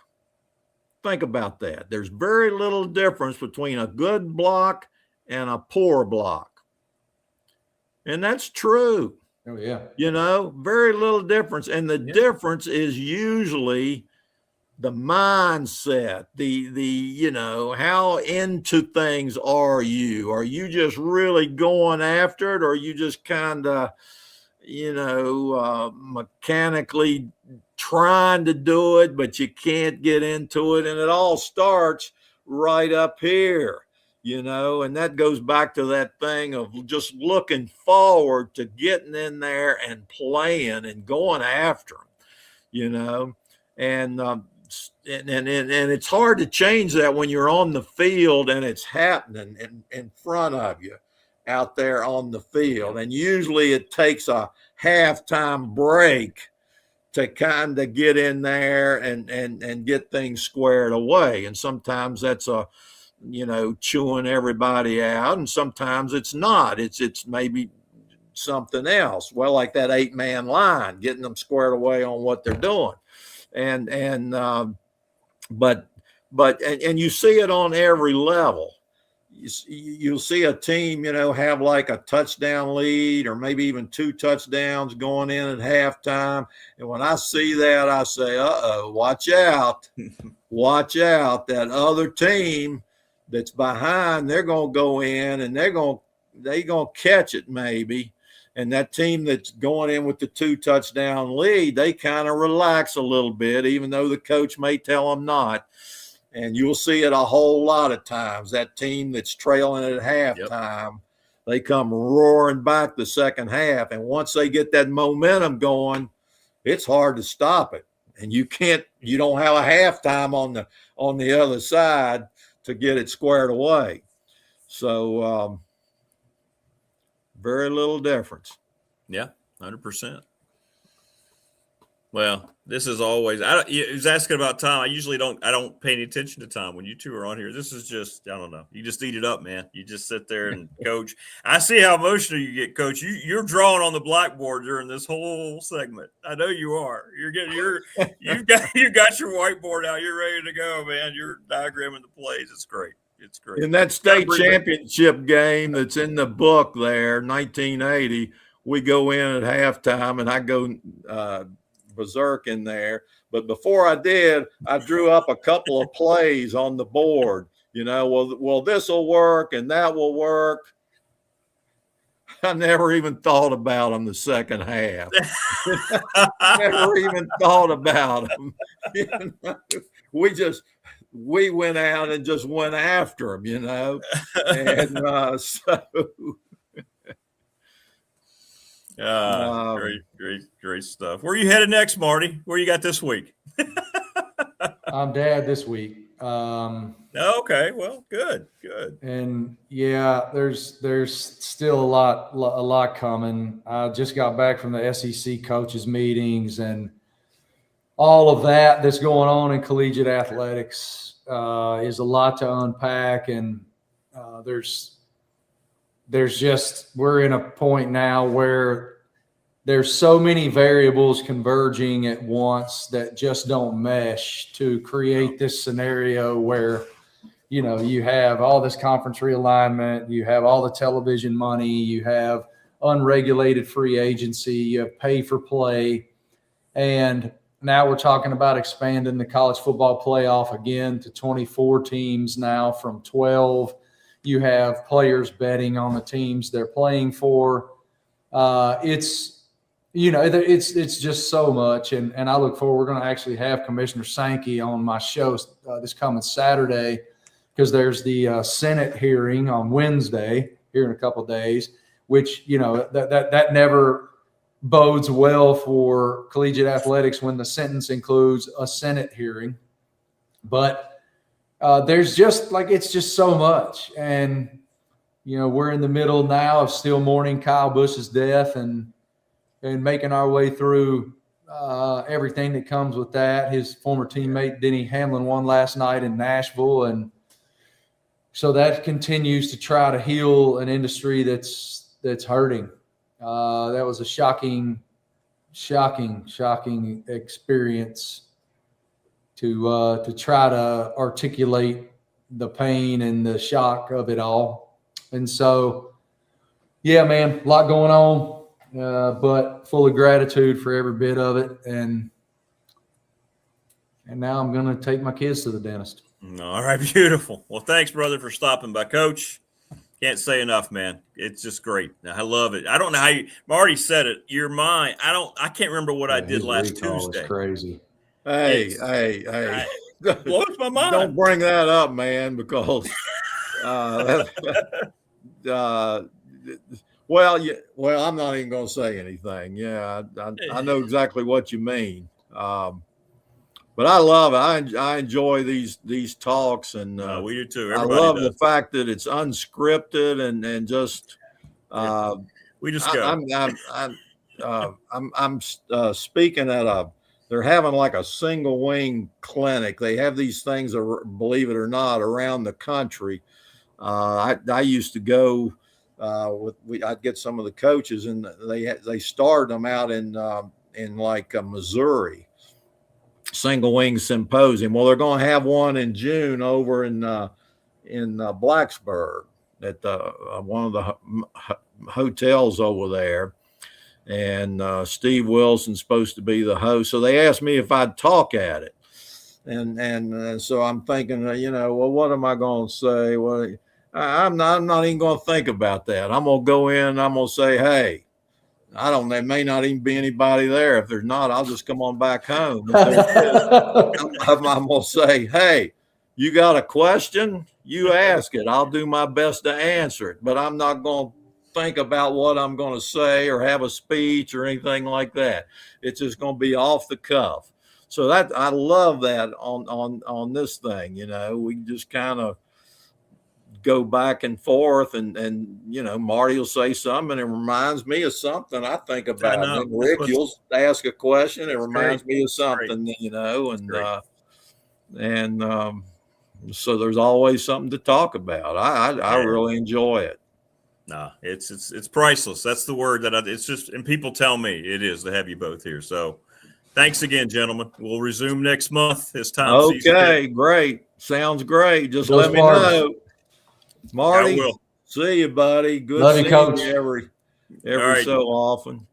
Think about that. There's very little difference between a good block and a poor block. And that's true. Oh, yeah. Very little difference. And the difference is usually the mindset, how into things are you? Are you just really going after it? Or are you just kind of, mechanically trying to do it, but you can't get into it? And it all starts right up here, and that goes back to that thing of just looking forward to getting in there and playing and going after them, and it's hard to change that when you're on the field and it's happening in front of you out there on the field. And usually it takes a halftime break to kind of get in there and get things squared away. And sometimes that's chewing everybody out, and sometimes it's not. It's maybe something else. Well, like that 8-man line, getting them squared away on what they're doing. But you see it on every level. You'll see a team, have like a touchdown lead or maybe even 2 touchdowns going in at halftime. And when I see that, I say, watch out. Watch out. That other team that's behind, they're going to go in and they're going to catch it maybe. And that team that's going in with the 2 touchdown lead, they kind of relax a little bit, even though the coach may tell them not. And you'll see it a whole lot of times. That team that's trailing at halftime, they come roaring back the second half. And once they get that momentum going, it's hard to stop it. And you don't have a halftime on the other side to get it squared away. So very little difference. Yeah, 100%. Well, this is always. He was asking about time. I don't pay any attention to time when you two are on here. This is just, I don't know. You just eat it up, man. You just sit there and coach. I see how emotional you get, Coach. You're drawing on the blackboard during this whole segment. I know you are. You got your whiteboard out. You're ready to go, man. You're diagramming the plays. It's great. It's great. In that state championship game that's in the book there, 1980, we go in at halftime, and I go berserk in there. But before I did, I drew up a couple of plays on the board. Well, this will work and that will work. I never even thought about them the second half. Never even thought about them. We went out and just went after them, and so. Great stuff. Where are you headed next, Marty? Where you got this week? I'm dad this week. Okay, well, good. And yeah, there's still a lot coming. I just got back from the SEC coaches meetings and all of that's going on in collegiate athletics. Is a lot to unpack, and we're in a point now where there's so many variables converging at once that just don't mesh to create this scenario where, you have all this conference realignment, you have all the television money, you have unregulated free agency, you have pay for play. And now we're talking about expanding the college football playoff again to 24 teams now from 12. You have players betting on the teams they're playing for. It's just so much. And I look forward, we're going to actually have Commissioner Sankey on my show this coming Saturday, because there's the Senate hearing on Wednesday here in a couple of days, which, that never bodes well for collegiate athletics when the sentence includes a Senate hearing. But there's just it's just so much. And, we're in the middle now of still mourning Kyle Busch's death and making our way through everything that comes with that. His former teammate, Denny Hamlin, won last night in Nashville. And so that continues to try to heal an industry that's hurting. That was a shocking experience to try to articulate the pain and the shock of it all. And so, yeah, man, a lot going on, but full of gratitude for every bit of it. And now I'm going to take my kids to the dentist. All right, beautiful. Well, thanks, brother, for stopping by, Coach. Can't say enough, man. It's just great. I love it. I don't know how Marty said it. You're mine. I can't remember what I did last Tuesday. Crazy. Hey. Blows my mind. Don't bring that up, man, because well, I'm not even going to say anything. Yeah, I know exactly what you mean. But I love it. I enjoy these talks, and we do too. Everybody I love the fact that it's unscripted and just we just go. I'm speaking at they're having like a single wing clinic. They have these things, believe it or not, around the country. I used to go I'd get some of the coaches, and they started them out in Missouri. Single wing symposium. Well, they're going to have one in June over in Blacksburg at one of the hotels over there, and Steve Wilson's supposed to be the host. So they asked me if I'd talk at it, and so I'm thinking, well, what am I going to say? Well, I'm not even going to think about that. I'm going to go in. I'm going to say, hey. There may not even be anybody there. If there's not, I'll just come on back home. I'm going to say, hey, you got a question? You ask it. I'll do my best to answer it. But I'm not going to think about what I'm going to say or have a speech or anything like that. It's just going to be off the cuff. So that I love that on this thing. We just kind of go back and forth, and Marty will say something and it reminds me of something I think about. And Rick, you'll ask a question, it reminds me of something, so there's always something to talk about. I really enjoy it. No, it's priceless. That's the word it's just, and people tell me it is to have you both here. So thanks again, gentlemen. We'll resume next month as time. Okay, great. Sounds great. Just let me know. Marty, see you, buddy. Good Love you, Coach. Every right. So often.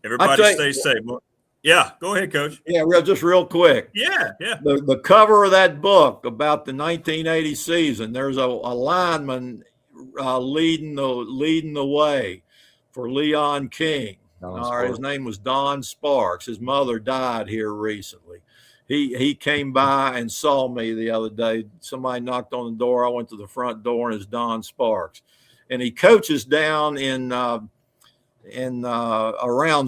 Everybody stay safe. Yeah, go ahead, Coach. Yeah, real quick. Yeah. The cover of that book about the 1980 season, there's a lineman leading the way for Leon King. His name was Don Sparks. His mother died here recently. He came by and saw me the other day. Somebody knocked on the door. I went to the front door, and it's Don Sparks. And he coaches down in around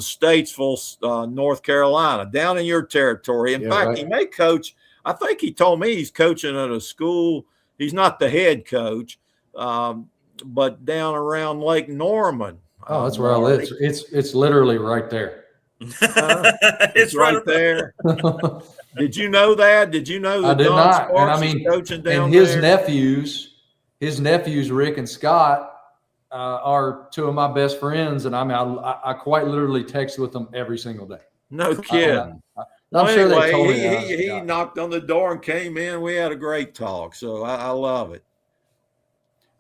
Statesville, North Carolina, down in your territory. In fact, he may coach. I think he told me he's coaching at a school. He's not the head coach, but down around Lake Norman. Oh, that's where I live. It's literally right there. It's right there. Did you know that? Did you know that? I did Don not. Sparks And is coaching down and his there? His nephews, Rick and Scott, are two of my best friends, and I quite literally text with them every single day. No kidding. I'm sure they told me he knocked on the door and came in. We had a great talk, so I love it.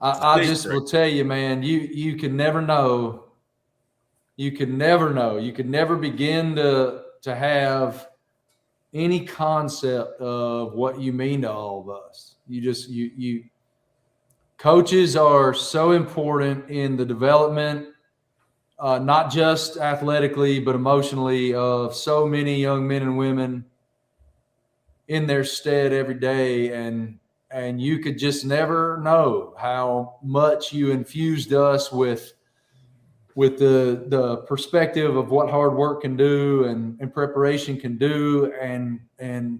I just will tell you, man, you can never know. You can never know. You can never begin to have any concept of what you mean to all of us. You coaches are so important in the development, not just athletically, but emotionally, of so many young men and women in their stead every day. And you could just never know how much you infused us with with the perspective of what hard work can do and preparation can do, and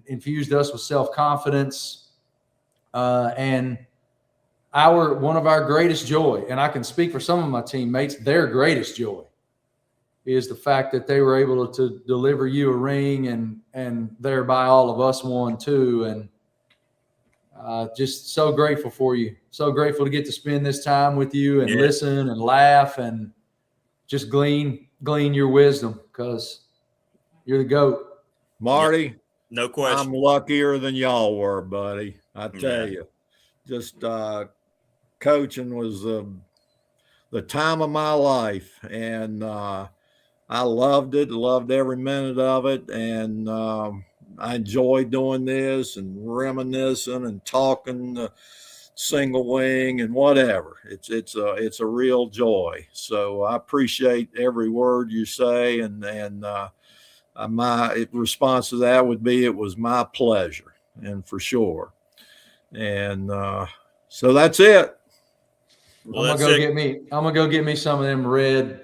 infused us with self-confidence. And one of our greatest joy, and I can speak for some of my teammates, their greatest joy is the fact that they were able to deliver you a ring and thereby all of us one too. And just so grateful for you. So grateful to get to spend this time with you and listen and laugh and just glean your wisdom, because you're the GOAT. Marty, no question. I'm luckier than y'all were, buddy. I tell you, just coaching was the time of my life, and I loved it. Loved every minute of it, and I enjoy doing this and reminiscing and talking single wing and whatever. It's a real joy. So I appreciate every word you say, and my response to that would be, it was my pleasure, and for sure. And so that's it. Well, I'm gonna go get me some of them red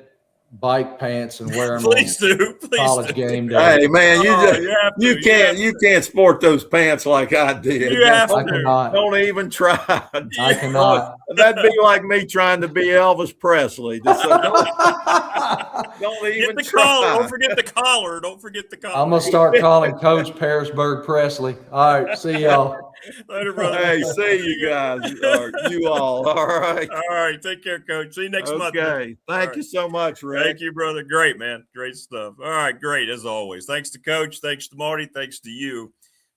bike pants and wear them. Please do. College game day. Hey man, you can't sport those pants like I did. I cannot. Don't even try. I cannot. That'd be like me trying to be Elvis Presley. Don't even get the try. collar. Don't forget the collar. Don't forget the collar. I'm gonna start calling Coach Pearisburg Presley. All right, see y'all. Later, brother. Hey, see you guys. You all. All right. All right. Take care, Coach. See you next month. Okay. Thank you so much, Rick. Thank you, brother. Great, man. Great stuff. All right. Great, as always. Thanks to Coach. Thanks to Marty. Thanks to you.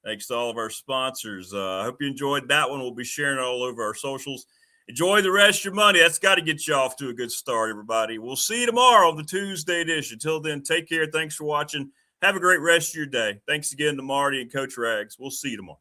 Thanks to all of our sponsors. I hope you enjoyed that one. We'll be sharing it all over our socials. Enjoy the rest of your Monday. That's got to get you off to a good start, everybody. We'll see you tomorrow on the Tuesday edition. Until then, take care. Thanks for watching. Have a great rest of your day. Thanks again to Marty and Coach Rags. We'll see you tomorrow.